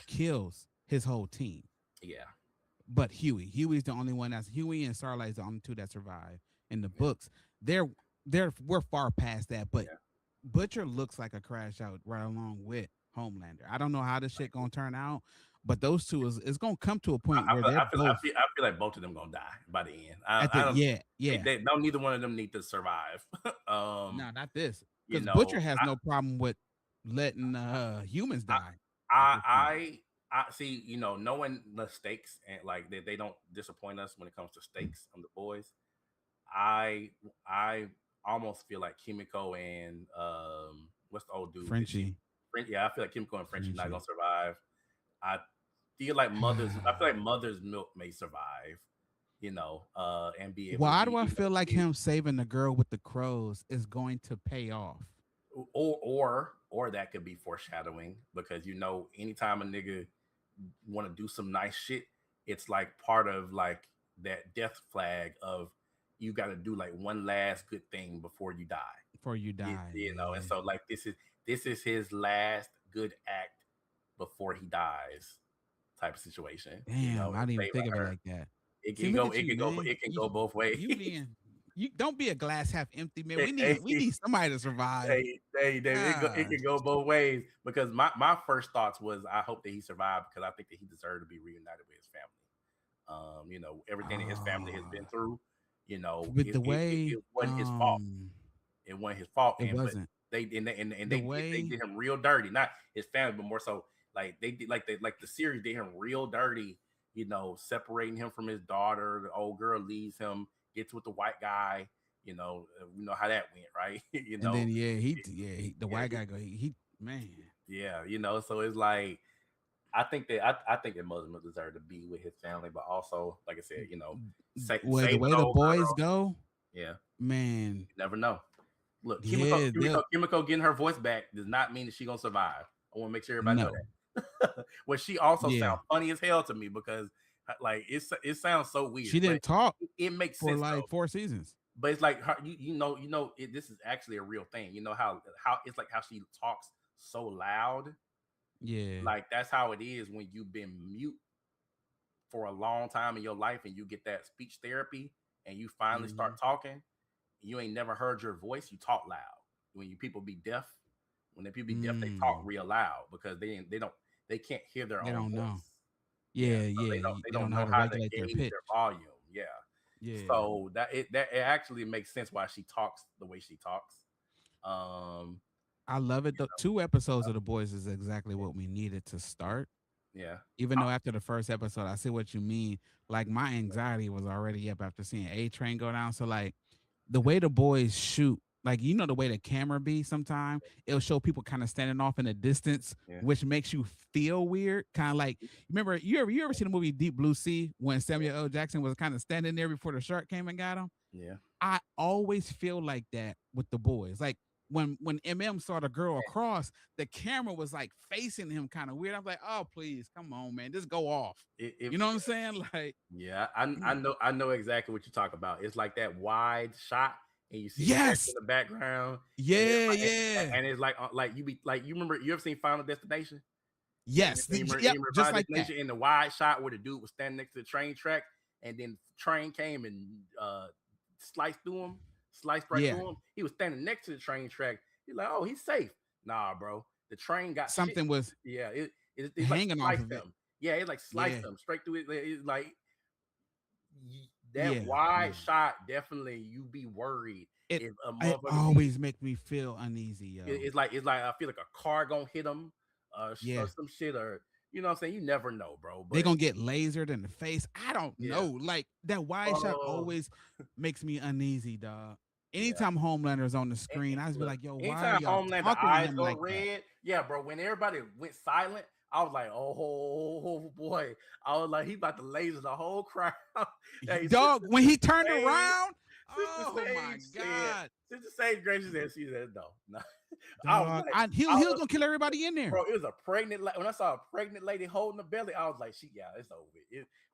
kills his whole team. yeah, But Huey's the only one that's Huey and Starlight's the only two that survive in the yeah, books. They're we're far past that, but yeah. Butcher looks like a crash out right along with Homelander. I don't know how this shit gonna turn out, but those two is gonna come to a point where they're both I feel like both of them gonna die by the end. at I the don't. yeah. They don't. Neither one of them need to survive. No, not this. You Because know, Butcher has no problem with letting humans I, die at this point. I see. Knowing the stakes and like they don't disappoint us when it comes to stakes on the boys. I almost feel like Kimiko and what's the old dude? Frenchie. Yeah, I feel like Kimiko and Frenchie not Frenchie. gonna survive. I feel like mother's milk may survive. And be able to Why be do I feel like him saving the girl with the crows is going to pay off? or that could be foreshadowing because anytime a nigga want to do some nice shit, it's like part of like that death flag of you got to do like one last good thing before you die. Before you die. And so like this is his last good act before he dies, type of situation. Damn, I didn't even think of it her. like that. It See, can look go. at It you, can go. man. It can go both ways. You don't be a glass half empty, man. Hey, We need somebody to survive. David, it Gosh. can go both ways because my first thoughts was I hope that he survived because I think that he deserved to be reunited with his family. Everything that his family has been Ah, through, with the way it wasn't his fault. It wasn't his fault, it but wasn't the they way did him real dirty. Not his family, but more so like they did like the series did him real dirty. Separating him from his daughter. The old girl leaves him, gets with the white guy. We know how that went, right? and then the yeah, white guy go he man. yeah. So it's like I think that Muslim deserve to be with his family, but also, like I said, Well, the save way an the old boys girl. go, Yeah, man. you never know. Look, Yeah, Kimiko getting her voice back does not mean that she's gonna survive. I want to make sure everybody know no. that. Well, she also Yeah. sounds funny as hell to me because like it sounds so weird, She but didn't talk it makes for sense though. like 4 seasons. But it's like her, this is actually a real thing. You know how it's like how she talks so loud. Yeah. Like that's how it is when you've been mute for a long time in your life and you get that speech therapy and you finally Mhm. start talking. You ain't never heard your voice. You talk loud. When you people be deaf, when the people be deaf, they talk Mm. real loud because they can't hear their They own don't know. voice. Yeah, Yeah, so yeah. they They don't don't know how know to how to regulate their gauge pitch. their volume. Yeah. Yeah. So that it actually makes sense why she talks the way she talks. Um, I love it. you The know, 2 episodes of The Boys is exactly what we needed to start. yeah, Even though after the first episode, I see what you mean. Like my anxiety was already up after seeing A Train go down. So like the way the boys shoot, like the way the camera be sometimes, it'll show people kind of standing off in the distance, yeah, which makes you feel weird. Kind of like remember you ever seen the movie Deep Blue Sea when Samuel L. Jackson was kind of standing there before the shark came and got him? yeah. I always feel like that with the boys. Like when MM saw the girl across, the camera was like facing him kind of weird. I'm like, oh please, come on, man, just go off. If You know what I'm saying? Like, Yeah, I know exactly what you talk about. It's like that wide shot, and you see the character yes, in the background, and yeah, yeah, it's like you be like you remember you ever seen Final Destination? yes, You yep, remember just Final like that. Destination in the wide shot where the dude was standing next to the train track, and then train came and sliced through him, sliced right Yeah, through him. He was standing next to the train track. He's like, oh, he's safe. Nah, bro, the train got shit. something was Yeah, it like hanging off sliced of it. him. Yeah, it like sliced Yeah, him straight through it. It's like that yeah, wide yeah. shot, definitely you be worried It if a it motherfucker be. always make me feel uneasy, yo. It's like I feel like a car gonna hit him, or Yeah, some shit, or You know what I'm saying? You never know, bro. They But gonna get lasered in the face. I don't yeah, know. Like that wide shot oh always makes me uneasy, dog. yeah. Anytime Homelander's on the screen, I just be Look, like, yo, why are anytime y'all Homelander talking to eyes him go like that? red, yeah, bro. When everybody went silent, I was like, oh boy. I was like, he about to laser the whole crowd. Hey, Dog, when he turned Sage, around, Sister oh my Sage said, god, Sister Sage gracious and she said, no, no. I was dog. like, He I was was, gonna kill everybody in there. bro, it was a pregnant. When I saw a pregnant lady holding the belly, I was like, yeah, it's over.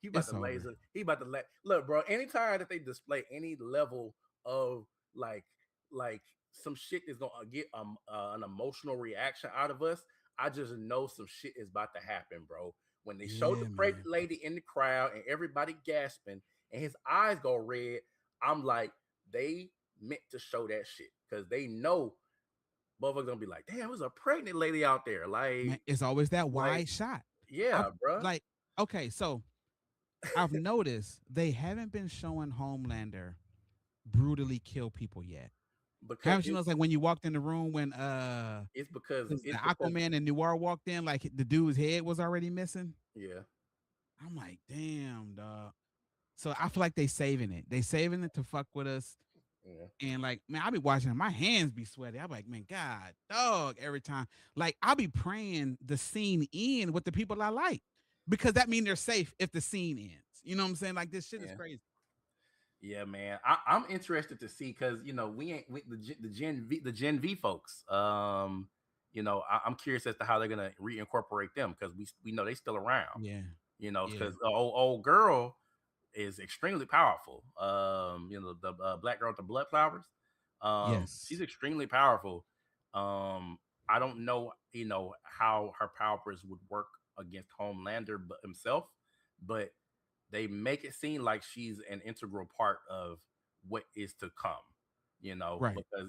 He about It's to over. laser. He about to let look, bro. Anytime that they display any level of like like some shit is gonna get an emotional reaction out of us, I just know some shit is about to happen, bro. When they show the Yeah, pregnant man. lady in the crowd and everybody gasping and his eyes go red, I'm like, they meant to show that shit because they know motherfuckers gonna be like, damn, there's a pregnant lady out there. Man, it's always that Like, wide shot. I yeah, bro. like okay, so I've noticed they haven't been showing Homelander brutally kill people yet. Because Haven't you noticed like when you walked in the room when it's because the it's because Aquaman and Noir walked in, like the dude's head was already missing? yeah, I'm like, damn, dog. So I feel like they saving it. They saving it to fuck with us. yeah, And like, man, I'll be watching, my hands be sweaty. I'm like, man, God, dog, every time. Like, I'll be praying the scene end with the people I like. Because that means they're safe if the scene ends. You know what I'm saying? Like this shit is yeah. crazy. Yeah, man. I'm interested to see because we ain't the Gen V folks. I'm curious as to how they're gonna reincorporate them because we know they still around. Yeah. Yeah. Because the old girl is extremely powerful. The black girl with the blood flowers. She's Yes. extremely powerful. I don't know, how her powers would work against Homelander, but himself, but they make it seem like she's an integral part of what is to come. Right. Because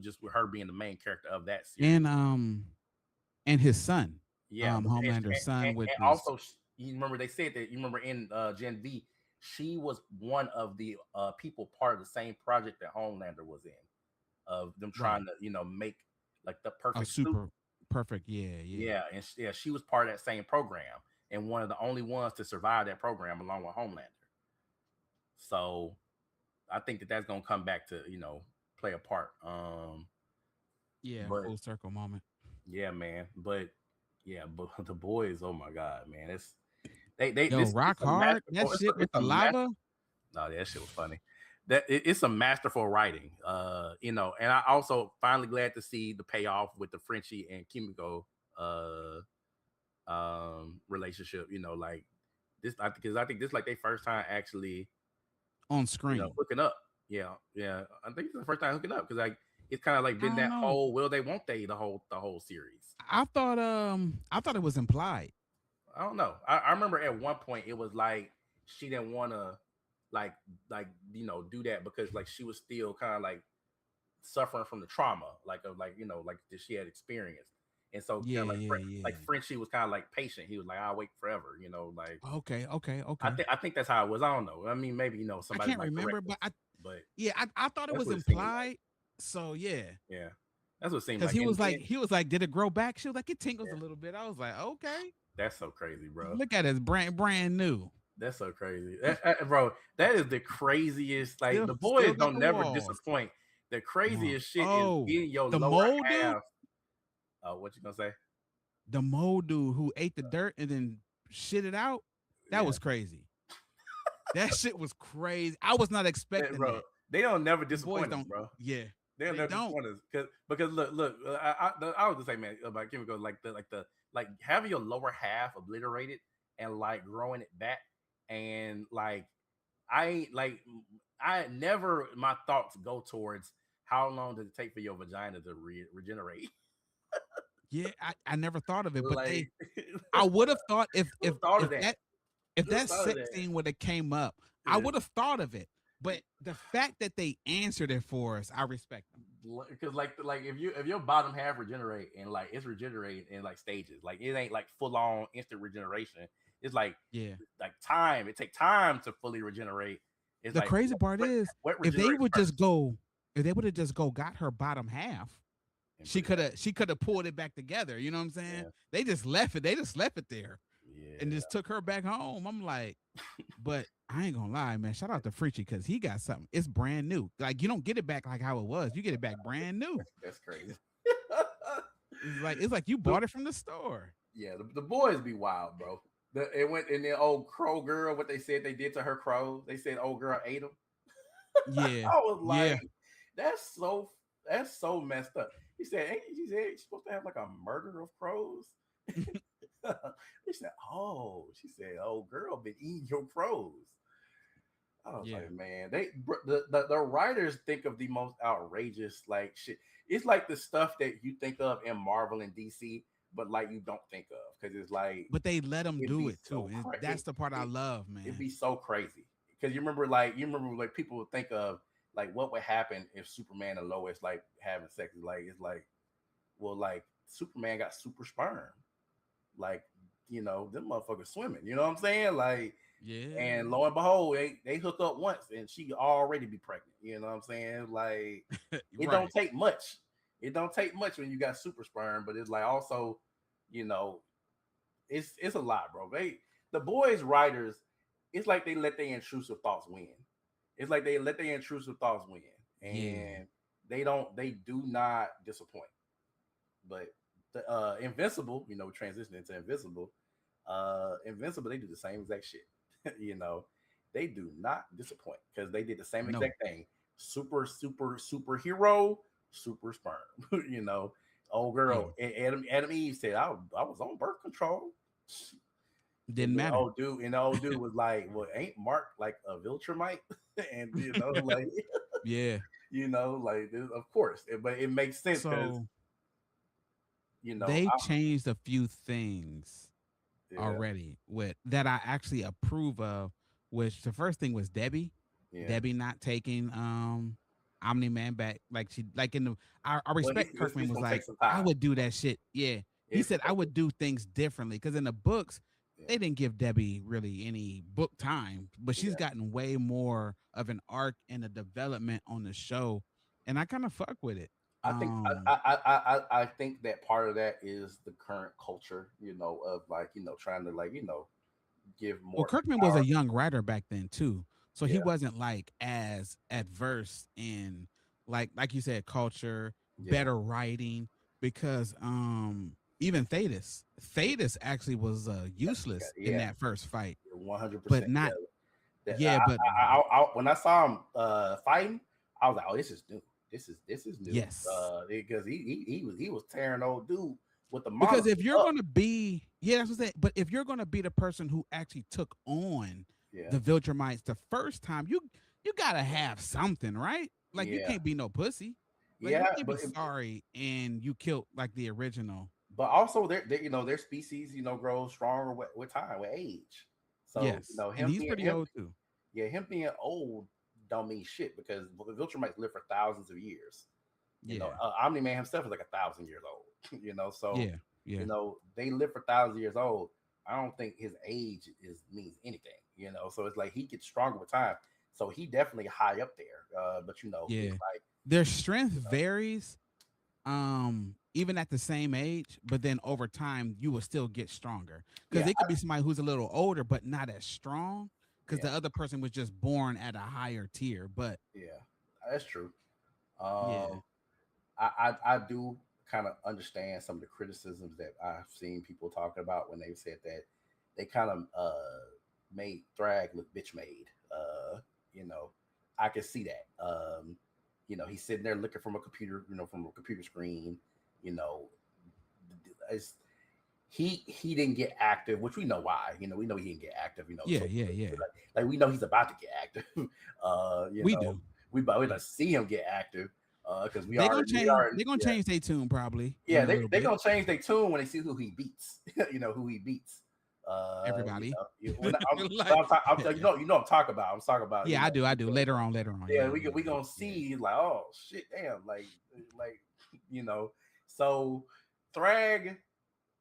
just with her being the main character of that series. And his son, Yeah, Homelander's son, which and was also you remember they said that you remember in Gen V, she was one of the people part of the same project that Homelander was in, of them right. trying to make like the A perfect suit. super perfect. Yeah, yeah. Yeah, and she was part of that same program and one of the only ones to survive that program along with Homelander. So I think that that's gonna come back to play a part. Yeah, But full circle moment. yeah, man. But yeah, but the boys, oh my god, man, they Yo, this rock it's a hard. That masterful. shit with It's the a master. lava. No, that shit was funny. It's a masterful writing. And I also finally glad to see the payoff with the Frenchie and Kimiko relationship. Like this, because I think this is like their first time actually, On screen. hooking up. Yeah, yeah. I think it's the first time hooking up because like it's kind of like I been don't that know. whole will they won't they the whole series. I thought it was implied. I don't know. I remember at one point it was like she didn't want to like do that because like she was still kind of like suffering from the trauma like of like that she had experienced, and so Yeah, like yeah, yeah. Frenchie was kind of like patient. He was like, I'll wait forever, like Okay, okay, I okay. think I think that's how it was. I don't know. I mean, maybe I somebody can't might remember, correct us, but I but yeah, I thought it that's was what it seemed like. implied. So yeah. Yeah, that's what it seemed Because like. And he was like, did it grow back? She was like, it tingles a little bit. I was like, okay. that's so crazy, bro. Look at it, brand new. That's so crazy, bro. That is the craziest. Like the Still boys got don't the never walls. disappoint. The Wow. craziest shit is Oh, getting your the lower mole dude, half. What you gonna say? the mole dude who ate the dirt and then shit it out. That Yeah, was crazy. That shit was crazy. I was not expecting bro. that. They don't never The boys disappoint us, don't. bro. Yeah, They don't they never don't. disappoint us because look. I was just saying, man, about Kimiko, like having your lower half obliterated and like growing it back, and like I ain't like I never my thoughts go towards how long does it take for your vagina to regenerate. Yeah, I never thought of it, but Like I would have thought who thought of that? if Who that thought of sex that? scene would have came up, I Yeah. would have thought of it. But the fact that they answered it for us, I respect them. Because like if your bottom half regenerate and like it's regenerating in like stages, like it ain't like full on instant regeneration. It's Yeah. like time. It take time to fully regenerate. It's The like crazy part is what if they regenerates would just first. go, if they would have just go got her bottom half, And put it she could have pulled it back together. You know what I'm saying? yeah. They just left it. They just left it there. and Yeah. just took her back home. I'm like, but I ain't gonna lie, man. Shout out to Frenchie because he got something. It's brand new. Like you don't get it back like how it was. You get it back brand new. That's crazy. It's like you The- bought it from the store. yeah, the boys be wild, bro. It went in the old crow girl. What they said they did to her crows. They said old girl ate them. Yeah, I was yeah. like, that's so messed up. He said, hey, she said you're supposed to have like a murder of crows. He said, oh, she said, old girl been eating your crows. I was Yeah. like, man, the writers think of the most outrageous like shit. It's like the stuff that you think of in Marvel and DC, but like you don't think of because it's like But they let them it'd do be it too. so And that's crazy. the part I love, It'd man. be so crazy because you remember like people would think of like what would happen if Superman and Lois like having sex. Like it's like well like Superman got super sperm, like them motherfuckers swimming. You know what I'm saying? Like Yeah. and lo and behold, they hook up once and she already be pregnant. You know what I'm saying? Like it don't Right. take much. It don't take much when you got super sperm, but it's like also, you know, it's a lot, bro. The boys writers, it's like they let their intrusive thoughts win. It's like they let their intrusive thoughts win, Yeah. and they do not disappoint. But the Invincible, transition into Invincible, they do the same exact shit. you know, they do not disappoint because they did the same No. exact thing. Superhero, super sperm. Old Yeah. girl, Adam Eve said, I was on birth control. Didn't matter. And the old dude was like, well, ain't Mark like a Viltrumite? And like Yeah. like of course, but it makes sense because So you know, they I, changed a few things yeah, already with that I actually approve of, which the first thing was Debbie. yeah. Debbie not taking Omni Man back. Like she like in the I Well, respect Kirkman it's was gonna take like, some I time. would do that shit. Yeah. He It's said gonna I take would do things differently. Cause in the books, yeah, they didn't give Debbie really any book time, but she's yeah. gotten way more of an arc and a development on the show. And I kind of fuck with it. I think I think that part of that is the current culture, of like trying to like give Well, more Kirkman was a empower. young writer back then too, so he Yeah, wasn't like as adverse in like you said, culture, yeah, better writing. Because even Thetis actually was useless in yeah, that first fight, one hundred but percent. Yeah, not that yeah, but when I saw him fighting, I was like, oh, this is new. This is new. yes. Because he was tearing old dude with the Because monster if you're up. gonna be, yeah, that's what I'm saying. But if you're gonna be the person who actually took on Yeah, the Viltrumites the first time, you gotta have something, right? Like you yeah, can't be no pussy. Like you yeah. can't be sorry and you killed like the original. But also their species grows stronger with time, with age. So Yes, and him he's being pretty him old too. yeah, him being old don't mean shit because the Viltrumites live for thousands of years. Yeah, Omni Man himself is like 1,000 years old. So yeah, yeah, they live for thousands of years old. I don't think his age means anything. So it's like he gets stronger with time. So he definitely high up there. But it's yeah. like Their strength you know, varies, even at the same age, but then over time you will still get stronger because yeah, it could be somebody who's a little older but not as strong because yeah, the other person was just born at a higher tier. But yeah. That's true. yeah, Um, I do kind of understand some of the criticisms that I've seen people talking about when they said that they kind of made Thrag look bitch made. You know, I can see that. He's sitting there looking from a computer, from a computer screen. You know, it's, he didn't get active, which we know why. We know he didn't get active. yeah, So yeah, yeah. like we know he's about to get active. You We know, do. we gonna see him get active because They gonna we change. already They gonna yeah change their tune probably yeah in a little they bit. gonna change their tune when they see who he beats. Who he beats. Everybody, When like, I'm talking about. I'm talking about. yeah, I do. I do. Later on. Later on. Yeah, Yeah, yeah, we gonna yeah. see like oh shit damn like you know so Thrag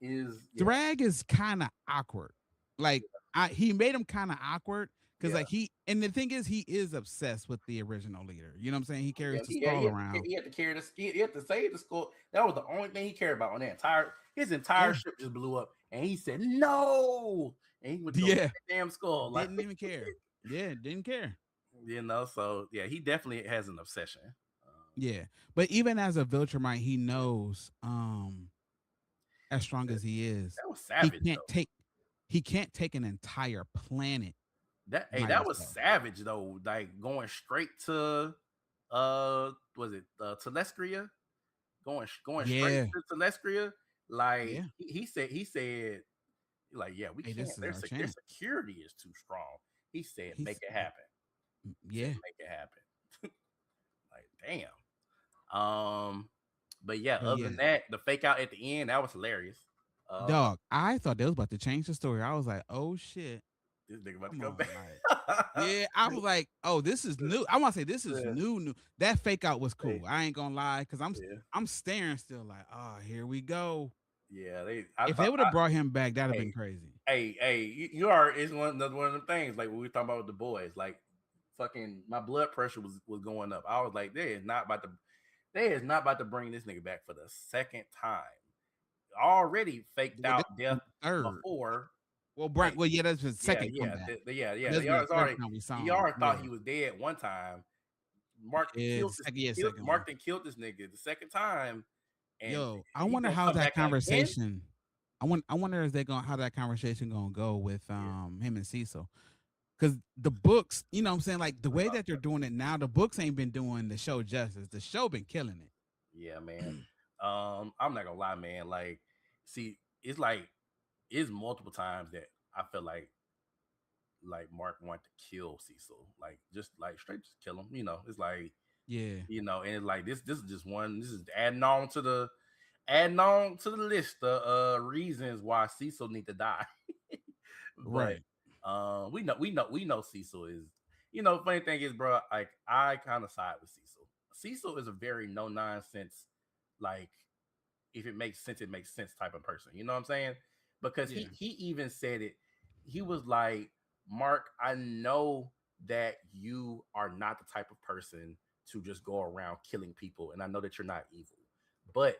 is Thrag is kind of awkward. Like he made him kind of awkward because yeah like and the thing is he is obsessed with the original leader. You know what I'm saying? He carries the yeah skull around. he had to carry this he had to save the school. That was the only thing he cared about on that entire his entire Yeah. ship just blew up and he said no, and he went to go get Yeah, that damn skull. Like, didn't even care. Yeah, didn't care. so yeah, he definitely has an obsession. Yeah, but even as a Viltrumite, he knows, as strong That, as he is, that was he savage can't though. take he can't take an entire planet by That was himself. savage though. Like going straight to was it Telestria? Going straight Yeah, to Telestria. Like yeah. he said like, yeah, we Hey, can't. this is our Their chance. security is too strong. He said, make He's it happen. He said, yeah. make it happen. Like, damn. But yeah, But other yeah, than that, the fake out at the end, that was hilarious. Uh, dog. I thought they was about to change the story. I was like, oh shit, this nigga about to come come on, back. like. Yeah, I was like, "Oh, this is new." I want to say this is Yeah, new. New that fake out was they, cool. I ain't gonna lie, cause yeah, I'm staring still like, "Oh, here we go." yeah. I If they thought, would have brought him back, that'd have been hey, crazy. you are. It's one of the things like when we talking about with the boys. Like, fucking, my blood pressure was going up. I was like, they is not about to bring this nigga back for the second time. Already faked Well, this out is death the third. before. Well, Brian. Like, Well, yeah, that's his yeah, second yeah, comeback. But yeah. this They is the already, third time we he saw him. already thought Yeah, he was dead one time. Mark then yeah, killed this. second one. Mark then killed this nigga the second time, and Yo, I he wonder gonna how come that back again. conversation. I wonder is they going how that conversation gonna go with Yeah, him and Cecil. Because the books, you know what I'm saying? Like the way uh, that they're doing it now, the books ain't been doing the show justice. The show been killing yeah, man. it. I'm not gonna lie, man. Like, see, it's multiple times that I feel like Mark wanted to kill Cecil, like just like straight just kill him. It's like Yeah, and it's like this is just one. This is adding on to the list of reasons why Cecil need to die. But right. we know Cecil is. Funny thing is, bro. Like, I kind of side with Cecil. Cecil is a very no nonsense, like, if it makes sense, it makes sense type of person. You know what I'm saying? Because Yeah, he even said it. He was like, Mark, I know that you are not the type of person to just go around killing people, and I know that you're not evil, but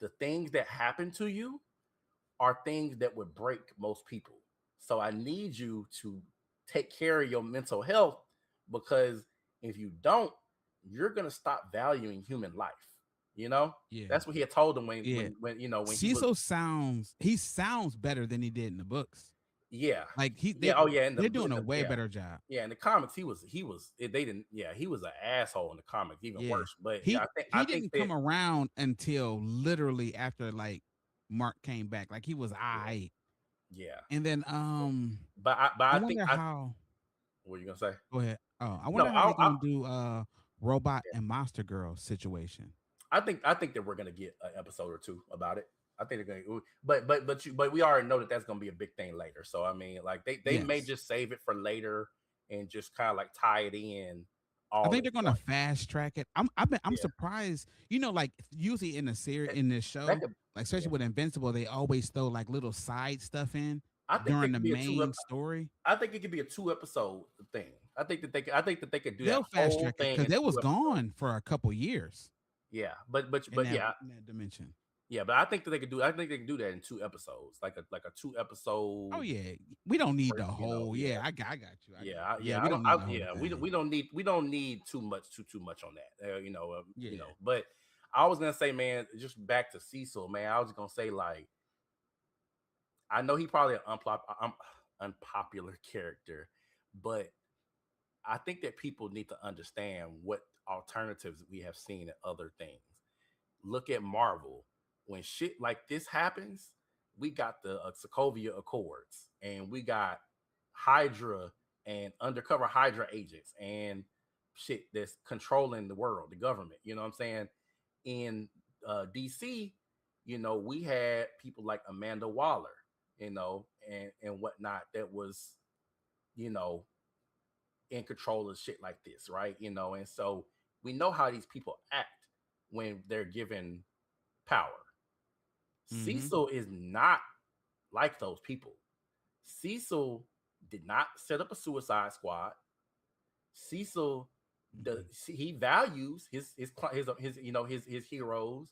the things that happen to you are things that would break most people. So I need you to take care of your mental health, because if you don't, you're gonna stop valuing human life. You know, yeah, that's what he had told him yeah. when he was. Cecil sounds better than he did in the books. Yeah, Like yeah. Oh yeah, they're doing a way better job. yeah, in the comics they didn't, yeah, he was an asshole in the comics, even Yeah, worse. But yeah, he I he think didn't that, come around until literally after like Mark came back. Like he was yeah, I, yeah. and then But I I think wonder how. what are you gonna say? Go ahead. Oh, I No, wonder how they gonna do Robot and Monster Girl situation. I think that we're gonna get an episode or two about it. I think they're gonna, but we already know that that's gonna be a big thing later. So I mean, like, they may Yes. just save it for later and just kind of like tie it in I all think at they're gonna once. fast track it. I'm Yeah, surprised. Like usually in the series that, in this that show, could, like yeah. especially with Invincible, they always throw like little side stuff in I think they during the could be a main story. I think it could be a 2 episode thing. I think that they could do that They'll fast whole track it thing because in they was 2 episodes. gone for a couple years Yeah, but in but yeah, that dimension. yeah, but I think that they could do. I think they can do that in 2 episodes, like a two Oh episode. yeah, we don't need Or, the whole. yeah, Yeah, I got you. I got yeah, you. Yeah, yeah. we don't need the whole Yeah. thing. We don't need too much on that. Yeah, But I was gonna say, man, just back to Cecil, man. I was gonna say, like, I know he probably an unpopular character, but I think that people need to understand what alternatives we have seen in other things. Look at Marvel. When shit like this happens, we got the Sokovia Accords, and we got Hydra and undercover Hydra agents and shit that's controlling the world, the government. You know what I'm saying? In DC, we had people like Amanda Waller, and whatnot, that was, you know, in control of shit like this, right? And so we know how these people act when they're given power. mm-hmm. Cecil is not like those people. Cecil did not set up a suicide squad. Cecil does, Mm-hmm. he values his heroes.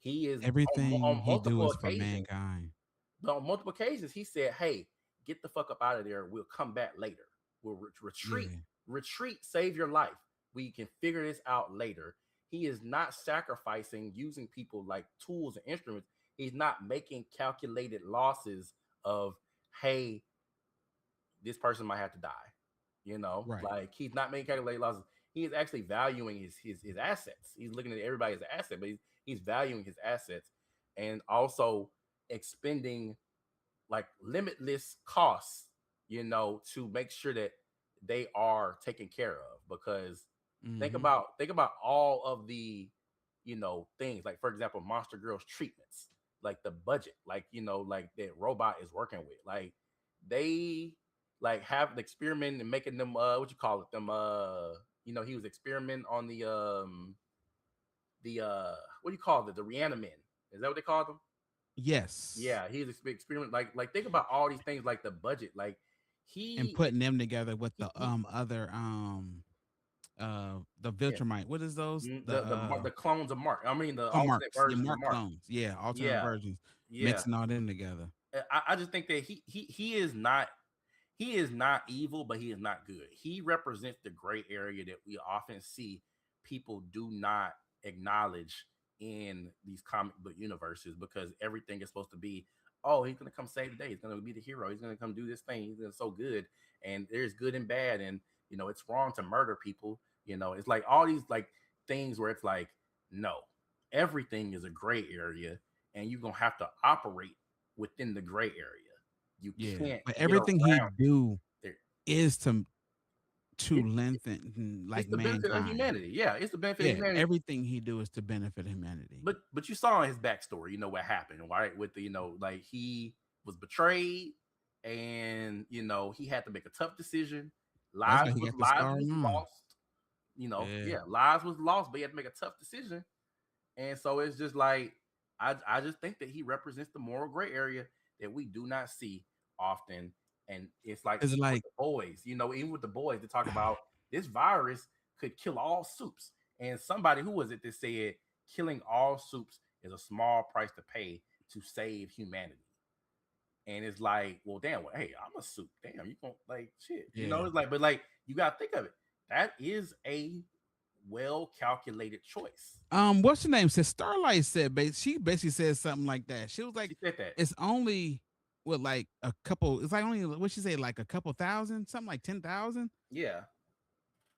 He is Everything on he do multiple is for occasions. mankind. But on multiple occasions, he said, "Hey, get the fuck up out of there. We'll come back later. We'll retreat, Yeah. retreat, save your life. We can figure this out later." He is not sacrificing using people like tools and instruments. He's not making calculated losses of, hey, this person might have to die. Right. Like he's not making calculated losses. He is actually valuing his assets. He's looking at everybody as an asset, but he's valuing his assets and also expending like limitless costs, to make sure that they are taken care of. Because Mm-hmm. think about all of the, things like, for example, Monster Girls treatments, like the budget, like, like that robot is working with, like they like have an experiment and making them what you call it, them he was experimenting on the what do you call it, the reanimin, is that what they call them? Yes. Yeah, he's experiment, like think about all these things, like the budget, like And he putting them together with the he other the yeah, Viltrumite. What is those? the clones of Mark. I mean, the alternate Marks. Yeah, versions of Mark Mark. clones. Yeah, alternate Yeah, versions. yeah. Mixing all them together. I just think that he is not evil, but he is not good. He represents the gray area that we often see people do not acknowledge in these comic book universes, because everything is supposed to be, oh, he's gonna come save the day. He's gonna be the hero. He's gonna come do this thing. He's gonna so good, and there's good and bad, and it's wrong to murder people. It's like all these like things where it's like, no, everything is a gray area, and you're gonna have to operate within the gray area. You Yeah. can't But get everything he around do there. is to It, lengthen it's like the benefit of mankind. humanity. Yeah, it's the benefit of Yeah. humanity. Everything he do is to benefit humanity. But you saw his backstory. What happened, right? With the like he was betrayed, and he had to make a tough decision. That's Lives why he was got the lives scar was on. lost. Yeah. Yeah, lives was lost, but he had to make a tough decision. And so it's just like I just think that he represents the moral gray area that we do not see often. And it's like It's even with like the boys, even with the boys, they talk about this virus could kill all soups. And somebody, who was it that said killing all soups is a small price to pay to save humanity? And it's like, well, damn, well, hey, I'm a soup. Damn, you don't like shit. yeah. It's like, but like you gotta think of it. That is a well calculated choice. What's her name? Said Starlight said she basically said something like that. She was like, She said that. it's only what like a couple, it's like only what she say, like a couple thousand, something like 10,000. Yeah,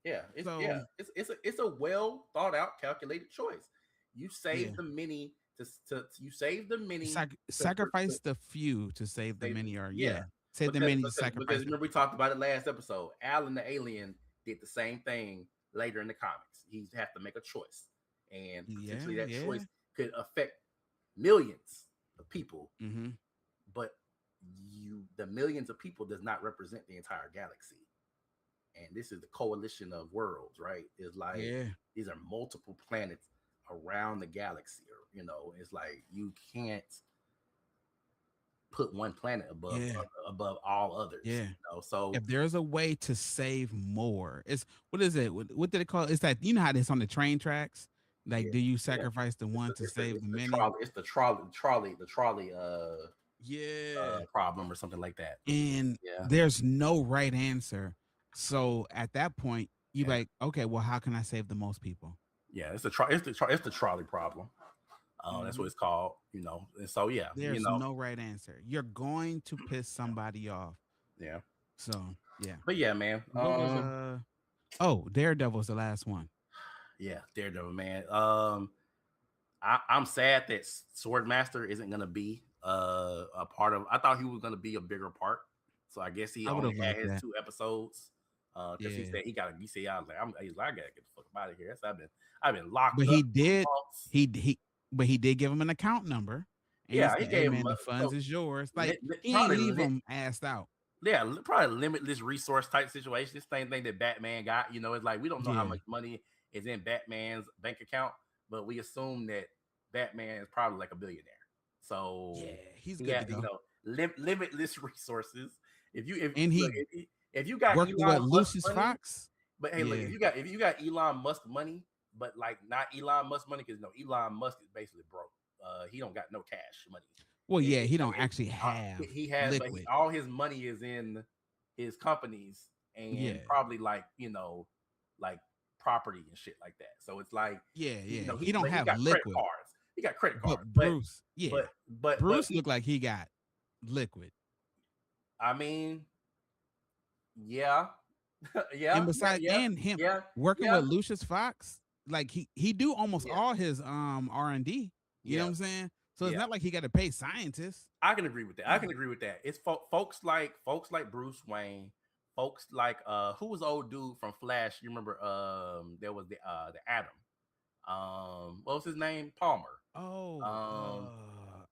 yeah, So it's a well thought out, calculated choice. You yeah. save the many to you save the many to Sacrifice the few to save the save, many, or yeah, yeah. Save the because many to because sacrifice the remember we few. talked about it last episode. Alan the alien did the same thing later in the comics. He had to make a choice, and potentially Yeah, that yeah. choice could affect millions of people. Mm-hmm. But the millions of people does not represent the entire galaxy. And this is the coalition of worlds, right? It's like Yeah. these are multiple planets around the galaxy, or it's like you can't put one planet Yeah. above all others. Yeah. So If there's a way to save more, it's what is it? What did it call? It's that, how it's on the train tracks. Like, yeah, do you yeah. sacrifice the one to save the The many? trolley, it's the trolley Yeah. problem or something like that. And Yeah, there's no right answer. So at that point, you yeah, like, okay, well, how can I save the most people? yeah. It's the trolley problem. That's what Mhm. it's called. And so yeah, There's no right answer. You're going to piss somebody off. yeah. So yeah. But yeah, man. What was oh, Daredevil's the last one. Yeah, Daredevil, man. I'm sad that Swordmaster isn't gonna be a part of. I thought he was gonna be a bigger part, so I guess he I would only have had liked his that. 2 episodes. Because he Yeah. said he got. He said, I was like, he's like, I gotta get the fuck out of here. I've been locked But up he for did months. he did give him an account number. And he Yeah, he said, hey gave him man, the funds so is yours. Like, he ain't probably leave him assed out. yeah, probably limitless resource type situation. This same thing that Batman got. It's like we don't know how Yeah. much money is in Batman's bank account, but we assume that Batman is probably like a billionaire. So Yeah, he's he good to got go. limitless resources. If you And look, he if you got worked with what, Elon Musk Lucius money, Fox? but hey, look, Yeah. if you got Elon Musk money, but like not Elon Musk money, because Elon Musk is basically broke. He don't got no cash money. Well, And, yeah, he so don't actually have he has, but liquid. all his money is in his companies and Yeah, probably like like property and shit like that. So it's like yeah, yeah. he He don't but he have got credit liquid, cards. He got credit but cards, Bruce, yeah, but Bruce looked like he got liquid. I mean, yeah, And yeah, yeah, besides, yeah, and him yeah, working yeah, with Lucius Fox, like he do almost yeah, all his R&D. You know yeah, what I'm saying? So it's yeah. not like he got to pay scientists. I can agree with that. I can agree with that. It's folks like Bruce Wayne, folks like who was the old dude from Flash? You remember there was the Atom. What was his name? Palmer. Oh, Um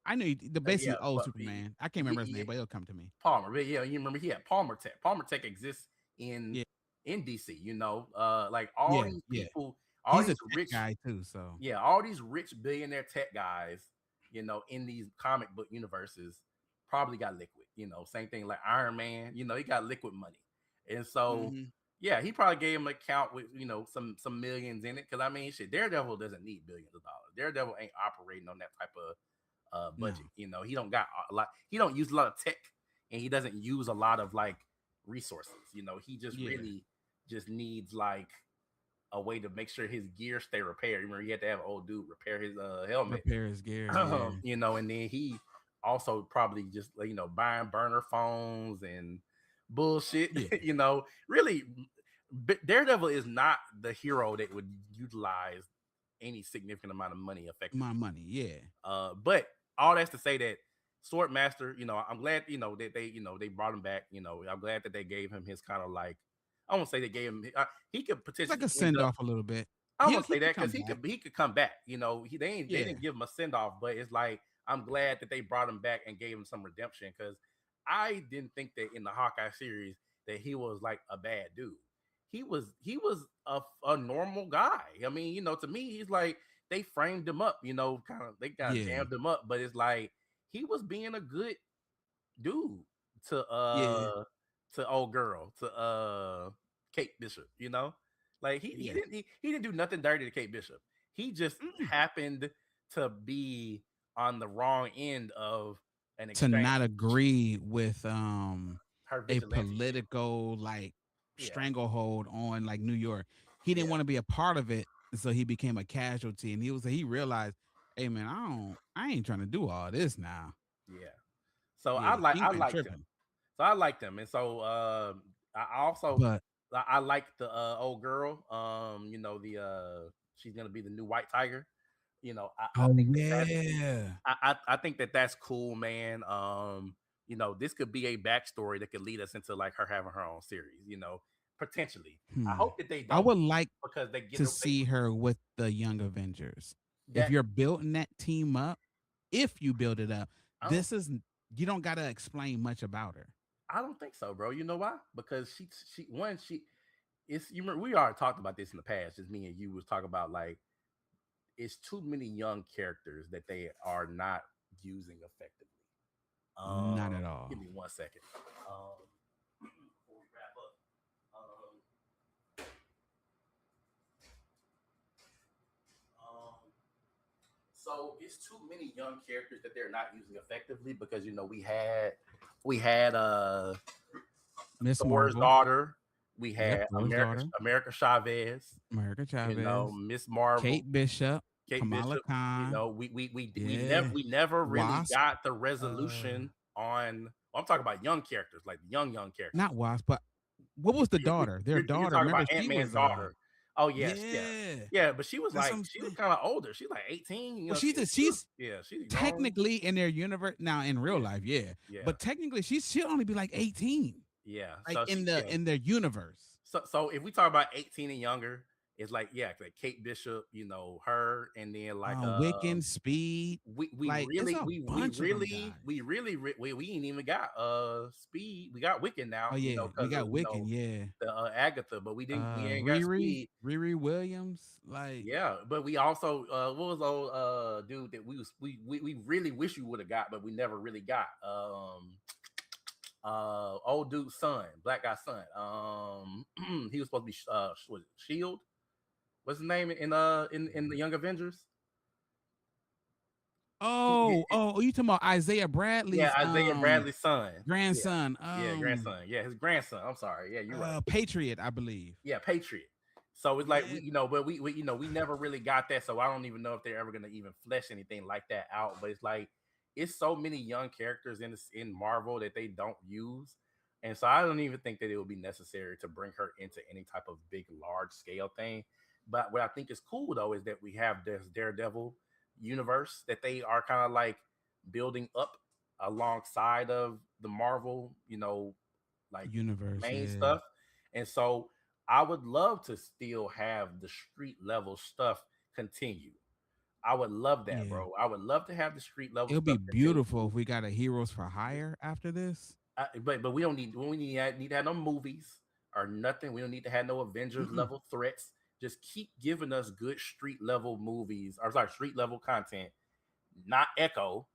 I knew the yeah, basically old but Superman. I can't yeah, remember his name, yeah, but it'll come to me. Palmer. But yeah, you remember he had Palmer Tech. Palmer Tech exists in Yeah, DC, like all yeah, these yeah. people, all He's a these tech rich, guy too, so yeah, all these rich billionaire tech guys, in these comic book universes probably got liquid. Same thing like Iron Man, he got liquid money. And so, hmm yeah, he probably gave him an account with, some millions in it. Cause I mean, shit, Daredevil doesn't need billions of dollars. Daredevil ain't operating on that type of budget. no, He don't got a lot, he don't use a lot of tech and he doesn't use a lot of like resources. He just yeah, really just needs like a way to make sure his gear stay repaired. Remember, he had to have an old dude repair his helmet. repair his gear. Yeah, And then he also probably just buying burner phones and bullshit. yeah. Really, Daredevil is not the hero that would utilize any significant amount of money My effectively. money. Yeah, But all that's to say that Swordmaster, I'm glad that they brought him back. I'm glad that they gave him his kind of like, I won't say they gave him. He could it's like potentially a end send up. off a little bit. I'm gonna He say can that come because back. he could come back. They Yeah, didn't give him a send off, but it's like I'm glad that they brought him back and gave him some redemption because I didn't think that in the Hawkeye series that he was like a bad dude. He was a normal guy. I mean, to me, he's like they framed him up. They kind of yeah, jammed him up, but it's like he was being a good dude to yeah, old girl to Kate Bishop, like yeah. he didn't do nothing dirty to Kate Bishop. He just Mm. happened to be on the wrong end of an To exchange. not agree with Her a vigilante shit. political like Yeah, stranglehold on like New York. He didn't yeah, want to be a part of it, so he became a casualty. And he realized, hey man, I ain't trying to do all this now. yeah. So Yeah, he I went liked him. tripping. So I liked him, and so I also But I like the old girl. The she's gonna be the new White Tiger. I oh think that that's yeah, I think that that's cool, man. This could be a backstory that could lead us into like her having her own series. Potentially. I hmm. hope that they I don't would like because they get to they see her with the Young Avengers. If that you're building that team up, if you build it up, I don't this is you don't gotta explain much about her. I don't think so, bro. You know why? Because she it's you remember we already talked about this in the past. Just me and you was talking about like it's too many young characters that they are not using effectively. Not at Give all. me 1 second. Before we wrap up. Um, so it's too many young characters that they're not using effectively because we had Miss Thor's Marvel. daughter, we Yep, had Thor's daughter, America Chavez, America Chavez, Miss Marvel, Kate Bishop, Kate Kamala Bishop. Khan. Yeah, We never really Wasp. got the Uh, resolution on. Well, I'm talking about young characters, like young characters. not Wasp, but what was the daughter? Their You're daughter. talking about Remember, she Ant Man's was daughter. Oh yes, yeah, yeah. yeah. But she was That's what like I'm she was saying. kind of older. She's like 18. Well, She was she's yeah. She's grown. technically in their universe now in real Yeah, life, yeah. yeah, But technically, she'll only be like 18, yeah. like So she yeah. in their universe. So if we talk about 18 and younger, it's like yeah, like Kate Bishop, her, and then like Wiccan, Speed, we like it's really a bunch of them guys. we ain't even got Speed. We got Wiccan now, Oh yeah, we because of got Wiccan, yeah. the Agatha, but we ain't got Riri, Speed. Riri Williams, like Yeah, but we also what was old dude that we really wish we would have got, but we never really got. Old dude's son, black guy's son. He was supposed to be was it Shield. What's his name in the Young Avengers? You talking about Isaiah Yeah, Bradley's Isaiah Bradley's son. Yeah, grandson, yeah, grandson. Yeah, his grandson. I'm sorry. Yeah, you're right. Patriot, I believe. Yeah, Patriot. So it's like Yeah, but we never really got that. So I don't even know if they're ever gonna even flesh anything like that out. But it's like it's so many young characters in Marvel that they don't use, and so I don't even think that it would be necessary to bring her into any type of big, large scale thing. But what I think is cool though is that we have this Daredevil universe that they are kind of like building up alongside of the Marvel, like universe. main Yeah, stuff. And so I would love to still have the street level stuff continue. I would love that, yeah. bro. I would love to have the street level It'll be stuff continue. beautiful if we got a Heroes for Hire after this. But we don't need to have no movies or nothing. We don't need to have no Avengers Mm-mm. level threats. Just keep giving us good street level movies, or sorry, street level content. Not Echo,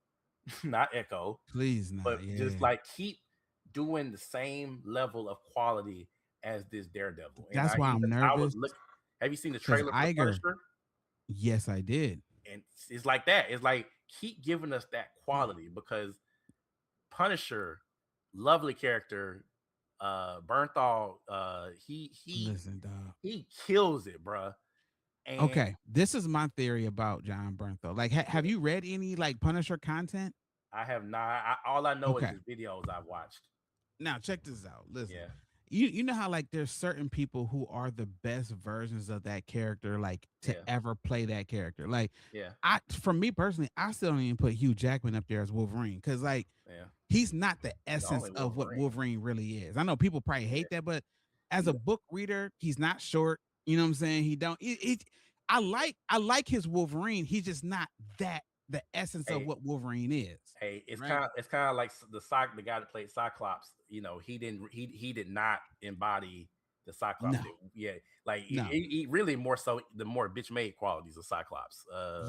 not Echo, Please not. but just Yeah, like keep doing the same level of quality as this Daredevil. And that's why I'm I would nervous look. Have you seen the because trailer for Iger. Punisher? Yes, I did. And it's like that. It's like keep giving us that Mm. quality because Punisher, lovely character, Bernthal, Listen, dog. he kills it, bruh. And Okay, this is my theory about John Bernthal. Like, have yeah, you read any like Punisher content? I have not. All I know is Okay, his videos I've watched. now check this out. Listen, Yeah, you know how like there's certain people who are the best versions of that character, like to yeah, ever play that character. Like, yeah, for me personally, I still don't even put Hugh Jackman up there as Wolverine because like yeah. he's not the He's the essence only of what Wolverine. Wolverine really is. I know people probably Yeah, hate that, but as a yeah. book reader, he's not short. You know what I'm saying? He don't. I like his Wolverine. He's just not that the essence of Hey, what Wolverine is. Hey, it's Right? kind of like the guy that played Cyclops. He did not embody the Cyclops. No, Yeah, like no. he really more so the more bitch made qualities of Cyclops.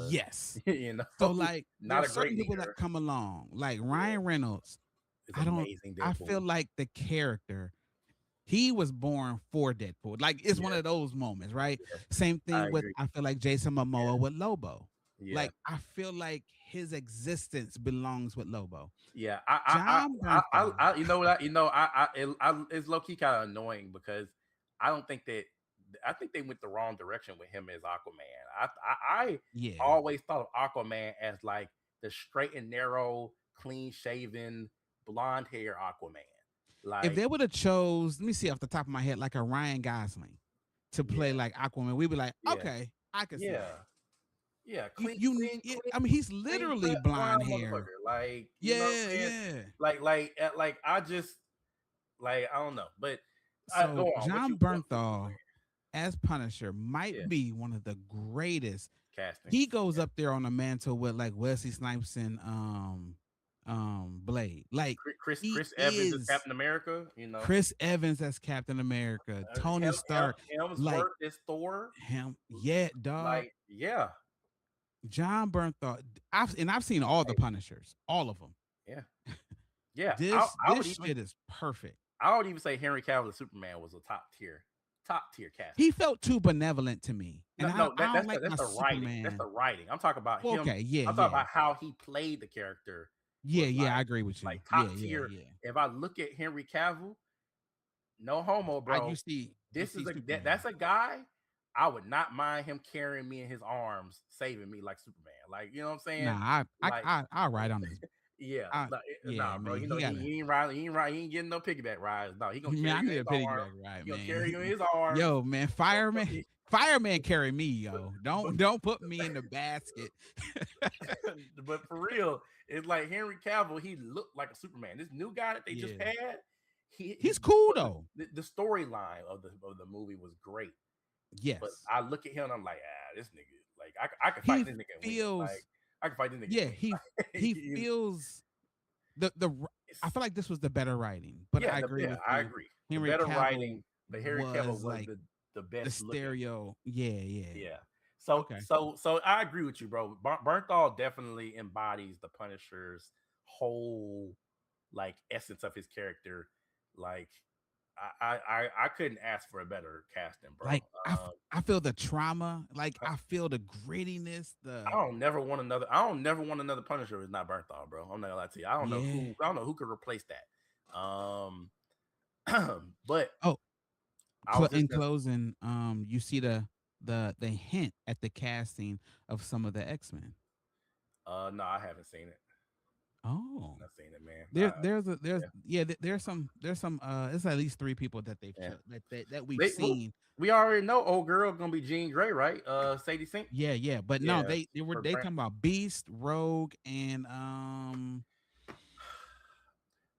Yes. You know, So like not a there's great certain people that leader. come along, like Yeah, Ryan Reynolds. it's I don't. amazing I feel Deadpool. like the character he was born for Deadpool. Like it's one Yeah, of those moments, right? yeah, Same I thing with agree. I feel like Jason Yeah, Momoa with Lobo. yeah, Like I feel like his existence belongs with Lobo. yeah. John Bernthal. You know what? It's low key kind of annoying because I don't think that I think they went the wrong direction with him as Aquaman. I Yeah. always thought of Aquaman as like the straight and narrow, clean shaven, blonde hair Aquaman. If Like, they would have chose, let me see off the top of my head, like a Ryan Gosling to play yeah, like Aquaman, we'd be like, yeah, okay, I can see yeah, that. yeah, I mean, he's clean literally cut blonde brown hair. motherfucker. Like, you know what Yeah, I'm saying? yeah. Like I just like I don't know, but go So on. John What you Bernthal saying? as Punisher Yeah, might be one of the greatest. casting. He goes up there on the mantle with like Wesley Snipes and Blade. Like he Chris Evans is is Captain America. You know, Chris Evans as Captain America, Tony Stark, like Hemsworth is Thor. him. Yeah, dog. Like, yeah, John Bernthal. I've seen all the hey, Punishers, all of them. yeah, yeah. This shit is perfect. I would even say Henry Cavill as Superman was a top tier He casting. felt too benevolent to me, and No, no, I don't like that's my the writing. That's the Superman. writing. I'm talking about Well, him. okay, yeah, I'm talking yeah, about how he played the character yeah, was yeah. I agree with you. like Yeah, top yeah, tier. yeah. If I look at Henry Cavill, no homo, I bro. you see That's Superman. a guy. I would not mind him carrying me in his arms, saving me like Superman. Like, you know what I'm saying? Nah, Like, I ride on this. yeah, I like, Yeah, nah, bro. man. He gotta. He ain't riding, he ain't getting no piggyback rides. No, he gonna Man, carry I you in need a his arms. piggyback ride, He gonna carry you in man. his arms. Yo, man, fireman carry me, yo. But, Don't put me in the basket. but for real, it's like Henry Cavill. He looked like a Superman. This new guy that they just Yeah, had, he he's cool but though. the storyline of the movie was great. But Yes, I look at him and I'm like, this nigga, like I can fight he this nigga and win. Like feels. I can fight this nigga and Yeah, win. he feels the. I feel like this was the better writing, but I agree with I you. agree. The Henry better Cavill writing, but Harry Cavill was was like the the best looking. stereo. Yeah, yeah. Yeah. Okay. So I agree with you, bro. Bernthal definitely embodies the Punisher's whole like essence of his character. Like I couldn't ask for a better casting, bro. Like I feel the trauma, like I feel the grittiness, I the don't never want another. I don't never want another Punisher who's not burnt off, bro. I'm not gonna lie to you. I don't know yeah. who. I don't know who could replace that. But Oh, I was in listening. closing, you see the hint at the casting of some of the X-Men. No, I haven't seen it. Oh, Not seen it, man. there's Yeah, yeah, there's some it's at least three people that they've yeah. that we've They, we, seen. we already know old girl gonna be Jean Grey, right? Sadie Sink. Yeah, yeah, but no, Yeah. For they Brand. talking about Beast, Rogue, and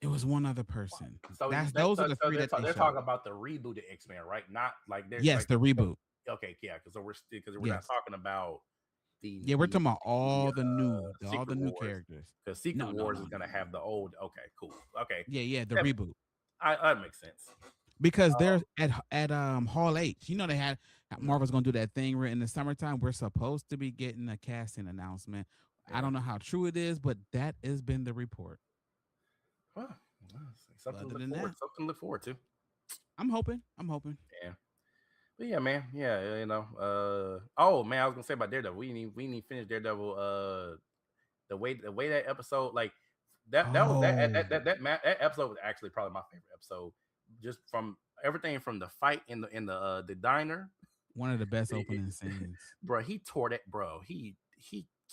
it was one other person. So you That's think those are the so three that they they're showed. talking about the rebooted X Men, right? Not like they're Yes, like the reboot. okay, yeah, because we're not Yes. talking about the Yeah, we're talking about all all the Secret new Wars characters. because Secret No, no, Wars no, is no, gonna no. have the old. Okay, cool. Okay, Yeah, yeah, the that, reboot. that makes sense. Because Um, they're at Hall H. You know they had mm, Marvel's gonna do that thing where in the summertime we're supposed to be getting a casting announcement. I yeah, don't know how true it is, but that has been the report. well, But something to other look than forward, that, something to look forward to. I'm hoping. I'm hoping. Yeah, but yeah, man, yeah, you know. Oh man, I was gonna say about Daredevil. We need to finish Daredevil. The way that episode like that was Oh, that episode was actually probably my favorite episode, just from everything from the fight in the diner. one of the best opening scenes Bro, he tore that, bro. He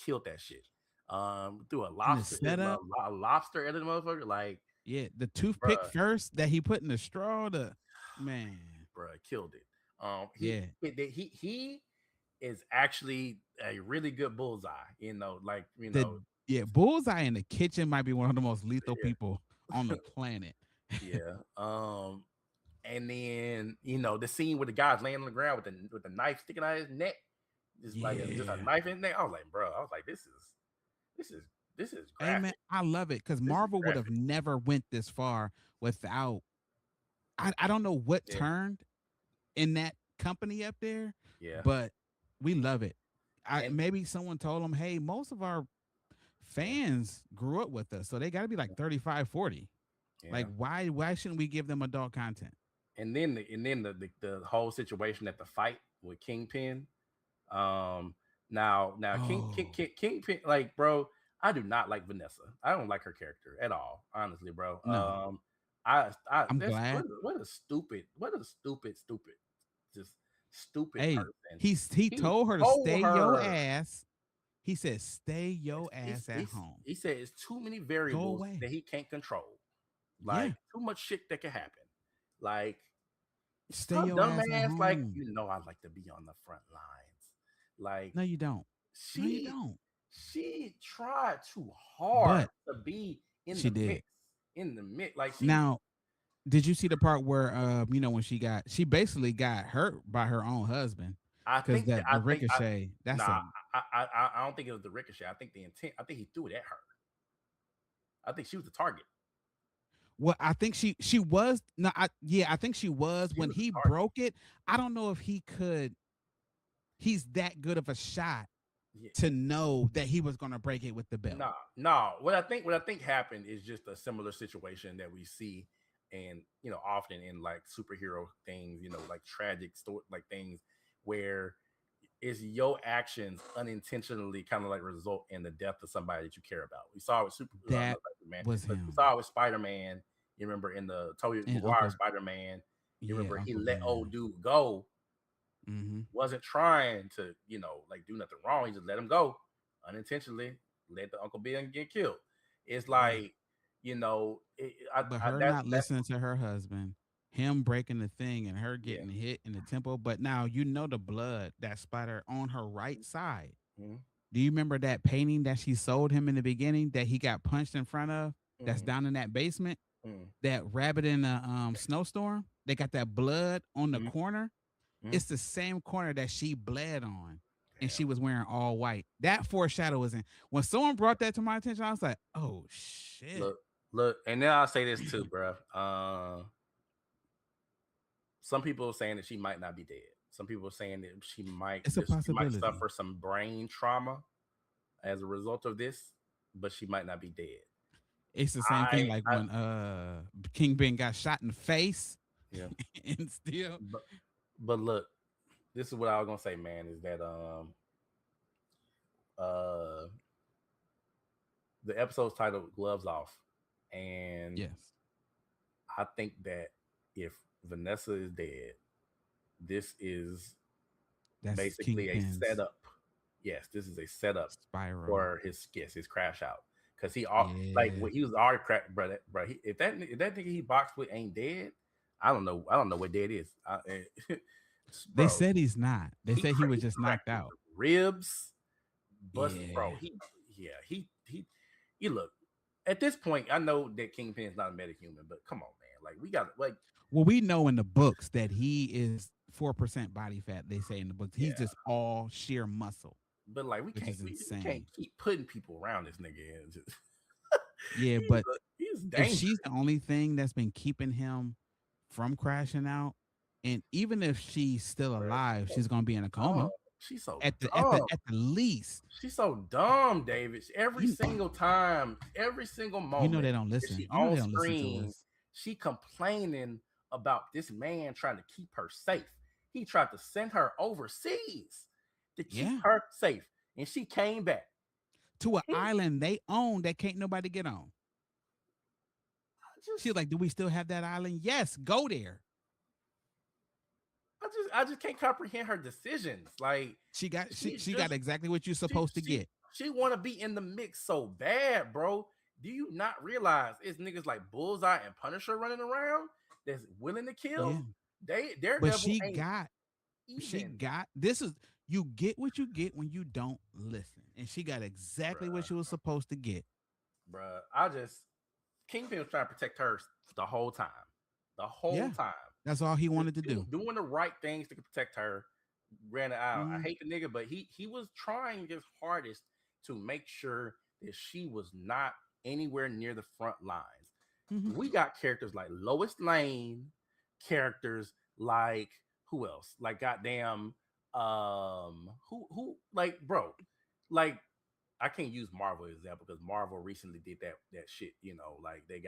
killed that shit. Threw in the setup. a lobster at the motherfucker, like, Yeah, the toothpick bro, first that he put in the straw. The man, bro, killed it. yeah, He is actually a really good bullseye. Like the yeah bullseye in the kitchen might be one of the most lethal people on the planet. yeah. And then the scene with the guys laying on the ground with the knife sticking out of his neck, just a Yeah. knife in his neck. I was like, bro, this is this is Hey man, graphic. I love it because This is Marvel would have graphic. never went this far without. I don't know what Yeah, turned in that company up there, yeah, but we love it. I and maybe someone told them, hey, most of our yeah, fans grew up with us, so they got to be like 35, 40. Like yeah. why shouldn't we give them adult content? And then the whole situation at the fight with Kingpin. Now Oh, Kingpin, like, bro, I do not like Vanessa. I don't like her character at all, honestly, bro. no, I I'm that's glad. what a stupid, just stupid Hey, person. he He told her to told stay your her ass. He said, stay your ass at home. he said it's too many Go variables away. that he can't control. Yeah. Like, too much shit that can happen. Like, Stay some your ass at dumbass, like, home. I like to be on the front lines. Like, No, you don't. No, you she don't. she tried too hard But to be in she the did. mix. In the mix. Like, she Now, did you see the part where when she basically got hurt by her own husband? I Because think the ricochet, that's nah, a I don't think it was the ricochet. I think the intent, I think he threw it at her. I think she was the target. well, I think she was no, I think she was She when was the he target. broke it. I don't know if he's that good of a shot Yeah. to know that he was gonna break it with the belt. No. What I think happened is just a similar situation that we see, and often in like superhero things, like tragic story, like things where it's your actions unintentionally kind of like result in the death of somebody that you care about. We saw it with That Superman, was but we him saw it with Spider-Man. You remember in the Tobey and Maguire Uncle Spider-Man. You yeah, remember he Uncle let old Ben. dude go, Hmm. wasn't trying to, like, do nothing wrong. He just let him go unintentionally, let the Uncle Ben get killed. It's Yeah. like, But her that's not listening to her husband, him breaking the thing and her yeah. getting hit in the temple. But now you know the blood that spider on her right side. Mhm, Do you remember that painting that she sold him in the beginning that he got punched in front of? That's mhm, down in that basement. mhm, That rabbit in a snowstorm. They got that blood on the mhm, corner. mhm. It's the same corner that she bled on, and she Damn. was wearing all white. That foreshadow was in. When someone brought that to my attention, I was like, "Oh shit!" Look, and then I'll say this too, bro. Some people are saying that she might not be dead. Some people are saying that It's a she might possibility. suffer some brain trauma as a result of this, but she might not be dead. It's the same thing I, like I when King Ben got shot in the face. Yeah. and still, But but look, this is what I was gonna say, man, is that uh the episode's titled Gloves Off. And yes, I think that if Vanessa is dead, this is that's basically a Kingpin's setup. Yes, this is a setup spiral. for his crash out. Cause he all like Yeah, when he was already crack, bro. Bro, if that nigga he boxed with ain't dead, I don't know. I don't know what dead is. they Bro, said he's not. They said he was he just knocked cracked his out. ribs, bust, bro. Yeah. He. You look at this point. I know that Kingpin's not a metahuman, but come on, man. Like we got like Well, we know in the books that he is 4% body fat. They say in the books he's yeah. just all sheer muscle, But like we which can't is we can't insane. keep putting people around this nigga. And just, Yeah, but he's if dangerous, she's the only thing that's been keeping him from crashing out, and even if she's still bro. alive, she's gonna be in a Dumb. coma She's so at the at the dumb. at the least. She's so dumb, David. Every You single time, every single you know moment they don't that she listen. You know on they don't listen to screen, us. she complaining about this man trying to keep her safe. He tried to send her overseas to keep Yeah, her safe, and she came back. to an He island they own that can't nobody get on. She's just, like, do we still have that island? Yes, go there. I just can't comprehend her decisions. Like She got she she she got just exactly what you're she supposed to she get. she want to be in the mix so bad, bro. Do you not realize it's niggas like Bullseye and Punisher running around that's willing to Yeah, kill? They but Daredevil ain't she even, got this is you get what you get when you don't listen, and she got exactly what bruh, she was supposed to get. bruh. I just Kingpin was trying to protect her the whole time, the whole Yeah, time, that's all he wanted to do. doing the right things to protect her. Ran it out. I Mhm, hate the nigga, but he was trying his hardest to make sure that she was not anywhere near the front lines. mhm. We got characters like Lois Lane, characters like who else? Like goddamn, who like bro, like I can't use Marvel as example because Marvel recently did that shit. You know, like they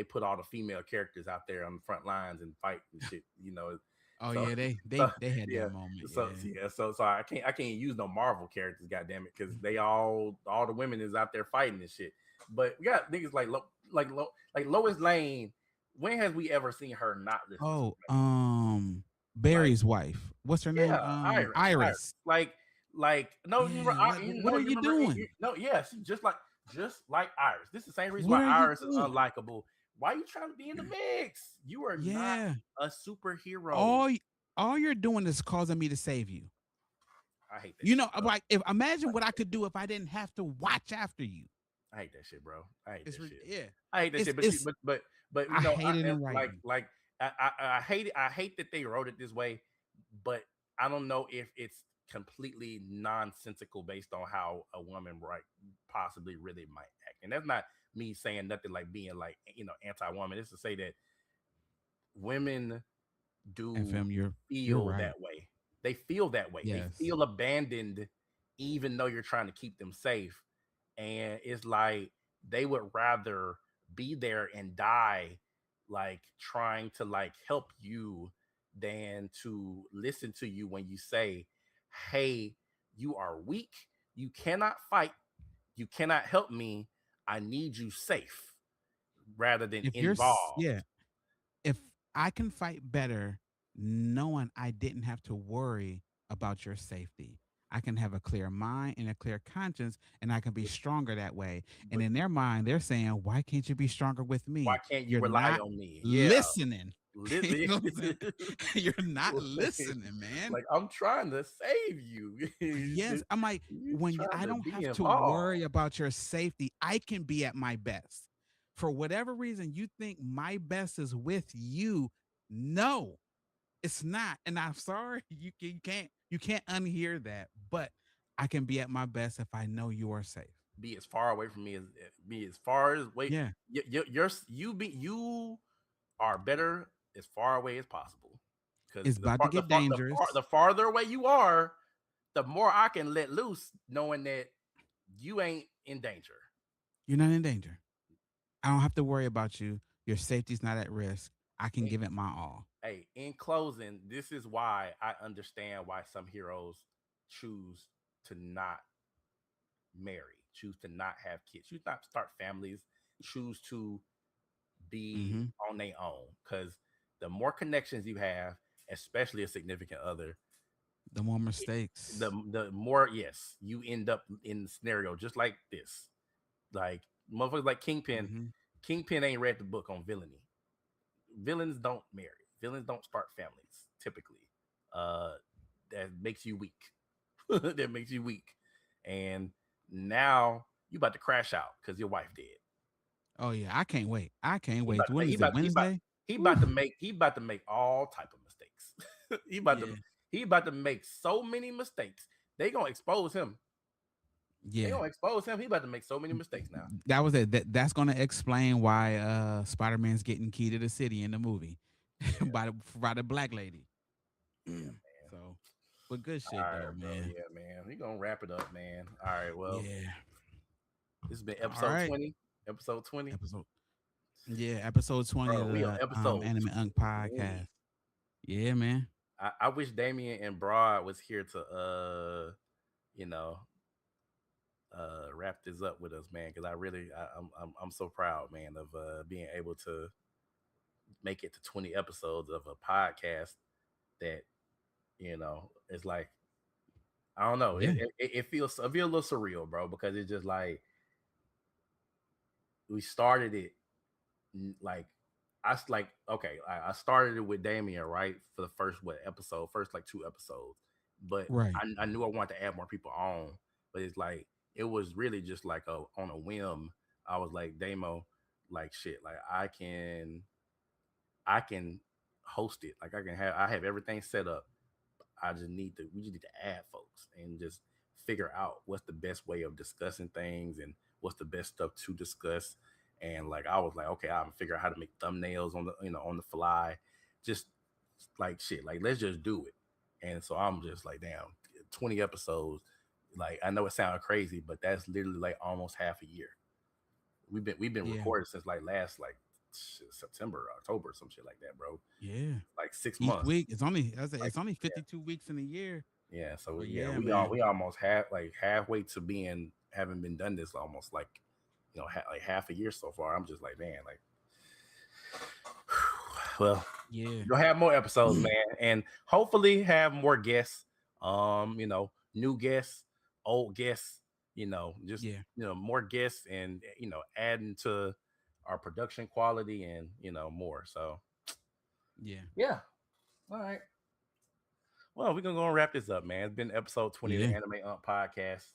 put all the female characters out there on the front lines and fight and shit. You know, Oh so yeah, they so they they had their yeah, moment. so Yeah. yeah, so I can't use no Marvel characters, goddamn it, because they all the women is out there fighting and shit. But we got niggas like Lois Lane. When has we ever seen her not listen to Oh, like Barry's wife. What's her name? yeah, Iris, Iris. like no, you remember, Yeah. Like, what no, are you you remember, doing? no, yeah, she just like Iris. This is the same reason What why are you Iris is doing? unlikable. Why are you trying to be in the mix? You are not Yeah. a superhero. All y- all you're doing is causing me to save you. I hate that You shit, know, I'm bro. like, if imagine what I could do if I didn't have to watch after you. I hate that shit, bro. I hate It's that shit. yeah. I hate that shit. But It's but I hate it in writing. I hate it. I hate that they wrote it this way. But I don't know if it's completely nonsensical based on how a woman possibly really might act. And that's not me saying nothing like being like anti-woman. It's to say that women do FM, you're feel right. that way. They feel that way. They Yes. feel abandoned, even though you're trying to keep them safe. And it's like they would rather be there and die, like trying to like help you, than to listen to you when you say, "Hey, you are weak. You cannot fight. You cannot help me. I need you safe," rather than If involved. yeah, if I can fight better knowing I didn't have to worry about your safety. I can have a clear mind and a clear conscience, and I can be stronger that way. And But in their mind, they're saying, "Why can't you be stronger with why me?" can't you You're rely not on me? Yeah. listening. You Li- know what I'm saying? You're not listening, man. like I'm trying to save you. Yes, I'm like, You when trying I to don't be have to involved. worry about your safety, I can be at my best. For whatever reason, you think my best is with you. No, it's not. And I'm sorry, you can't unhear that. But I can be at my best if I know you are safe. Be as far away from me as be as far as wait. Yeah, You are better as far away as possible. Because it's about to get dangerous. the farther away you are, the more I can let loose, knowing that you ain't in danger. You're not in danger. I don't have to worry about you. Your safety's not at risk. I can In, give it my all. hey, in closing, this is why I understand why some heroes choose to not marry, choose to not have kids, choose not to start families, choose to be Hmm. on their own. Because the more connections you have, especially a significant other, The more it- the mistakes. the more, yes, you end up in the scenario just like this. Like motherfuckers like Kingpin. Hmm. Kingpin ain't read the book on villainy. Villains don't marry. Villains don't start families typically. Uh, that makes you weak. That makes you weak. And now you about to crash out because your wife did. Oh yeah, I can't wait. I can't He wait. about to When make. is it? Wednesday? He Woo. about to make. He about to make all type of mistakes. he about to. Yeah, He about to make so many mistakes. They gonna expose him. They yeah. gonna expose him. He about to make so many mistakes now. That was it. That's gonna explain why Spider Man's getting key to the city in the movie Yeah. by the black lady. Yeah, man. So, but good All shit though, right, bro. man. Yeah, man. We gonna wrap it up, man. All right. Well, Yeah. this has been All episode right. 20. Episode 20. Episode. Yeah, episode 20 of Bro, we on the episode Anime Unk podcast. 20. Yeah, man. I wish Damien and Broad was here to you know, wrap this up with us, man, because I really I'm so proud, man, of being able to make it to 20 episodes of a podcast that, it's like I don't know. Yeah. It feels a little surreal, bro, because it's just like we started it like like okay, I started it with Damien, right, for the first like 2 episodes, but Right. I knew I wanted to add more people on, but it's like it was really just like on a whim. I was like, Damo, like shit, like I can host it, like I have everything set up. We just need to add folks and just figure out what's the best way of discussing things and what's the best stuff to discuss. And like I was like, okay, I'm figure out how to make thumbnails on the fly, just like shit. Like let's just do it. And so I'm just like, damn, 20 episodes. Like I know it sounds crazy, but that's literally like almost half a year. We've been Yeah. recording since like last like September, October, some shit like that, bro. Yeah. Like six Each months. week Like it's only yeah. Yeah. 52 weeks in a year. So But yeah, yeah, we man. almost halfway to being having been done this almost like like half a year so far. I'm just like, man, like well, Yeah. you'll have more episodes, man, and hopefully have more guests. New guests, old guests. Just Yeah. more guests, and adding to our production quality, and more. So Yeah. yeah, all right. Well, we're gonna go and wrap this up, man. It's been episode 20 of the Yeah. Anime podcast.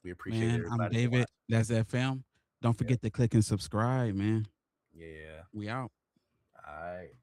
We appreciate Man, I'm everybody David. watching. That's FM. Don't Yep. forget to click and subscribe, man. Yeah. We out. All right.